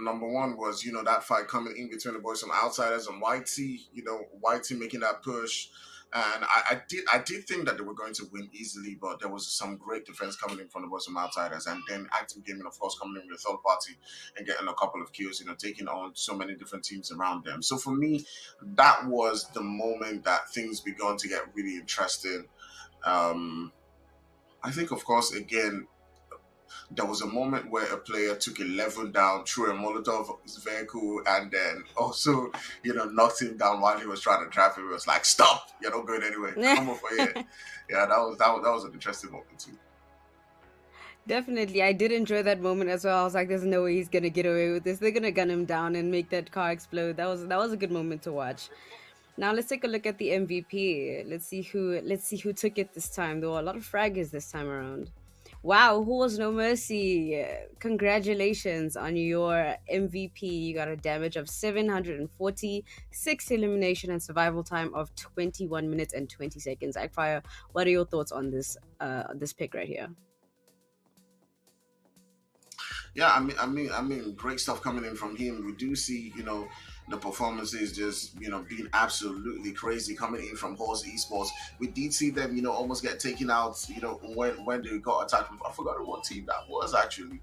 Number one was, that fight coming in between the boys from Outsiders and YT, YT making that push. And I did think that they were going to win easily, but there was some great defense coming in from the boys from Outsiders. And then Active Gaming, of course, coming in with a third party and getting a couple of kills, taking on so many different teams around them. So for me, that was the moment that things began to get really interesting. I think, of course, again, there was a moment where a player took 11 down through a Molotov vehicle and then also, knocked him down while he was trying to drive him. It was like, stop, you're not going anywhere. Come over here. Yeah, that was an interesting moment too. Definitely. I did enjoy that moment as well. I was like, there's no way he's gonna get away with this. They're gonna gun him down and make that car explode. That was a good moment to watch. Now let's take a look at the MVP. Let's see who took it this time. There were a lot of fraggers this time around. Wow, who was No Mercy? Congratulations on your MVP. You got a damage of 740, 6 elimination, and survival time of 21 minutes and 20 seconds. Agfire, what are your thoughts on this pick right here? Yeah, I mean, great stuff coming in from him. We do see, the performances just, being absolutely crazy coming in from Inkosi Esports. We did see them, almost get taken out, when they got attacked. I forgot what team that was actually.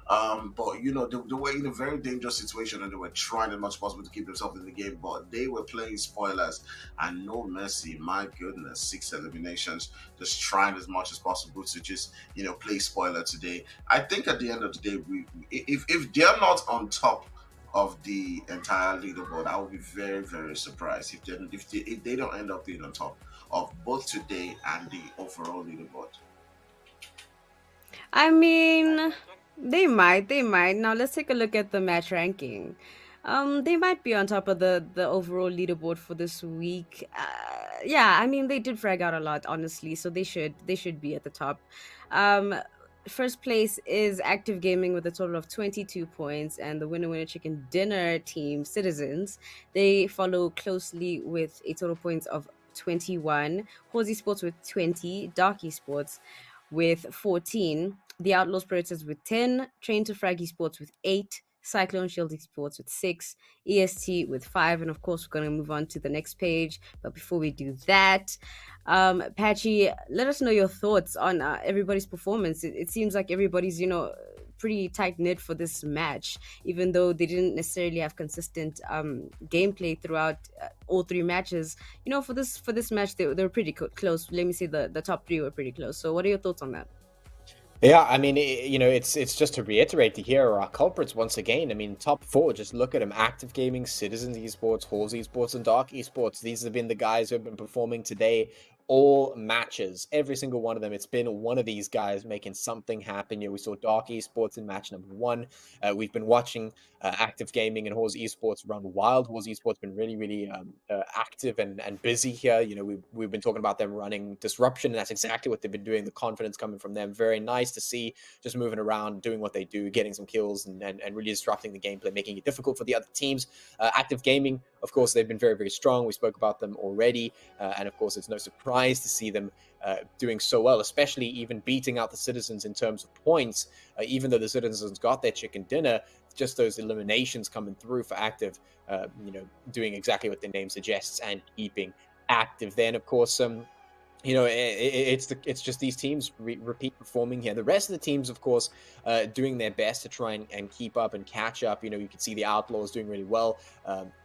But they were in a very dangerous situation and they were trying as much as possible to keep themselves in the game, but they were playing spoilers and No Mercy. My goodness, 6 eliminations, just trying as much as possible to just play spoiler today. I think at the end of the day, if they're not on top of the entire leaderboard, I would be very, very surprised if they don't end up being on top of both today and the overall leaderboard. I mean, they might. Now let's take a look at the match ranking. They might be on top of the overall leaderboard for this week. Yeah, I mean they did frag out a lot, honestly, so they should be at the top. Um, first place is Active Gaming with a total of 22 points, and the winner chicken dinner team Citizens, they follow closely with a total points of 21, Horsey Sports with 20, Dark Esports with 14, the Outlaws Predators with 10, Train to Fraggy Sports with 8, Cyclone Shield Sports with 6, EST with 5, and of course we're going to move on to the next page. But before we do that, Patchy, let us know your thoughts on everybody's performance. It seems like everybody's, pretty tight knit for this match, even though they didn't necessarily have consistent gameplay throughout all three matches. For this match, they were pretty close. Let me say the top three were pretty close. So, what are your thoughts on that? Yeah, I mean, it's just to reiterate to here our culprits once again. I mean, top four, just look at them: Active Gaming, Citizens Esports, Halls Esports, and Dark Esports. These have been the guys who have been performing today. All matches, every single one of them. It's been one of these guys making something happen. We saw Dark Esports in match number 1. We've been watching Active Gaming and Halls Esports run wild. Halls Esports been really, really active and busy here. We've been talking about them running disruption, and that's exactly what they've been doing. The confidence coming from them, very nice to see, just moving around, doing what they do, getting some kills, and really disrupting the gameplay, making it difficult for the other teams. Active Gaming, of course, they've been very, very strong. We spoke about them already, and of course, it's no surprise to see them doing so well, especially even beating out the Citizens in terms of points. Even though the Citizens got their chicken dinner, just those eliminations coming through for Active, doing exactly what the name suggests and keeping active. Then, of course, it's just these teams repeat performing here. The rest of the teams, of course, doing their best to try and keep up and catch up. You can see the Outlaws doing really well,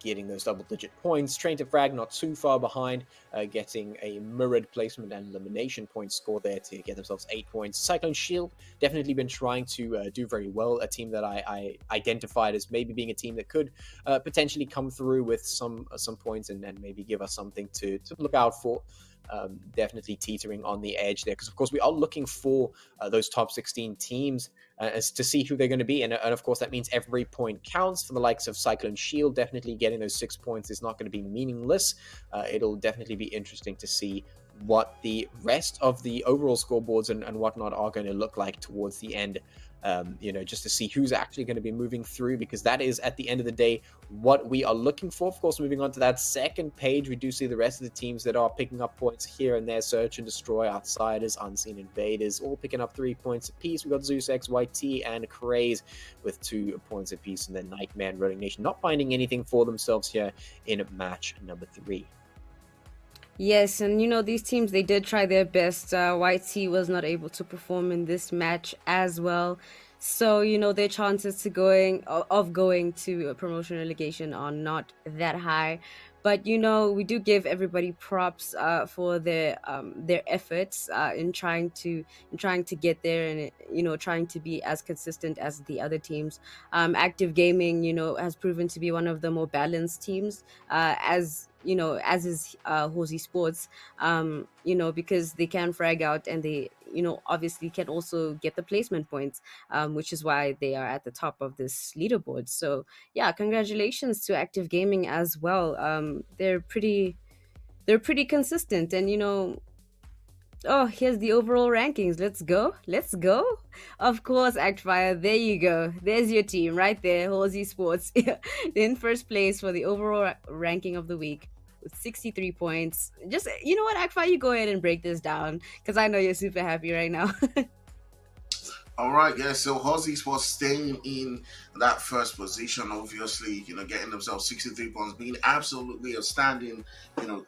getting those double-digit points. Train to Frag not too far behind, getting a mirrored placement and elimination point score there to get themselves 8 points. Cyclone Shield definitely been trying to do very well. A team that I identified as maybe being a team that could potentially come through with some points and maybe give us something to look out for. Definitely teetering on the edge there, because of course we are looking for those top 16 teams as to see who they're going to be, and of course that means every point counts. For the likes of Cyclone Shield, definitely getting those 6 points is not going to be meaningless. It'll definitely be interesting to see what the rest of the overall scoreboards and whatnot are going to look like towards the end. Just to see who's actually going to be moving through, because that is at the end of the day what we are looking for. Of course, moving on to that second page, we do see the rest of the teams that are picking up points here and there. Search and Destroy, Outsiders, Unseen Invaders, all picking up 3 points apiece. We got Zeus XYT and Craze with 2 points apiece, and then Nightmare and Rolling Nation not finding anything for themselves here in match number 3. Yes, and these teams, they did try their best. White Sea was not able to perform in this match as well. So, their chances of going to a promotion relegation are not that high. But we do give everybody props for their efforts in trying to get there, and trying to be as consistent as the other teams. Active Gaming, has proven to be one of the more balanced teams, as is Horsey Sports, because they can frag out, and they obviously can also get the placement points, which is why they are at the top of this leaderboard. So yeah, congratulations to Active Gaming as well. They're pretty consistent, and oh, here's the overall rankings. Let's go. Of course, Actfire, there you go. There's your team right there, Horsey Sports. In first place for the overall ranking of the week with 63 points. Just, you know what, Actfire, you go ahead and break this down, because I know you're super happy right now. All right, yeah. So Horsey Sports staying in that first position, obviously, getting themselves 63 points, being absolutely outstanding,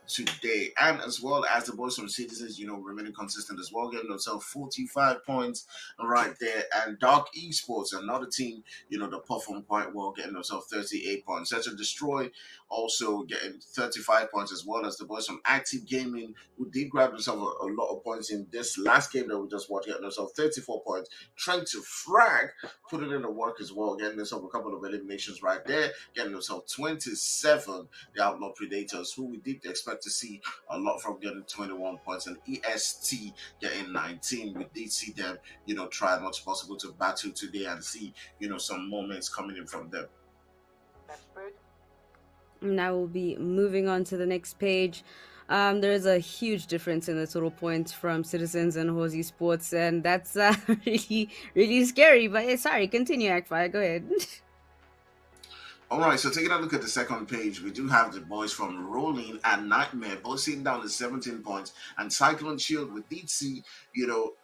today. And as well as the boys from Citizens, remaining consistent as well, getting themselves 45 points right there. And Dark Esports, another team, that performed quite well, getting themselves 38 points. Search and Destroy also getting 35 points, as well as the boys from Active Gaming, who did grab themselves a lot of points in this last game that we just watched, getting themselves 34 points. Trying to frag, putting in the work as well, getting themselves a couple of eliminations right there, getting themselves 27. The Outlaw Predators, who we did expect to see a lot from, getting 21 points, and EST getting 19. We did see them, try as much as possible to battle today and see, some moments coming in from them. Now we'll be moving on to the next page. There is a huge difference in the total points from Citizens and Horsey Sports, and that's really, really scary. But sorry, continue, Akfire. Go ahead. All right, so taking a look at the second page, we do have the boys from Rolling and Nightmare both sitting down at 17 points, and Cyclone Shield. We did see,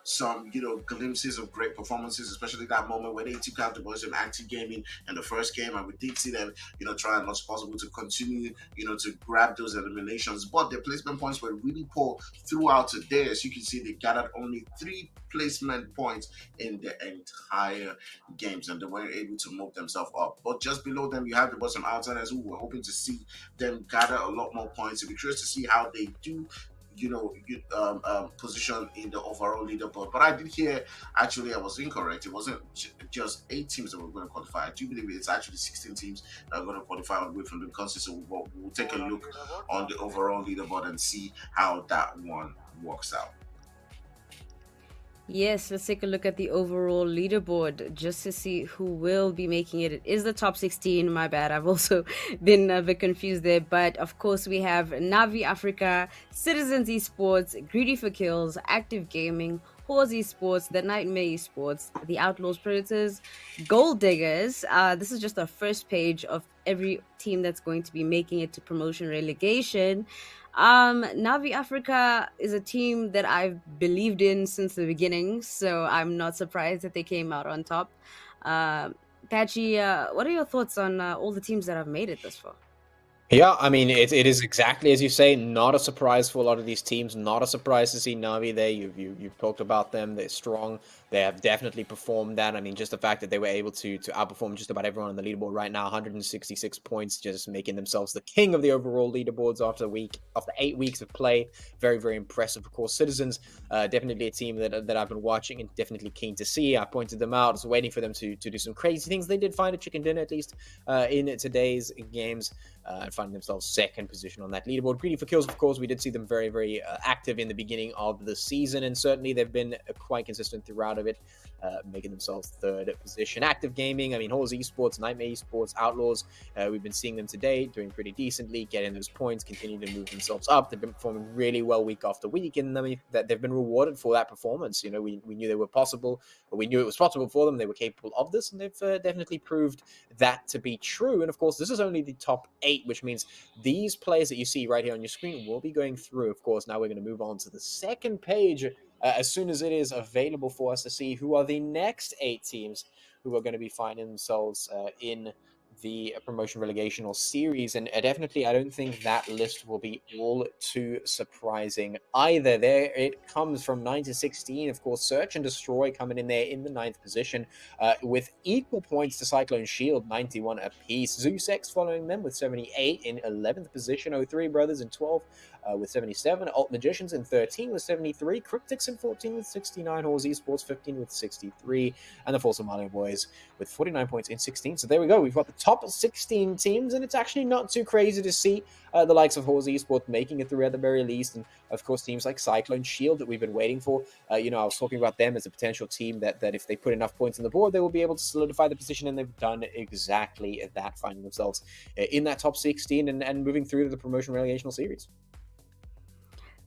some, glimpses of great performances, especially that moment where they took out the boys from Active Gaming in the first game, and we did see them, try as much as possible to continue, to grab those eliminations. But their placement points were really poor throughout today. As you can see, they gathered only 3 placement points in the entire games, and they weren't able to move themselves up. But just below them, you have the bottom outsiders who were hoping to see them gather a lot more points. It'll be curious to see how they do position in the overall leaderboard. But I did hear, actually, I was incorrect. It wasn't just 8 teams that were going to qualify. I do believe it's actually 16 teams that are going to qualify away from the country. So we'll take a look on the overall leaderboard and see how that one works out. Yes, let's take a look at the overall leaderboard just to see who will be making it. It is the top 16. My bad. I've also been a bit confused there. But of course, we have Navi Africa, Citizens Esports, Greedy for Kills, Active Gaming, Horse Esports, The Nightmare Esports, The Outlaws Predators, Gold Diggers. This is just the first page of every team that's going to be making it to promotion relegation. Navi Africa is a team that I've believed in since the beginning, so I'm not surprised that they came out on top. Patchy, what are your thoughts on all the teams that have made it this far? Yeah, I mean, it is exactly as you say. Not a surprise for a lot of these teams. Not a surprise to see Navi there. You've talked about them. They're strong. They have definitely performed that. I mean, just the fact that they were able to outperform just about everyone on the leaderboard right now, 166 points, just making themselves the king of the overall leaderboards after 8 weeks of play. Very, very impressive. Of course, Citizens, definitely a team that I've been watching and definitely keen to see. I pointed them out. I was waiting for them to do some crazy things. They did find a chicken dinner, at least in today's games. And finding themselves second position on that leaderboard. Greedy for Kills, of course, we did see them very, very active in the beginning of the season, and certainly they've been quite consistent throughout of it, making themselves third position. Active Gaming, I mean, Horse Esports, Nightmare Esports, Outlaws, we've been seeing them today doing pretty decently, getting those points, continuing to move themselves up. They've been performing really well week after week, and I mean, that they've been rewarded for that performance. We knew they were possible, but we knew it was possible for them. They were capable of this, and they've definitely proved that to be true. And of course, this is only the top 8, which means these players that you see right here on your screen will be going through. Of course, now we're going to move on to the second page as soon as it is available for us to see who are the next 8 teams who are going to be finding themselves in the promotion relegation or series. And definitely, I don't think that list will be all too surprising either. There it comes from 9 to 16. Of course, Search and Destroy coming in there in the 9th position with equal points to Cyclone Shield, 91 apiece. Zeus X following them with 78 in 11th position. 03 Brothers in 12 with 77. Alt Magicians in 13 with 73. Cryptics in 14 with 69. Horse Esports 15 with 63. And the Full Somalia Boys with 49 points in 16. So there we go. We've got the top 16 teams, and it's actually not too crazy to see the likes of Horse Esports making it through at the very least. And of course, teams like Cyclone Shield that we've been waiting for. I was talking about them as a potential team that if they put enough points on the board, they will be able to solidify the position, and they've done exactly that, finding themselves in that top 16 and moving through to the promotion relegational series.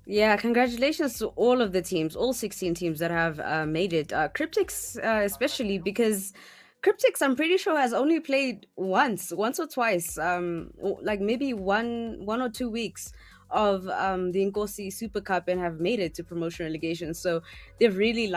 Yeah, congratulations to all of the teams, all 16 teams that have made it. Cryptics, especially because Cryptics, I'm pretty sure, has only played once or twice, like maybe one or 2 weeks of the Inkosi Super Cup, and have made it to promotion relegation. So they've really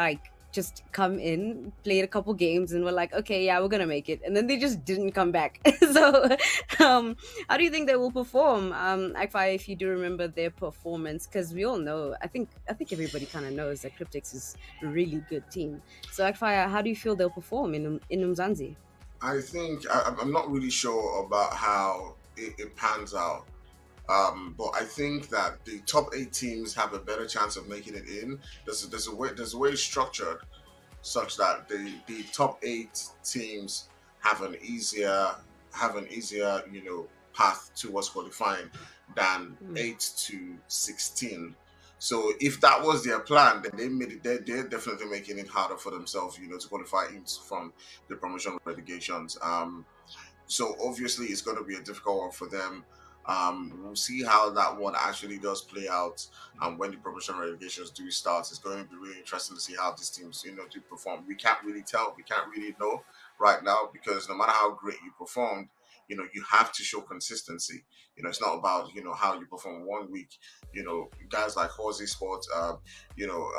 just come in, played a couple games, and were like, okay, yeah, we're gonna make it, and then they just didn't come back. So how do you think they will perform, Akfai, if you do remember their performance? Because we all know, I think everybody kind of knows that Cryptics is a really good team. So Akfai, how do you feel they'll perform in Umzansi? I think I'm not really sure about how it pans out. But I think that the top 8 teams have a better chance of making it in. There's a way it's structured such that the top 8 teams have an easier path towards qualifying than 8 to 16. So if that was their plan, then they're definitely making it harder for themselves, to qualify from the promotion relegations. So obviously it's going to be a difficult one for them. We'll see how that one actually does play out. When the promotion relegations do start, it's going to be really interesting to see how these teams, do perform. We can't really tell. We can't really know right now because no matter how great you performed, you have to show consistency. It's not about how you perform one week. Guys like Horse Sports,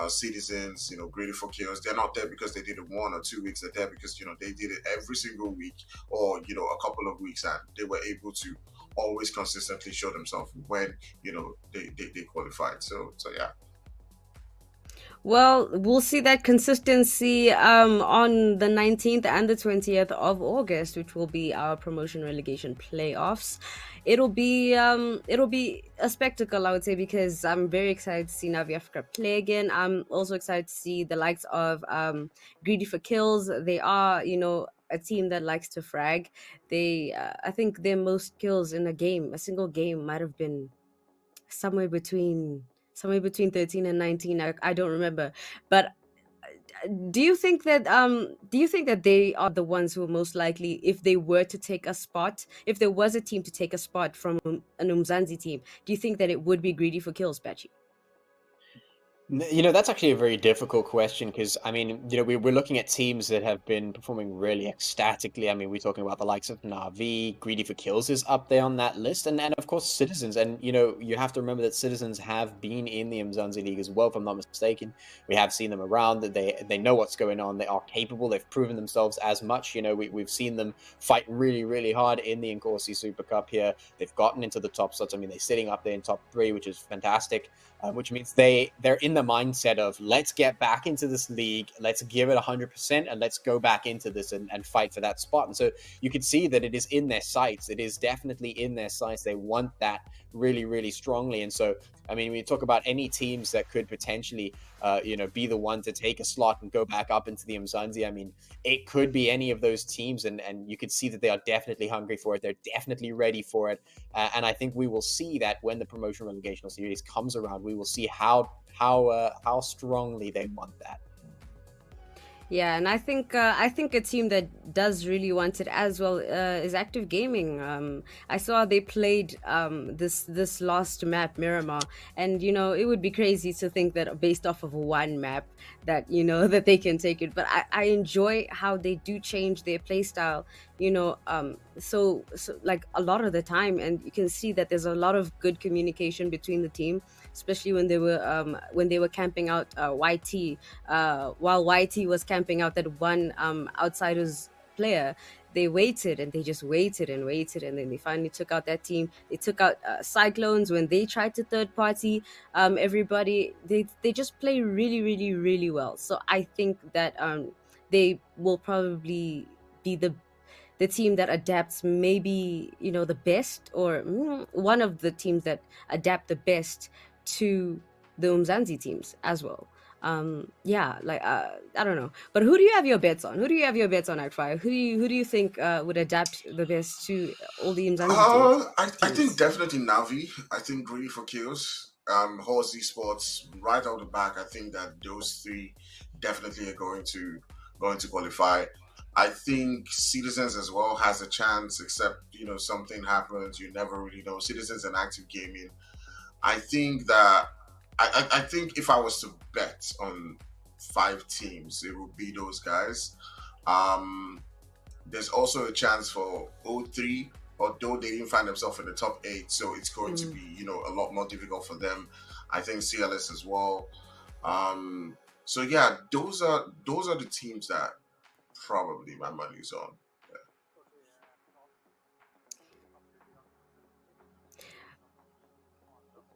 Citizens, Greedy for Chaos, they're not there because they did it 1 or 2 weeks. They're there because they did it every single week or a couple of weeks, and they were able to always consistently show themselves when they qualified. So yeah. Well, we'll see that consistency on the 19th and the 20th of August, which will be our promotion relegation playoffs. It'll be a spectacle, I would say, because I'm very excited to see Navi Africa play again. I'm also excited to see the likes of Greedy for Kills. They are, a team that likes to frag. I think their most kills in a single game, might have been somewhere between 13 and 19. I don't remember, but do you think that they are the ones who are most likely, if they were to take a spot, if there was a team to take a spot from an Umzansi team, do you think that it would be Greedy for Kills, Patchy? That's actually a very difficult question because, I mean, we're looking at teams that have been performing really ecstatically. I mean, we're talking about the likes of Navi, Greedy for Kills is up there on that list, and of course Citizens. And, you have to remember that Citizens have been in the Umzansi League as well, if I'm not mistaken. We have seen them around, that they know what's going on. They are capable. They've proven themselves as much. We've seen them fight really, really hard in the Inkosi Super Cup here. They've gotten into the top slots. I mean, they're sitting up there in top 3, which is fantastic. Which means they're in the mindset of, let's get back into this league, let's give it 100%, and let's go back into this and fight for that spot. And so you can see that it is in their sights. It is definitely in their sights. They want that really, really strongly. And so, I mean, we talk about any teams that could potentially, be the one to take a slot and go back up into the Umzansi. I mean, it could be any of those teams, and you could see that they are definitely hungry for it. They're definitely ready for it. And I think we will see that when the promotion relegational series comes around, we will see how strongly they want that. Yeah, and I think a team that does really want it as well is Active Gaming. I saw they played this last map, Miramar, and it would be crazy to think that based off of one map that that they can take it. But I enjoy how they do change their play style. So like a lot of the time, and you can see that there's a lot of good communication between the team, especially when they were camping out YT, while YT was camping out that one outsiders player. They waited and they just waited and waited, and then they finally took out that team. They took out Cyclones when they tried to third party everybody. They just play really, really, really well. So I think that they will probably be the team that adapts, maybe the best, or one of the teams that adapt the best to the Umzansi teams as well. Yeah, like I don't know, but who do you have your bets on? Who do you have your bets on at 5? Who do you think would adapt the best to all the Umzansi I think teams? definitely Navi. I think Greedy for Kills, Horse Sports, right out the back. I think that those three definitely are going to qualify. I think Citizens as well has a chance, except something happens. You never really know. Citizens and Active Gaming. I think that I think if I was to bet on 5 teams, it would be those guys. Um, there's also a chance for O3, although they didn't find themselves in the top 8, so it's going to Mm. be a lot more difficult for them. I think CLS as well. So yeah, those are the teams that probably my money's on.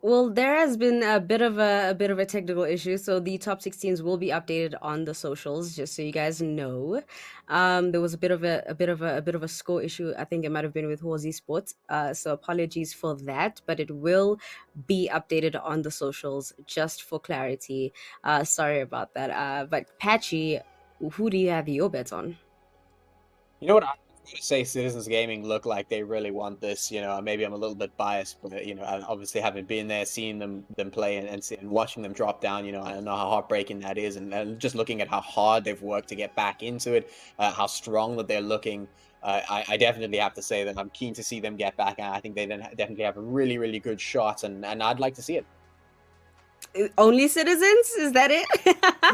Well, there has been a bit of a technical issue, so the top 16s will be updated on the socials, just so you guys know. There was a bit of a score issue. I think it might have been with Horsey Sports. So apologies for that, but it will be updated on the socials just for clarity. Sorry about that. But Patchy, who do you have your bets on? You know what? to say Citizens Gaming look like they really want this. Maybe I'm a little bit biased, but I obviously haven't been there, seeing them play and watching them drop down. I know how heartbreaking that is, and just looking at how hard they've worked to get back into it, how strong that they're looking. I definitely have to say that I'm keen to see them get back, and I think they then definitely have a really, really good shot, and I'd like to see it. Only Citizens? Is that it?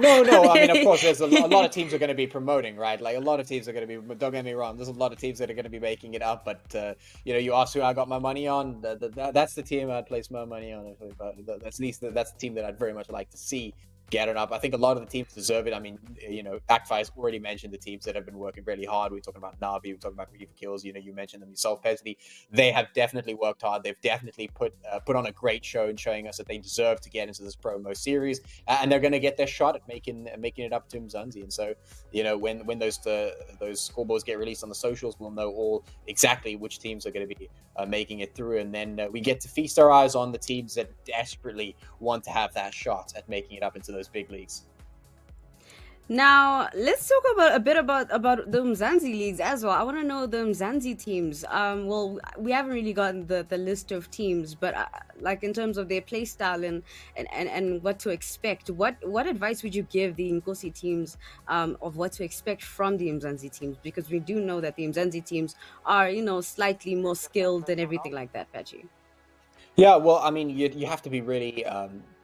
No. I mean, of course, there's a lot of teams are going to be promoting, right? Like, a lot of teams are going to be. Don't get me wrong. There's a lot of teams that are going to be making it up. But you asked who I got my money on. That's the team I'd place my money on. But that's at least that's the team that I'd very much like to see get it up. I think a lot of the teams deserve it. I mean, Backfire's already mentioned the teams that have been working really hard. We're talking about Navi. We're talking about Reaver Kills. You mentioned them yourself, Pesley. They have definitely worked hard. They've definitely put on a great show and showing us that they deserve to get into this promo series, and they're going to get their shot at making it up to Umzansi. And so, when those scoreboards get released on the socials, we'll know all exactly which teams are going to be making it through, and then we get to feast our eyes on the teams that desperately want to have that shot at making it up into those big leagues. Now let's talk about a bit about the Umzansi leagues as well. I want to know the Umzansi teams. Well, we haven't really gotten the list of teams, but like in terms of their play style and what to expect, what advice would you give the Inkosi teams of what to expect from the Umzansi teams? Because we do know that the Umzansi teams are slightly more skilled and everything like that, Pachi. Yeah, well, I mean, you have to be really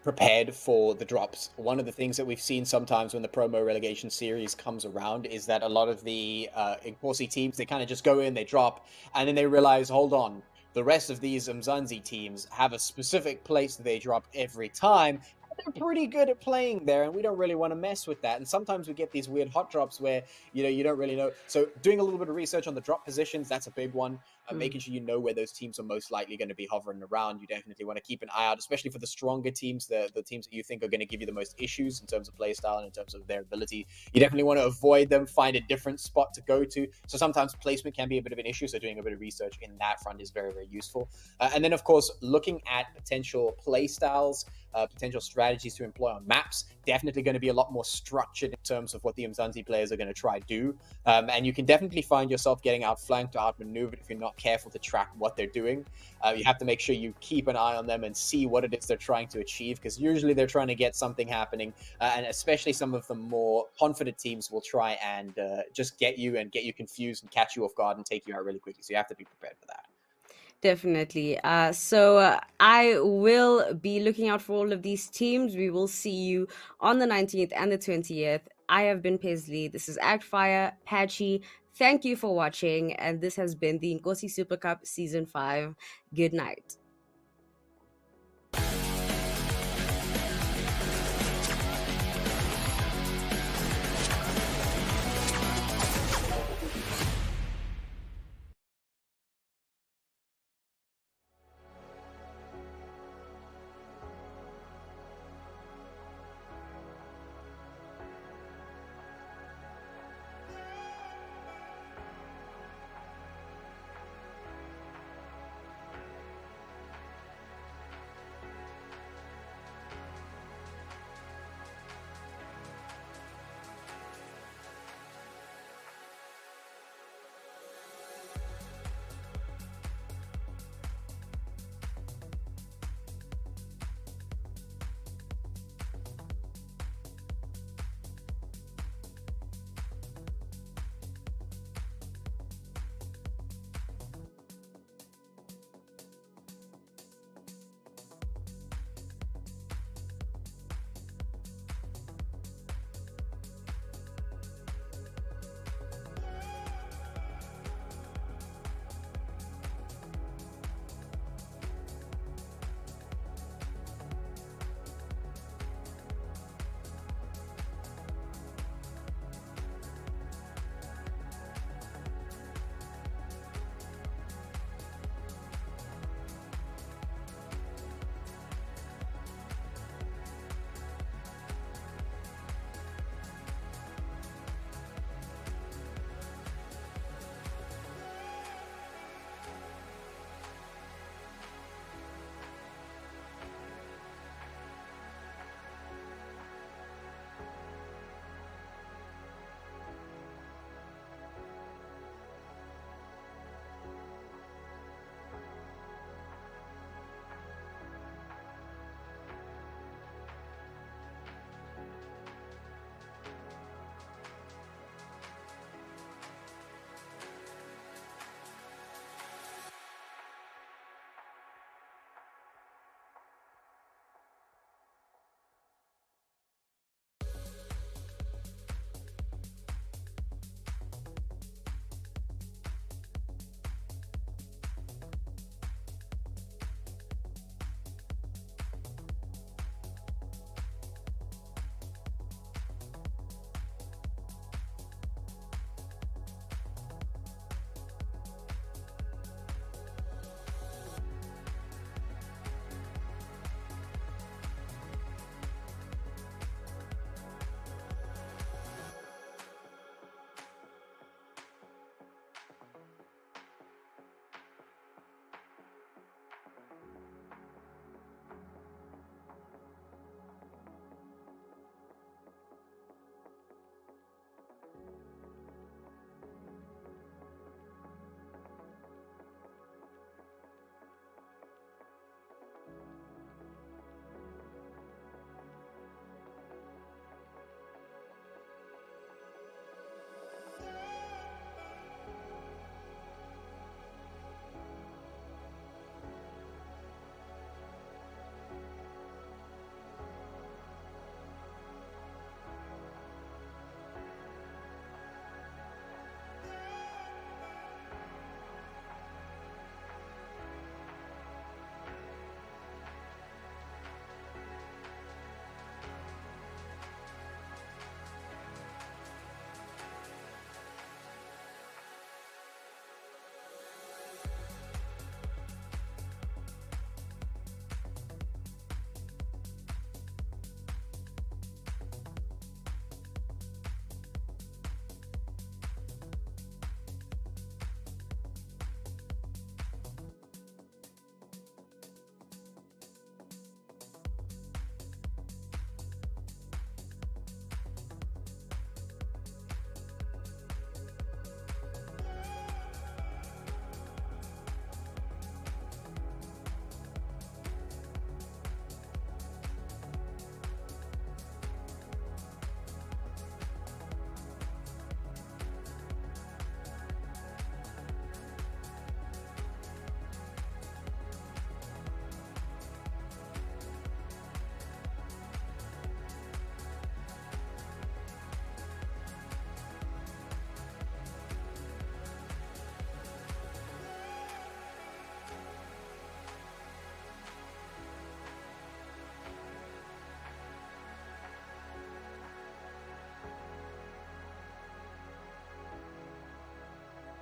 prepared for the drops. One of the things that we've seen sometimes when the promo relegation series comes around is that a lot of the Inkosi teams, they kind of just go in, they drop, and then they realize, hold on, the rest of these Umzansi teams have a specific place that they drop every time. They're pretty good at playing there, and we don't really want to mess with that. And sometimes we get these weird hot drops where you don't really know. So doing a little bit of research on the drop positions, that's a big one. Making sure you know where those teams are most likely going to be hovering around. You definitely want to keep an eye out, especially for the stronger teams, the teams that you think are going to give you the most issues in terms of play style and in terms of their ability. You definitely want to avoid them, find a different spot to go to. So sometimes placement can be a bit of an issue. So doing a bit of research in that front is very, very useful. And then, of course, looking at potential play styles, potential strategies to employ on maps, definitely going to be a lot more structured in terms of what the Umzansi players are going to try to do. And you can definitely find yourself getting outflanked or outmaneuvered if you're not careful to track what they're doing. You have to make sure you keep an eye on them and see what it is they're trying to achieve, because usually they're trying to get something happening. And especially some of the more confident teams will try and just get you confused and catch you off guard and take you out really quickly. So you have to be prepared for that. Definitely. So I will be looking out for all of these teams. We will see you on the 19th and the 20th. I have been Paisley. This is Agfire, Patchy. Thank you for watching. And this has been the Inkosi Super Cup Season 5. Good night.